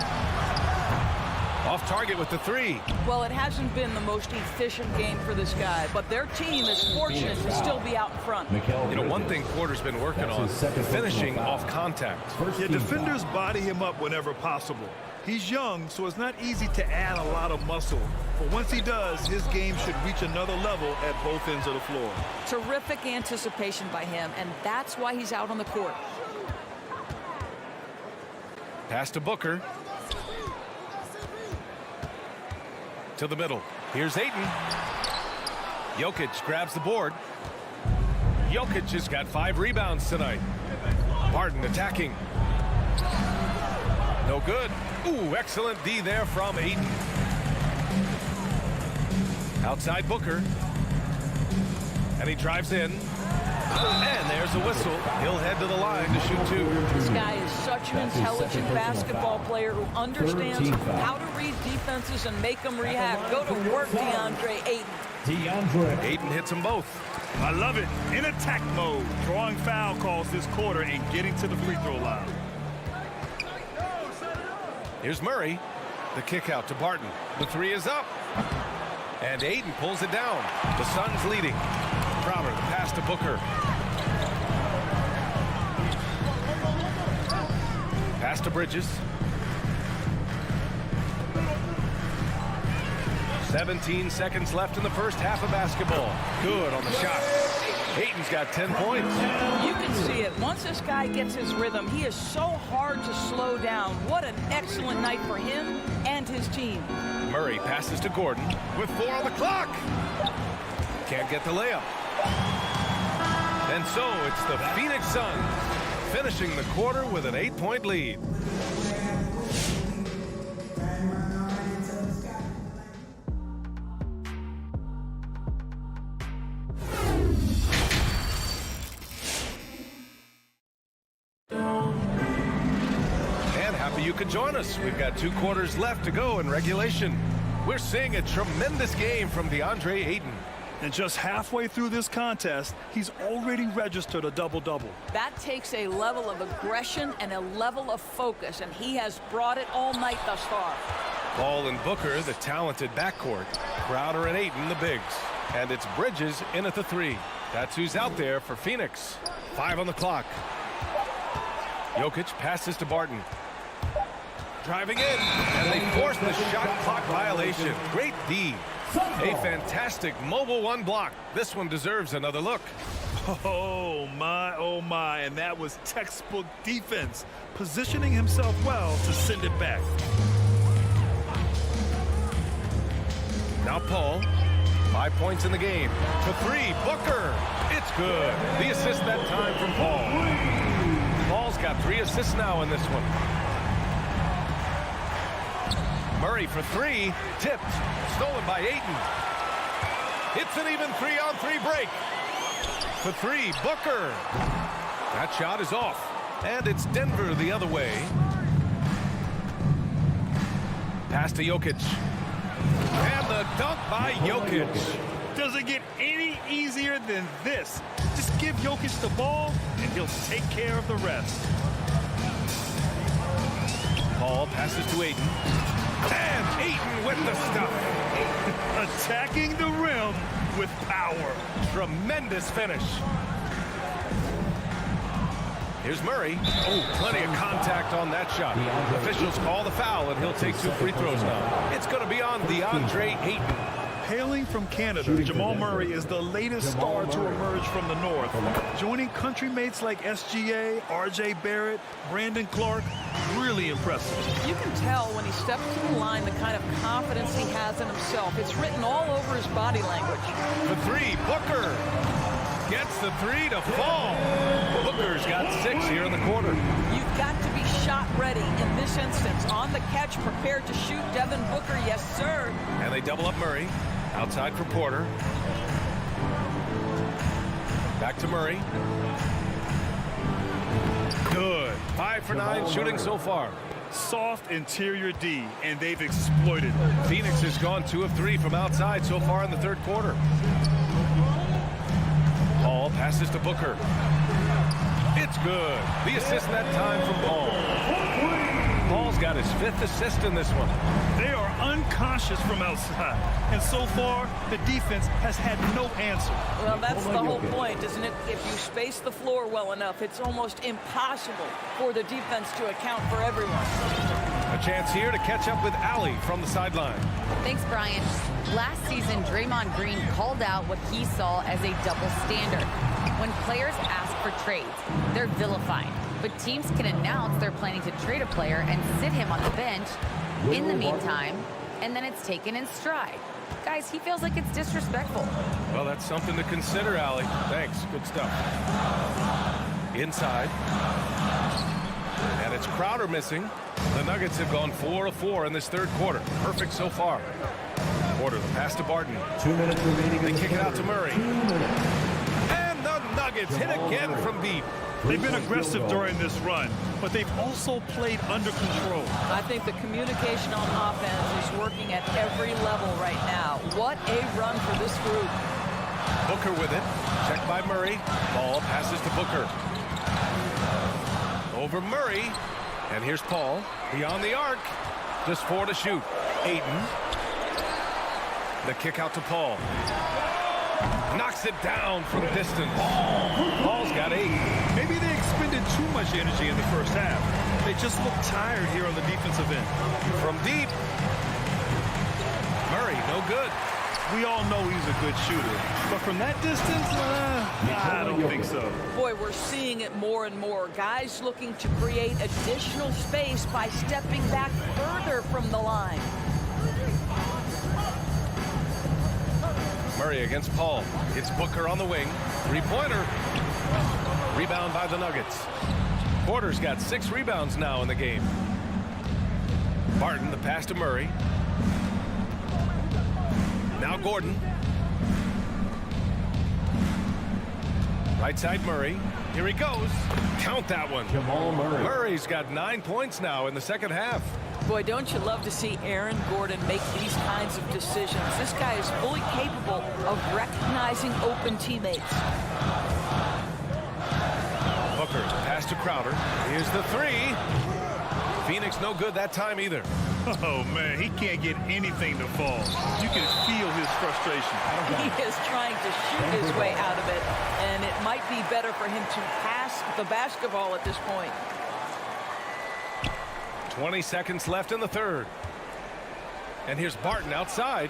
Off target with the three. Well, it hasn't been the most efficient game for this guy, but their team is fortunate to still be out in front. You know, one thing Porter's been working on, finishing off contact. Yeah, defenders body him up whenever possible. He's young, so it's not easy to add a lot of muscle. But once he does, his game should reach another level at both ends of the floor. Terrific anticipation by him, and that's why he's out on the court. Pass to Booker. To the middle. Here's Ayton. Jokic grabs the board. Jokic has got 5 rebounds tonight. Barton attacking. No good. Ooh, excellent D there from Ayton. Outside Booker. And he drives in. And there's a whistle. He'll head to the line to shoot 2. This guy is such an intelligent basketball player who understands how to read defenses and make them react. Go to work, DeAndre Ayton. Ayton hits them both. I love it. In attack mode, drawing foul calls this quarter and getting to the free throw line. Here's Murray. The kick out to Barton. The 3 is up. And Ayton pulls it down. The Suns leading. Crowder, the pass to Booker. Pass to Bridges. 17 seconds left in the first half of basketball. Good on the shot. Ayton's got 10 points. You can see it. Once this guy gets his rhythm, he is so hard to slow down. What an excellent night for him and his team. Murray passes to Gordon with 4 on the clock. Can't get the layup. And so it's the Phoenix Suns finishing the quarter with an 8-point lead. And happy you could join us. We've got 2 quarters left to go in regulation. We're seeing a tremendous game from DeAndre Ayton. And just halfway through this contest, he's already registered a double-double. That takes a level of aggression and a level of focus, and he has brought it all night thus far. Paul and Booker, the talented backcourt. Crowder and Ayton, the bigs. And it's Bridges in at the 3. That's who's out there for Phoenix. 5 on the clock. Jokic passes to Barton. Driving in, and they force the shot clock violation. Great D. A fantastic mobile 1 block. This one deserves another look. Oh my, and that was textbook defense, positioning himself well to send it back. Now Paul, 5 points in the game. For 3, Booker. It's good. The assist that time from Paul. Paul's got 3 assists now in this one. Murray for 3, tipped, stolen by Ayton. It's an even 3-on-3 break. For 3, Booker. That shot is off. And it's Denver the other way. Pass to Jokic. And the dunk by Jokic. Doesn't get any easier than this. Just give Jokic the ball, and he'll take care of the rest. Paul passes to Ayton. And Ayton with the stuff. Attacking the rim with power. Tremendous finish. Here's Murray. Oh, plenty of contact on that shot. Officials call the foul, and he'll take 2 free throws now. It's going to be on DeAndre Ayton. Hailing from Canada, Jamal Murray is the latest star to emerge from the North, joining country mates like SGA, RJ Barrett, Brandon Clark. Really impressive. You can tell when he steps to the line the kind of confidence he has in himself. It's written all over his body language. For 3, Booker gets the 3 to fall. Booker's got 6 here in the quarter. You've got to be shot ready in this instance. On the catch, prepared to shoot. Devin Booker, yes, sir. And they double up Murray. Outside for Porter. Back to Murray. Good. 5 for 9 shooting so far. soft interior D, and they've exploited it. Phoenix has gone 2 of 3 from outside so far in the third quarter. Paul passes to Booker. It's good. The assist that time from Paul. Paul's got his 5th assist in this one. They are unconscious from outside, and so far the defense has had no answer. Well, that's the whole point, isn't it? If you space the floor well enough, it's almost impossible for the defense to account for everyone. A chance here to catch up with Allie from the sideline. Thanks, Brian. Last season, Draymond Green called out what he saw as a double standard. When players ask for trades, they're vilified. But teams can announce they're planning to trade a player and sit him on the bench in the meantime, and then it's taken in stride. Guys, he feels like it's disrespectful. Well, that's something to consider, Allie. Thanks. Good stuff. Inside. And it's Crowder missing. The Nuggets have gone 4 of 4 in this third quarter. Perfect so far. Porter, the pass to Barton. 2 minutes remaining. They kick it out to Murray. And the Nuggets hit again from deep. They've been aggressive during this run, but they've also played under control. I think the communication on offense is working at every level right now. What a run for this group. Booker with it. Checked by Murray. Ball passes to Booker. Over Murray. And here's Paul. Beyond the arc. Just 4 to shoot. Ayton. The kick out to Paul. Knocks it down from distance. Paul's got 8. Maybe they expended too much energy in the first half. They just look tired here on the defensive end. From deep. Murray, no good. We all know he's a good shooter. But from that distance, I don't think so. Boy, we're seeing it more and more. Guys looking to create additional space by stepping back further from the line. Murray against Paul. It's Booker on the wing. 3-pointer. Rebound by the Nuggets. Porter's got 6 rebounds now in the game. Barton, the pass to Murray. Now Gordon. Right side Murray. Here he goes. Count that one. Jamal Murray. Murray's got 9 points now in the second half. Boy, don't you love to see Aaron Gordon make these kinds of decisions. This guy is fully capable of recognizing open teammates. Booker, pass to Crowder. Here's the 3. Phoenix no good that time either. Oh, man, he can't get anything to fall. You can feel his frustration. He is trying to shoot his way out of it, and it might be better for him to pass the basketball at this point. 20 seconds left in the third. And here's Barton outside.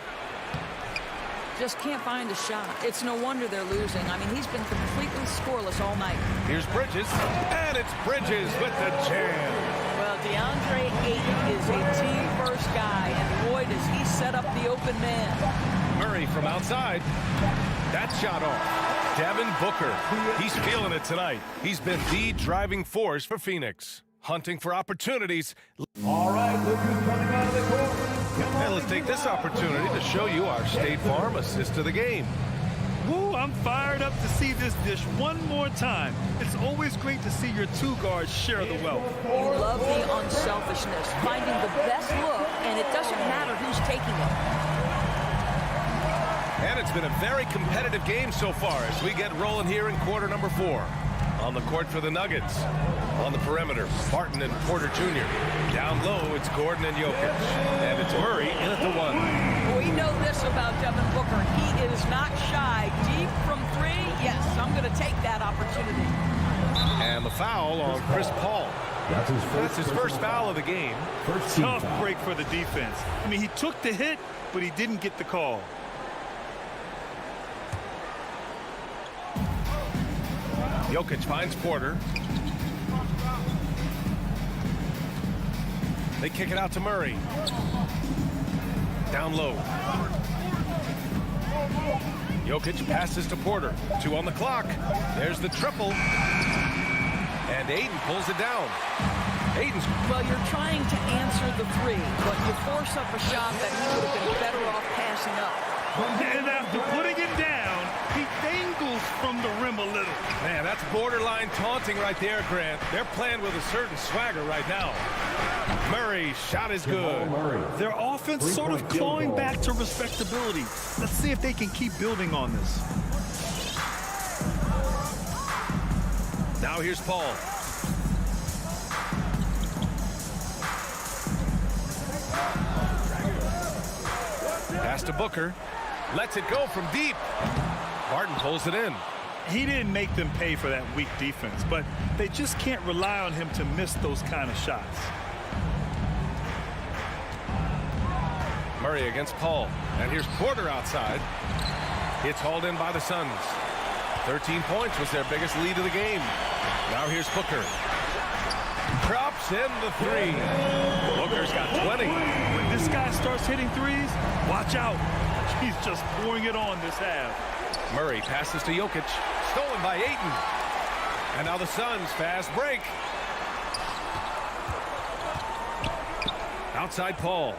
Just can't find a shot. It's no wonder they're losing. I mean, he's been completely scoreless all night. Here's Bridges. And it's Bridges with the jam. Well, DeAndre Ayton is a team-first guy, and boy, does he set up the open man. Murray from outside. That shot off. Devin Booker. He's feeling it tonight. He's been the driving force for Phoenix. Hunting for opportunities. All right, look who's coming out of the court. And let's take this opportunity to show you our State Farm assist of the game. Woo, I'm fired up to see this dish one more time. It's always great to see your 2 guards share the wealth. You love the unselfishness, finding the best look, and it doesn't matter who's taking it. And it's been a very competitive game so far as we get rolling here in quarter number 4. On the court for the Nuggets. On the perimeter, Barton and Porter Jr. Down low, it's Gordon and Jokic. And it's Murray in at the 1. We know this about Devin Booker. He is not shy. Deep from 3, yes, I'm going to take that opportunity. And the foul on Chris Paul. That's his first foul of the game. Tough break for the defense. I mean, he took the hit, but he didn't get the call. Jokic finds Porter. They kick it out to Murray. Down low. Jokic passes to Porter. 2 on the clock. There's the triple. And Ayton pulls it down. Ayton's... Well, you're trying to answer the 3, but you force up a shot that he would have been better off passing up. And after putting it down, He dangles from the rim a little. Man, that's borderline taunting right there, Grant. They're playing with a certain swagger right now. Murray shot is good. Their offense sort of clawing back to respectability. Let's see if they can keep building on this. Now here's Paul. Pass to Booker. Lets it go from deep. Martin pulls it in. He didn't make them pay for that weak defense, but they just can't rely on him to miss those kind of shots. Murray against Paul. And here's Porter outside. It's hauled in by the Suns. 13 points was their biggest lead of the game. Now here's Booker. Drops in the three. Booker's got 20. When this guy starts hitting threes, watch out. He's just pouring it on this half. Murray passes to Jokic. Stolen by Ayton. And now the Suns fast break. Outside Paul.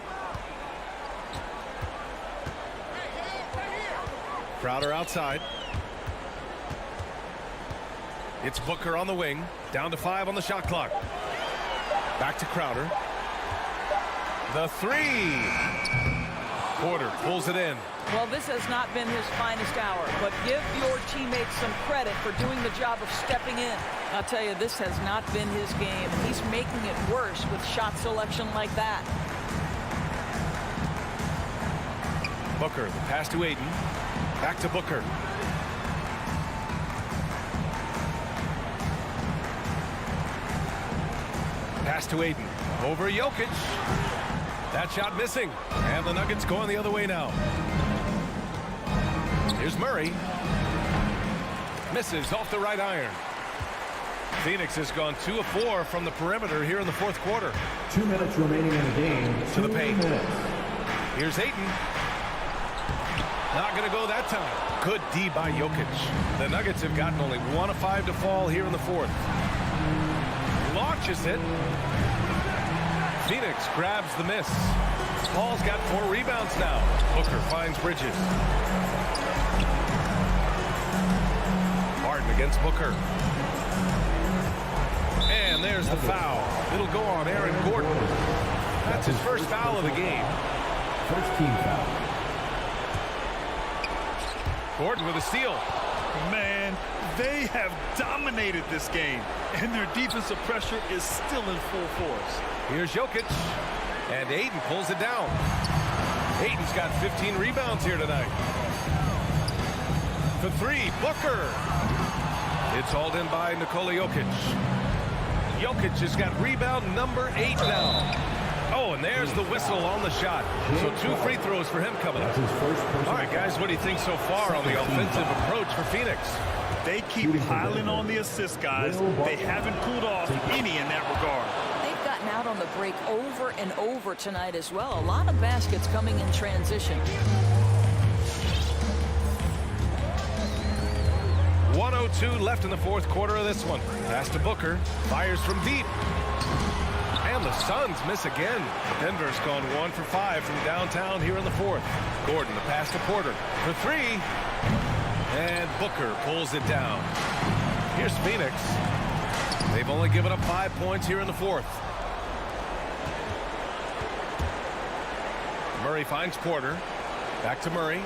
Crowder outside. It's Booker on the wing. Down to 5 on the shot clock. Back to Crowder. The three. Porter pulls it in. Well, this has not been his finest hour, but give your teammates some credit for doing the job of stepping in. I'll tell you, this has not been his game. He's making it worse with shot selection like that. Booker, the pass to Ayton. Back to Booker. Pass to Ayton. Over Jokic. That shot missing. And the Nuggets going the other way now. Here's Murray. Misses off the right iron. Phoenix has gone 2 of 4 from the perimeter here in the fourth quarter. 2 minutes remaining in the game. To the paint. Here's Ayton. Not going to go that time. Good D by Jokic. The Nuggets have gotten only 1 of 5 to fall here in the fourth. Launches it. Phoenix grabs the miss. Paul's got 4 rebounds now. Booker finds Bridges. Martin against Booker. And there's the foul. It'll go on Aaron Gordon. That's his first foul of the game. First team foul. Gordon with a steal. Man, they have dominated this game, and their defensive pressure is still in full force. Here's Jokic, and Ayton pulls it down. Ayton's got 15 rebounds here tonight. For 3, Booker. It's hauled in by Nikola Jokic. Jokic has got rebound number 8 now. Oh, and there's the whistle on the shot. So 2 free throws for him coming up. All right, guys, what do you think so far on the offensive approach for Phoenix? They keep piling on the assist, guys. They haven't cooled off any in that regard. They've gotten out on the break over and over tonight as well. A lot of baskets coming in transition. 1:02 left in the fourth quarter of this one. Pass to Booker. Fires from deep. And the Suns miss again. Denver's gone 1 for 5 from downtown here in the fourth. Gordon, the pass to Porter for 3. And Booker pulls it down. Here's Phoenix. They've only given up 5 points here in the fourth. Murray finds Porter. Back to Murray.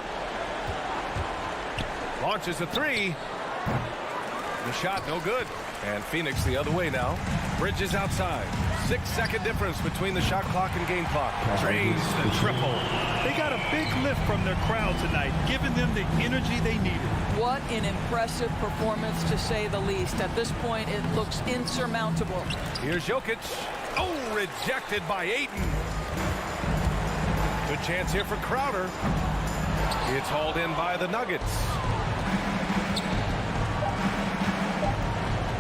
Launches a 3. The shot no good. And Phoenix the other way now. Bridges outside. 6-second difference between the shot clock and game clock. Drains the triple. They got a big lift from their crowd tonight, giving them the energy they needed. What an impressive performance, to say the least. At this point, it looks insurmountable. Here's Jokic. Oh, rejected by Ayton. Good chance here for Crowder. It's hauled in by the Nuggets.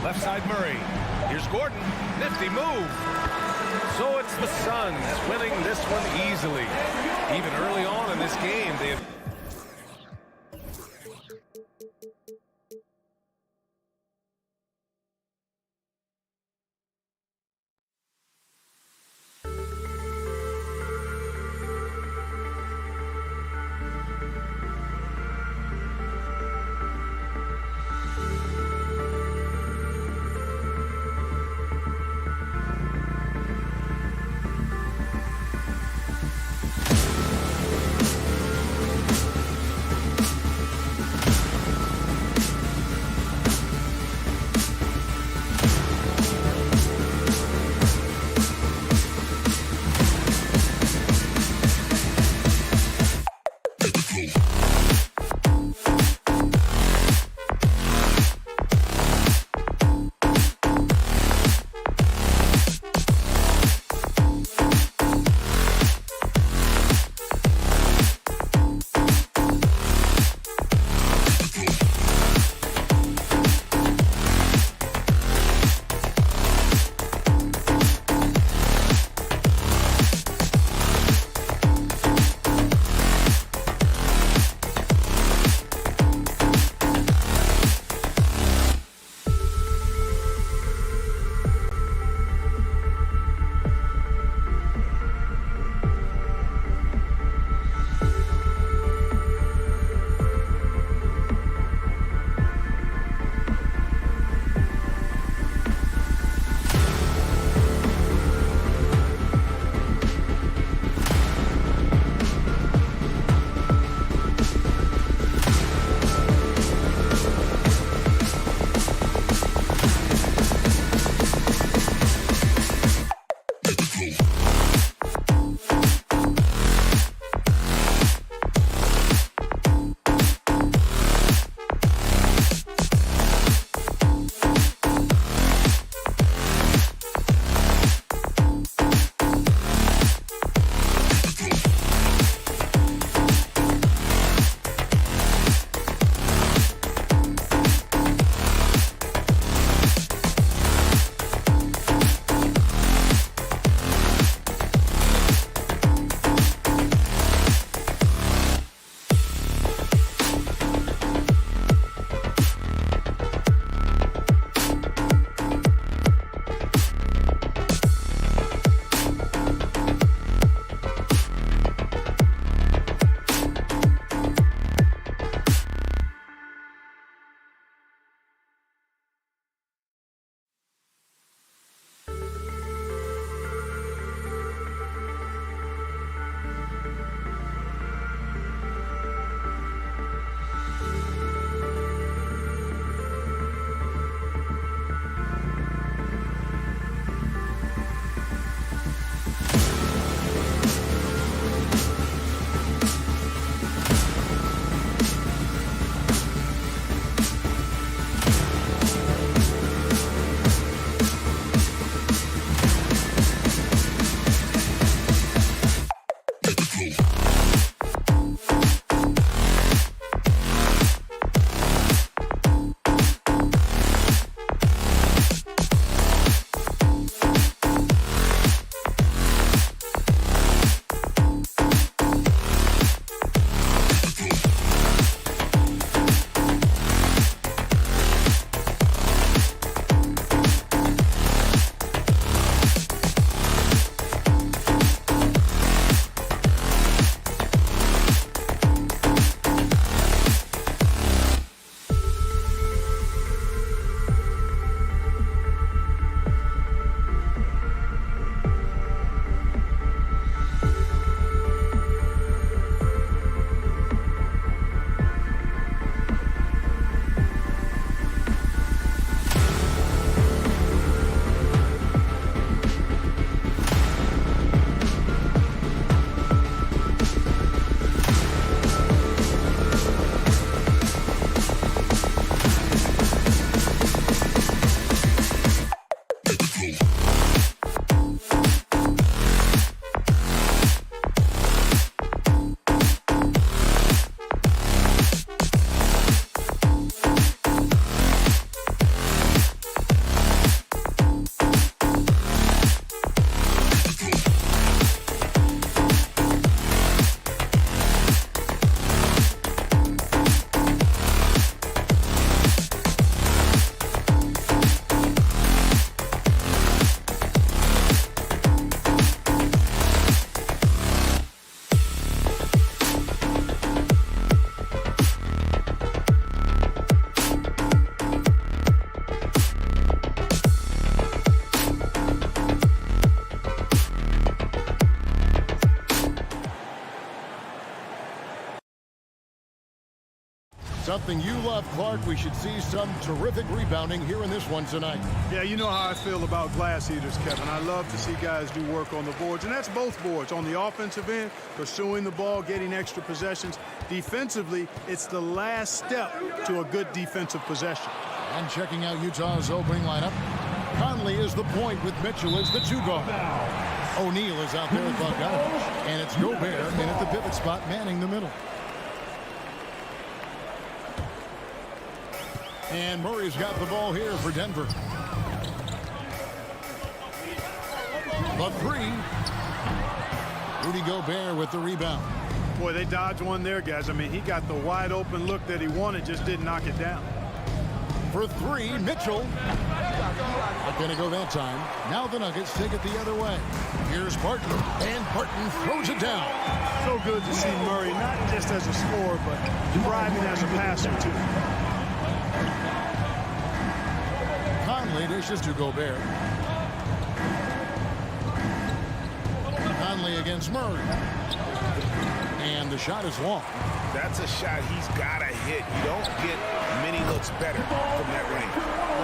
Left side Murray. Here's Gordon. Nifty move. So it's the Suns winning this one easily. Even early on in this game, they have something you love, Clark. We should see some terrific rebounding here in this one tonight. Yeah, you know how I feel about glass eaters, Kevin. I love to see guys do work on the boards, and that's both boards. On the offensive end, pursuing the ball, getting extra possessions. Defensively, it's the last step to a good defensive possession. And checking out Utah's opening lineup, Conley is the point with Mitchell as the 2 guard. O'Neal is out there with Bogdanovich, and it's Gobert in at the pivot spot, manning the middle. And Murray's got the ball here for Denver. The 3. Rudy Gobert with the rebound. Boy, they dodged one there, guys. I mean, he got the wide open look that he wanted, just didn't knock it down. For 3, Mitchell. Not going to go that time. Now the Nuggets take it the other way. Here's Barton, and Barton throws it down. So good to see Murray, not just as a scorer, but thriving as a passer, too. Conley dishes to Gobert. Conley against Murray. And the shot is long. That's a shot he's got to hit. You don't get many looks better from that range.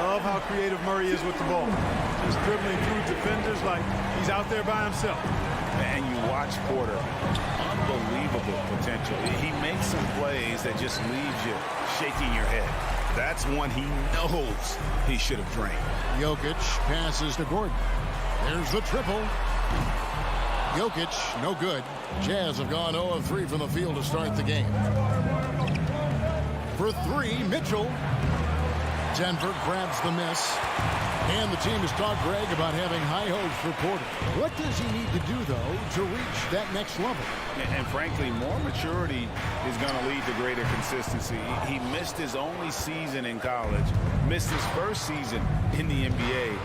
Love how creative Murray is with the ball. Just dribbling through defenders like he's out there by himself. And you watch Porter. Unbelievable potential. He makes some plays that just leaves you shaking your head. That's one he knows he should have drained. Jokic passes to Gordon. There's the triple. Jokic, no good. Jazz have gone 0 of 3 from the field to start the game. For 3, Mitchell. Denver grabs the miss. And the team has talked Greg about having high hopes for Porter. What does he need to do, though, to reach that next level? And frankly, more maturity is going to lead to greater consistency. He missed his only season in college, missed his first season in the NBA,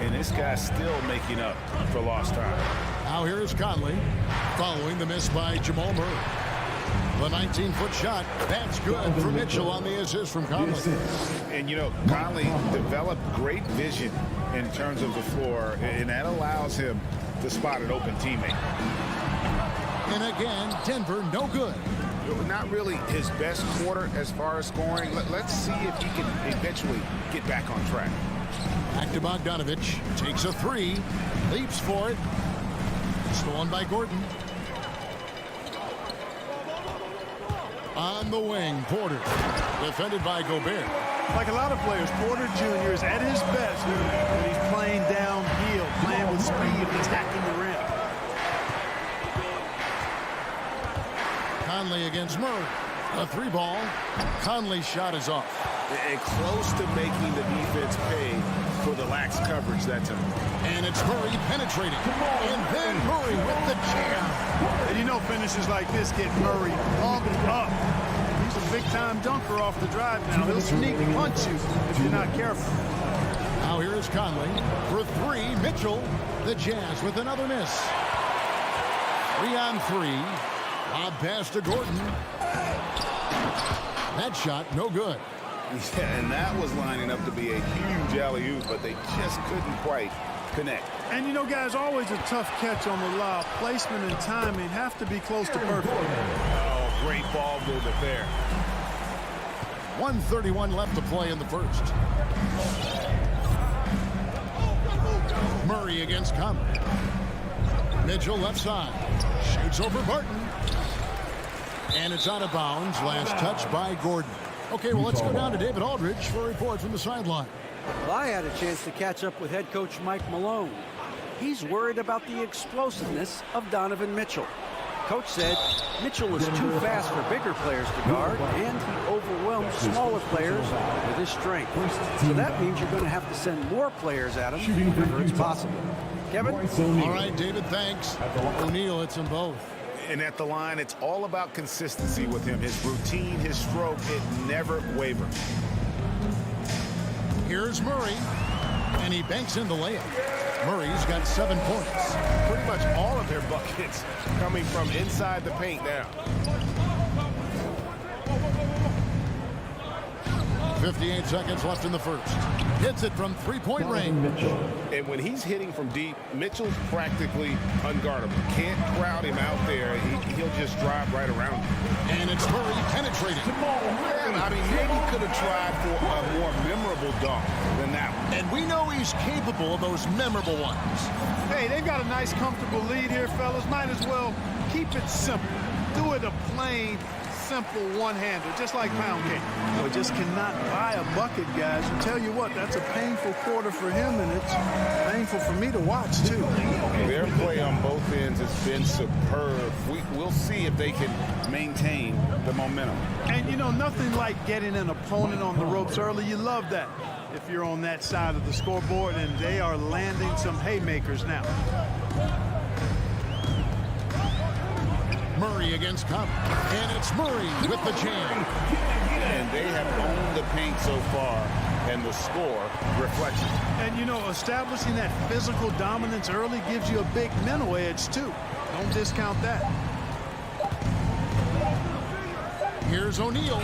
and this guy's still making up for lost time. Now here is Conley, following the miss by Jamal Murray. The 19-foot shot, that's good for Mitchell on the assist from Conley. And, you know, Conley developed great vision in terms of the floor, and that allows him to spot an open teammate. And again, Denver, no good. Not really his best quarter as far as scoring. Let's see if he can eventually get back on track. Back to Bogdanovich, takes a 3, leaps for it. Stolen by Gordon. On the wing, Porter. Defended by Gobert. Like a lot of players, Porter Jr. is at his best when he's playing downhill, playing with speed, attacking the rim. Conley against Murray. A 3-ball. Conley's shot is off. And close to making the defense pay for the lax coverage that time. And it's Murray penetrating. And then Murray with the jam. And you know finishes like this get Murray pumped up. He's a big-time dunker off the drive now. He'll sneak punch you if you're not careful. Now here is Conley. For 3, Mitchell. The Jazz with another miss. 3 on 3. Lob pass to Gordon. That shot, no good. Yeah, and that was lining up to be a huge alley-oop, but they just couldn't quite connect. And you know, guys, always a tough catch on the lob. Placement and timing have to be close to perfect. Oh, great ball movement there. 1:31 left to play in the first. Murray against Conley. Mitchell left side. Shoots over Barton. And it's out of bounds. Last touch by Gordon. Okay, well, let's go down to David Aldridge for a report from the sideline. Well, I had a chance to catch up with head coach Mike Malone. He's worried about the explosiveness of Donovan Mitchell. Coach said Mitchell is too fast for bigger players to guard, and he overwhelms smaller players with his strength. So that means you're going to have to send more players at him whenever it's possible. Kevin? All right, David, thanks. O'Neal hits them both. And at the line, it's all about consistency with him. His routine, his stroke, it never wavers. Here's Murray, and he banks in the layup. Murray's got 7 points. Pretty much all of their buckets coming from inside the paint now. 58 seconds left in the first. Hits it from three-point range. And when he's hitting from deep, Mitchell's practically unguardable. Can't crowd him out there. He'll just drive right around him. And it's Murray penetrating. I mean, maybe could have tried for a more memorable dunk than that one. And we know he's capable of those memorable ones. Hey, they've got a nice, comfortable lead here, fellas. Might as well keep it simple. Do it a plain, simple one-hander, just like pound cake. Well, just cannot buy a bucket, guys. And tell you what, that's a painful quarter for him, and it's painful for me to watch, too. Their play on both ends has been superb. We'll see if they can maintain the momentum. And, you know, nothing like getting an opponent on the ropes early. You love that if you're on that side of the scoreboard, and they are landing some haymakers now. Murray against Conley. And it's Murray with the jam. And they have owned the paint so far, and the score reflects it. And, you know, establishing that physical dominance early gives you a big mental edge, too. Don't discount that. Here's O'Neal.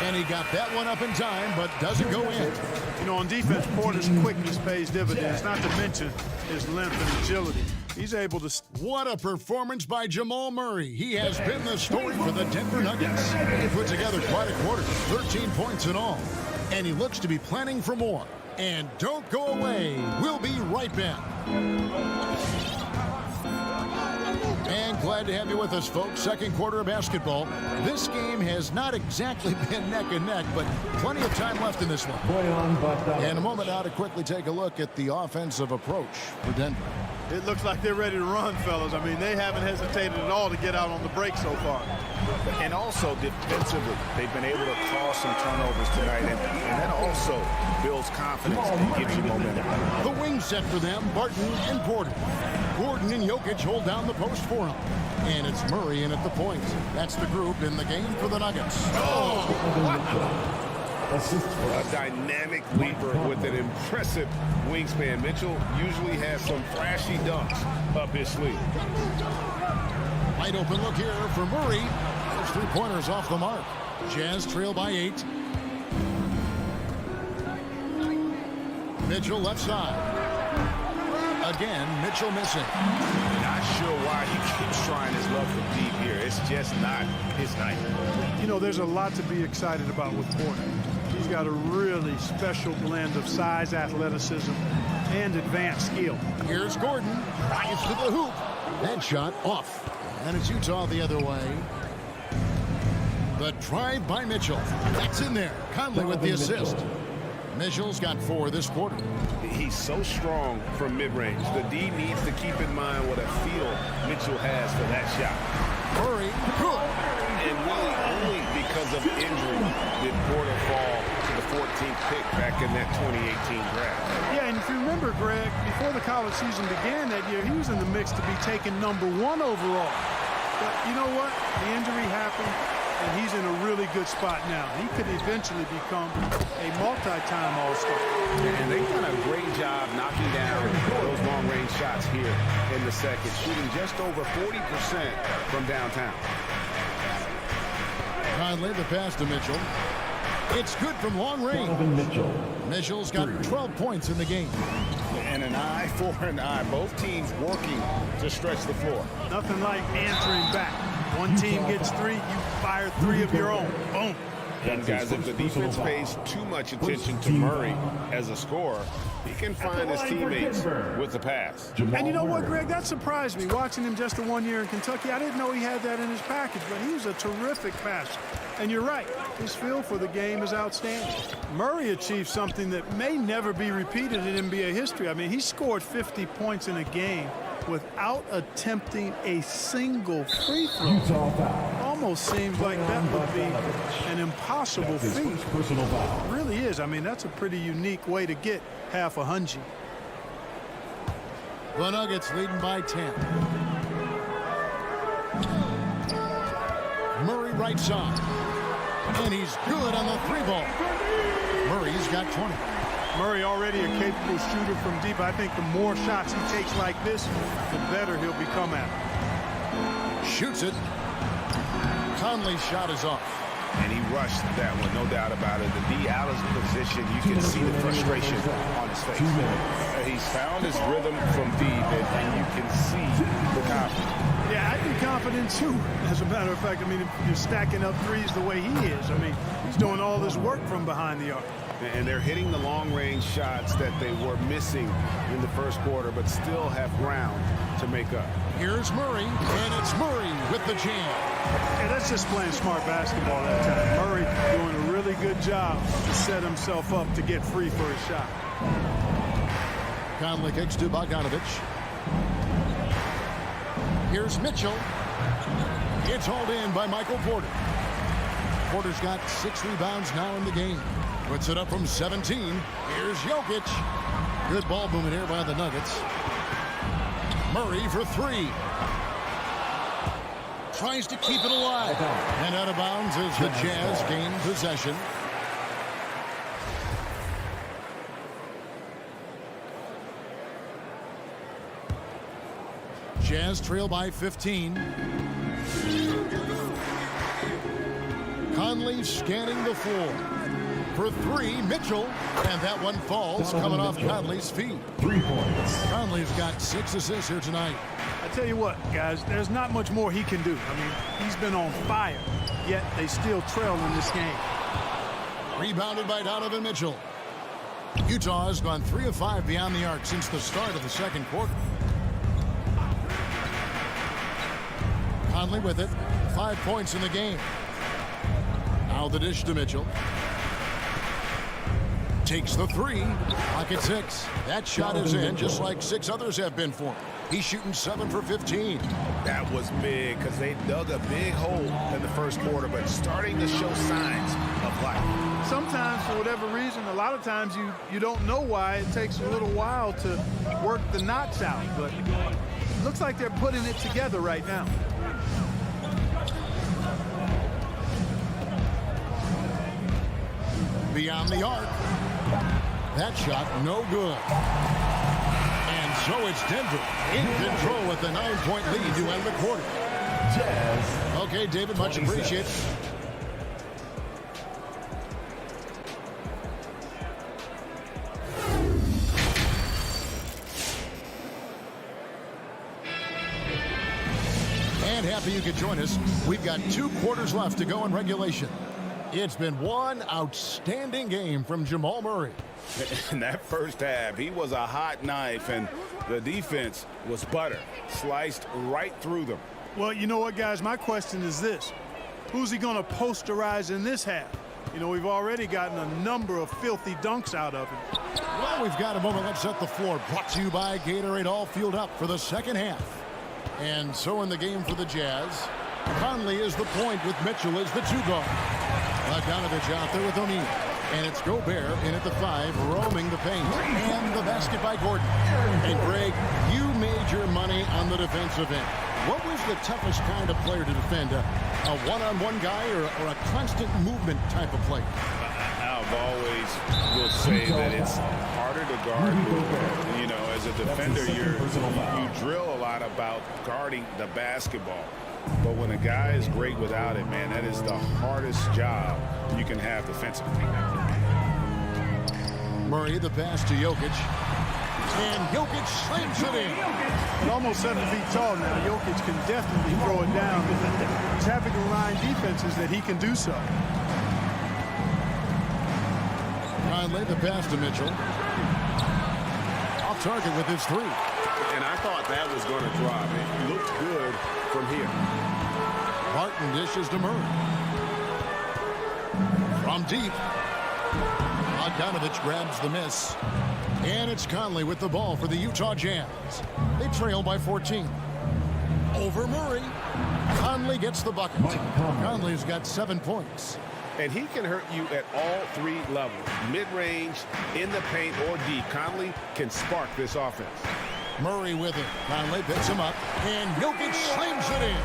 And he got that one up in time, but doesn't go in. You know, on defense, Porter's quickness pays dividends, not to mention his length and agility. He's able to... What a performance by Jamal Murray. He has been the story for the Denver Nuggets. He put together quite a quarter, 13 points in all. And he looks to be planning for more. And don't go away. We'll be right back. And glad to have you with us, folks. Second quarter of basketball. This game has not exactly been neck and neck, but plenty of time left in this one. And a moment now to quickly take a look at the offensive approach for Denver. It looks like they're ready to run, fellas. I mean, they haven't hesitated at all to get out on the break so far. And also defensively, they've been able to cause some turnovers tonight, and that also builds confidence and gives you momentum. The wing set for them, Barton and Porter. Gordon and Jokic hold down the post for him. And it's Murray in at the point. That's the group in the game for the Nuggets. A dynamic leaper with an impressive wingspan. Mitchell usually has some flashy dunks up his sleeve. Wide open look here for Murray. Those three-pointers off the mark. Jazz trail by 8. Mitchell left side. Again, Mitchell missing. Not sure why he keeps trying his luck from deep here. It's just not his night. You know, there's a lot to be excited about with Porter. He's got a really special blend of size, athleticism, and advanced skill. Here's Gordon. Gets to the hoop. That shot off. And it's Utah the other way. The drive by Mitchell. That's in there. Conley with the assist. Mitchell's got 4 this quarter. He's so strong from mid-range. The D needs to keep in mind what a feel Mitchell has for that shot. Murray, good. And really only because of injury did Porter fall to the 14th pick back in that 2018 draft. Yeah, and if you remember, Greg, before the college season began that year, he was in the mix to be taken number 1 overall. But you know what? The injury happened, and he's in a really good spot now. He could eventually become a multi-time All-Star. And they've done a great job knocking down those long-range shots here in the second, shooting just over 40% from downtown. Conley, the pass to Mitchell. It's good from long range. Mitchell's got 12 points in the game. And an eye for an eye. Both teams working to stretch the floor. Nothing like answering back. One team gets 3, you fire 3 of your own. Boom. And guys, if the defense pays too much attention to Murray as a scorer, he can find his teammates with the pass. And you know what, Greg? That surprised me. Watching him just the 1 year in Kentucky, I didn't know he had that in his package, but he was a terrific passer. And you're right, his feel for the game is outstanding. Murray achieved something that may never be repeated in NBA history. I mean, he scored 50 points in a game without attempting a single free throw. Almost seems like that would be an impossible feat. It really is. I mean, that's a pretty unique way to get half a hundred. The Nuggets leading by 10. Murray right side. And he's good on the 3-ball. Murray's got 20. Murray already a capable shooter from deep. I think the more shots he takes like this, the better he'll become at it. Shoots it. Conley's shot is off. and he rushed that one, no doubt about it. The D out of position, you can see the frustration on his face. He's found his rhythm from deep, and you can see the confidence. Yeah, I'd be confident too. As a matter of fact, I mean, if you're stacking up threes the way he is, I mean, he's doing all this work from behind the arc. And they're hitting the long-range shots that they were missing in the first quarter, but still have ground to make up. Here's Murray, and it's Murray with the jam. Yeah, that's just playing smart basketball that time. Murray doing a really good job to set himself up to get free for his shot. Conley kicks to Bogdanovich. Here's Mitchell. It's hauled in by Michael Porter. Porter's got 6 rebounds now in the game. Puts it up from 17. Here's Jokic. Good ball movement here by the Nuggets. Murray for 3. Tries to keep it alive. And out of bounds as the Jazz gain possession. Jazz trail by 15. Conley scanning the floor. For 3, Mitchell. And that one falls, coming off Conley's feet. 3 points. Conley's got 6 assists here tonight. I tell you what, guys, there's not much more he can do. I mean, he's been on fire, yet they still trail in this game. Rebounded by Donovan Mitchell. Utah has gone 3 of 5 beyond the arc since the start of the second quarter. Conley with it. 5 points in the game. Now the dish to Mitchell. Takes the 3. Pocket 6. That shot is in, just like 6 others have been for him. He's shooting 7 for 15. That was big because they dug a big hole in the first quarter, but starting to show signs of life. Sometimes, for whatever reason, a lot of times you don't know why. It takes a little while to work the knots out, but it looks like they're putting it together right now. Beyond the arc. That shot no good. And so it's Denver in control with a 9-point lead to end the quarter. Jazz. Okay, David, much appreciated. And happy you could join us. We've got 2 quarters left to go in regulation. It's been one outstanding game from Jamal Murray. In that first half, he was a hot knife, and the defense was butter. Sliced right through them. Well, you know what, guys? My question is this. Who's he going to posterize in this half? You know, we've already gotten a number of filthy dunks out of him. Well, we've got a moment. Let's set the floor. Brought to you by Gatorade, all fueled up for the second half. And so in the game for the Jazz, Conley is the point with Mitchell as the 2 guard. Bogdanovich out there with O'Neal. And it's Gobert in at the 5, roaming the paint. And the basket by Gordon. And Greg, you made your money on the defensive end. What was the toughest kind of player to defend? A one-on-one guy or a constant movement type of player? I've always will say that it's harder to guard movement. You know, as a defender, you drill a lot about guarding the basketball. But when a guy is great without it, man, that is the hardest job you can have defensively. Murray, the pass to Jokic. And Jokic slams it in. At almost 7 feet tall now, Jokic can definitely throw it down. He's having to remind defenses that he can do so. Conley, the pass to Mitchell. Off target with his 3. And I thought that was going to drop. It looked good from here. Barton dishes to Murray. From deep. Bogdanovich grabs the miss. And it's Conley with the ball for the Utah Jazz. They trail by 14. Over Murray. Conley gets the bucket. Conley's got 7 points. And he can hurt you at all 3 levels. Mid-range, in the paint, or deep. Conley can spark this offense. Murray with it. Conley picks him up. And Jokic slams it in.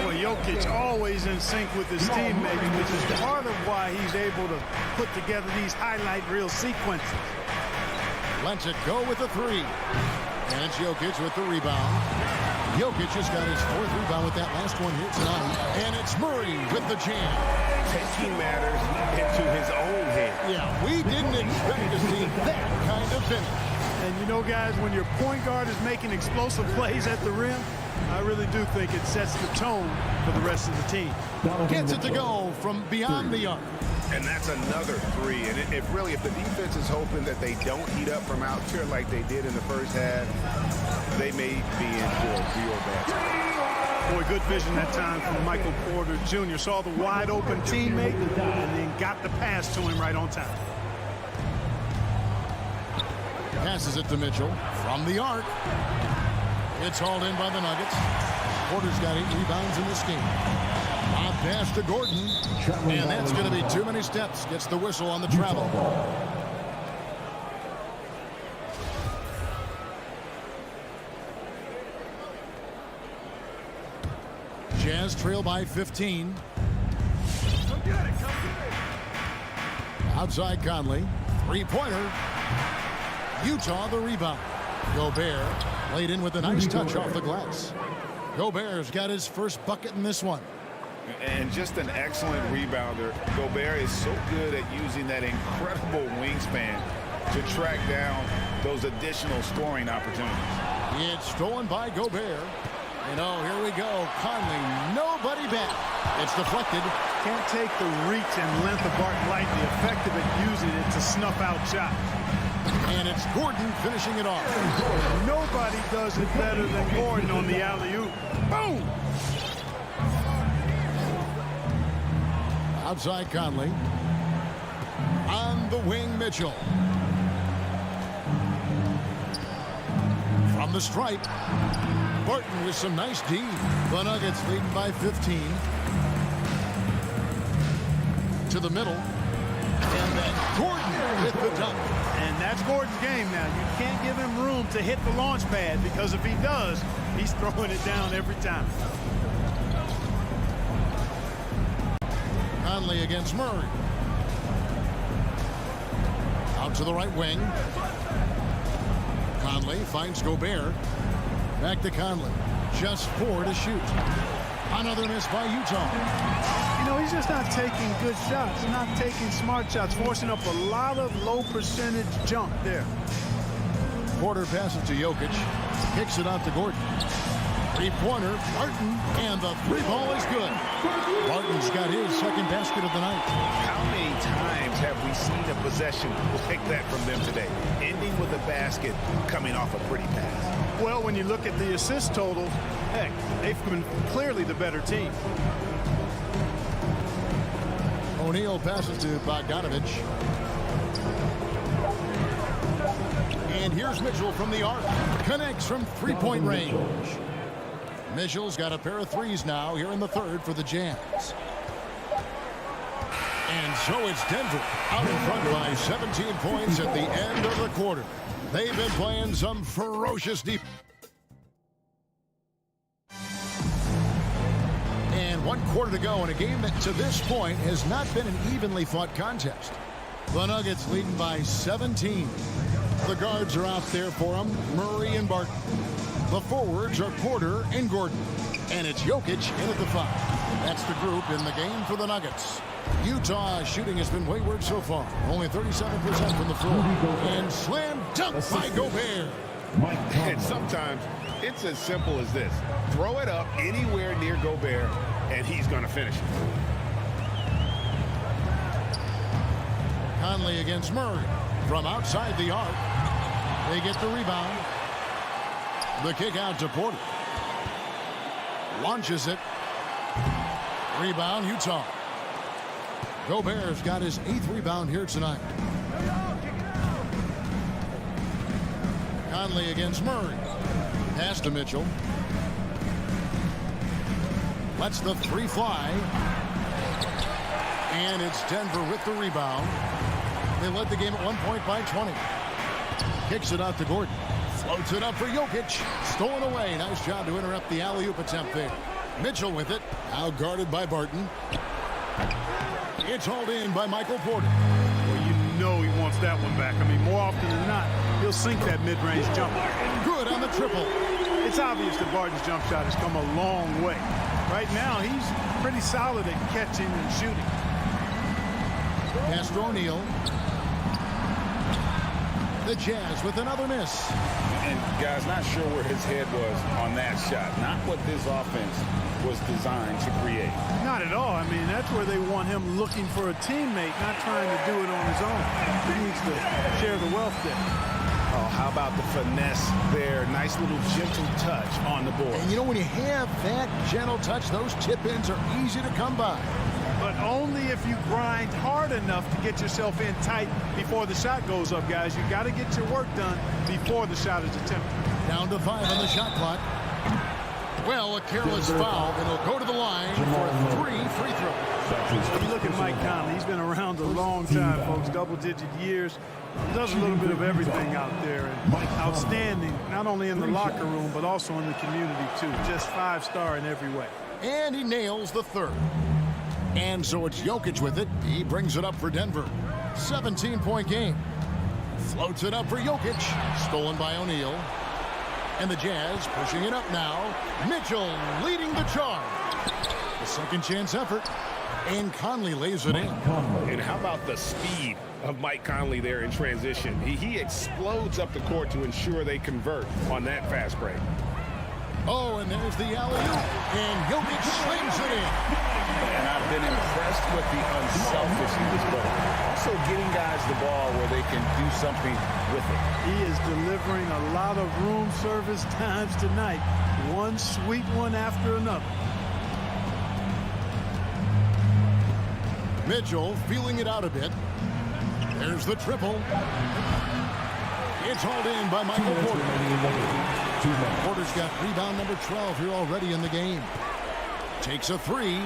Well, Jokic always in sync with his teammates, which is part of why he's able to put together these highlight reel sequences. Lets it go with the 3. And it's Jokic with the rebound. Jokic has got his 4th rebound with that last one here tonight. And it's Murray with the jam. Taking matters into his own head. Yeah, we didn't expect to see that kind of finish. And you know, guys, when your point guard is making explosive plays at the rim, I really do think it sets the tone for the rest of the team. Gets it to go from beyond the arc. And that's another 3. And if the defense is hoping that they don't heat up from out here like they did in the first half, they may be in for a real bad time. Boy, good vision that time from Michael Porter Jr. Saw the wide open teammate and then got the pass to him right on time. Passes it to Mitchell from the arc. It's hauled in by the Nuggets. Porter's got 8 rebounds in this game. A pass to Gordon. And that's going to be too many steps. Gets the whistle on the travel. Jazz trail by 15. Outside Conley. 3-pointer. Utah the rebound. Gobert laid in with a nice touch off the glass. Gobert's got his first bucket in this one. And just an excellent rebounder. Gobert is so good at using that incredible wingspan to track down those additional scoring opportunities. It's stolen by Gobert. And oh, here we go. Conley, nobody back. It's deflected. Can't take the reach and length of Barton lightly. Effective at using it to snuff out shots. And it's Gordon finishing it off. Nobody does it better than Gordon on the alley-oop. Boom! Outside Conley. On the wing, Mitchell. From the stripe. Barton with some nice D. The Nuggets leading by 15. To the middle. And then Gordon with the dunk. And that's Gordon's game now. You can't give him room to hit the launch pad because if he does, he's throwing it down every time. Conley against Murray. Out to the right wing. Conley finds Gobert. Back to Conley. Just 4 to shoot. Another miss by Utah. You know, he's just not taking good shots. He's not taking smart shots, forcing up a lot of low percentage jump there. Porter passes to Jokic. Kicks it out to Gordon. 3-pointer, Barton, and the 3-ball is good. Barton's got his second basket of the night. How many times have we seen a possession like that from them today? Ending with a basket, coming off a pretty pass. Well, when you look at the assist total, heck, they've been clearly the better team. O'Neal passes to Bogdanovich. And here's Mitchell from the arc. Connects from 3-point range. Mitchell's got a pair of threes now here in the third for the Jazz. And so it's Denver out in front by 17 points at the end of the quarter. They've been playing some ferocious defense. And 1 quarter to go in a game that to this point has not been an evenly fought contest. The Nuggets leading by 17. The guards are out there for them, Murray and Barton. The forwards are Porter and Gordon. And it's Jokic in at the 5. That's the group in the game for the Nuggets. Utah shooting has been wayward so far. Only 37% from the floor. And slam dunk by Gobert. And sometimes it's as simple as this. Throw it up anywhere near Gobert, and he's going to finish it. Conley against Murray. From outside the arc. They get the rebound. The kick out to Porter. Launches it. Rebound, Utah. Gobert's got his 8th rebound here tonight. Conley against Murray. Pass to Mitchell. Lets the 3 fly. And it's Denver with the rebound. They led the game at 1 point by 20. Kicks it out to Gordon. Floats it up for Jokic. Stolen away. Nice job to interrupt the alley-oop attempt there. Mitchell with it. Now guarded by Barton. It's hauled in by Michael Porter. Well, you know he wants that one back. I mean, more often than not, he'll sink that mid-range jumper. Good on the triple. It's It's obvious that Barton's jump shot has come a long way. Right now, he's pretty solid at catching and shooting. Castro O'Neal. The Jazz with another miss. And guys, not sure where his head was on that shot. Not what this offense was designed to create. Not at all. I mean, that's where they want him looking for a teammate, not trying to do it on his own. He needs to share the wealth there. Oh, how about the finesse there? Nice little gentle touch on the board. And you know, when you have that gentle touch, those chip-ins are easy to come by. But only if you grind hard enough to get yourself in tight before the shot goes up, guys. You got to get your work done before the shot is attempted. Down to 5 on the shot clock. Well, a careless foul, and he'll go to the line for 3 free throws. When you look at Mike Conley, he's been around a long time, folks, double-digit years. Does a little bit of everything out there. And outstanding, not only in the locker room, but also in the community, too. Just 5-star in every way. And he nails the third. And so it's Jokic with it. He brings it up for Denver. 17-point game. Floats it up for Jokic. Stolen by O'Neal. And the Jazz pushing it up now. Mitchell leading the charge. A second chance effort. And Conley lays it in. And how about the speed of Mike Conley there in transition? He explodes up the court to ensure they convert on that fast break. Oh, and there's the alley-oop. And Jokic slings it in. And I've been impressed with the unselfishness, but also getting guys the ball where they can do something with it. He is delivering a lot of room service times tonight. One sweet one after another. Mitchell feeling it out a bit. There's the triple. It's hauled in by Michael Porter. Porter's got rebound number 12 here already in the game. Takes a 3.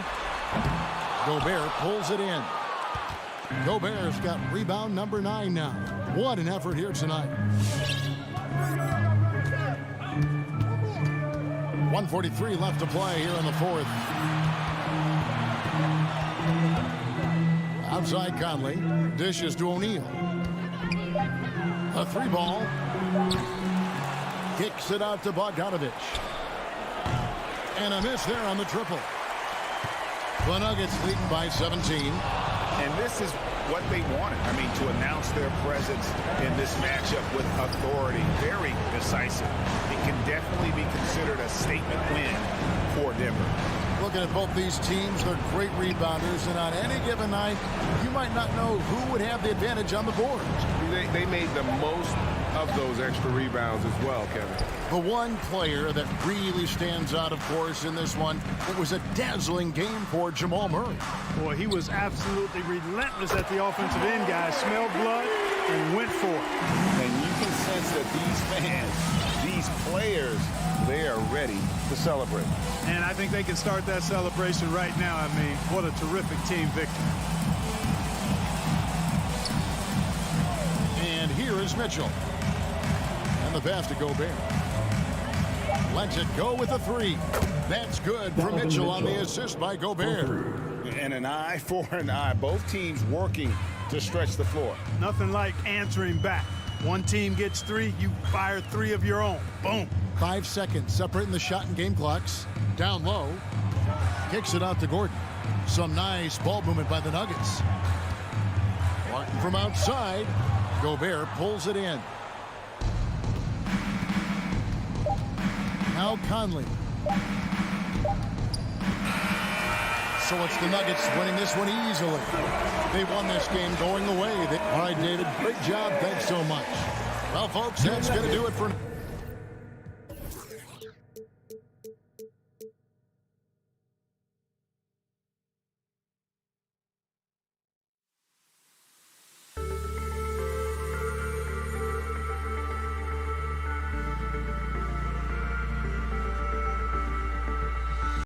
Gobert pulls it in. Gobert's got rebound number 9 now. What an effort here tonight. 1:43 left to play here in the fourth. Outside Conley. Dishes to O'Neal. A 3-ball. Kicks it out to Bogdanovich. And a miss there on the triple. The Nuggets leading by 17. And this is what they wanted. I mean, to announce their presence in this matchup with authority. Very decisive. It can definitely be considered a statement win for Denver. Looking at both these teams, they're great rebounders, and on any given night, you might not know who would have the advantage on the board. They made the most of those extra rebounds as well, Kevin. The one player that really stands out, of course, in this one, it was a dazzling game for Jamal Murray. Boy, he was absolutely relentless at the offensive end, guys. Smelled blood and went for it. And you can sense that these fans, these players, they are ready to celebrate. And I think they can start that celebration right now. I mean, what a terrific team victory. And here is Mitchell. And the pass to Gobert. Lets it go with a 3. That's good for Mitchell on the assist by Gobert. And an eye for an eye. Both teams working to stretch the floor. Nothing like answering back. One team gets 3, you fire 3 of your own. Boom. 5 seconds separating the shot and game clocks. Down low. Kicks it out to Gordon. Some nice ball movement by the Nuggets. From outside, Gobert pulls it in. Now Conley. So it's the Nuggets winning this one easily. They won this game going away. All right, David, great job. Thanks so much. Well, folks, that's going to do it for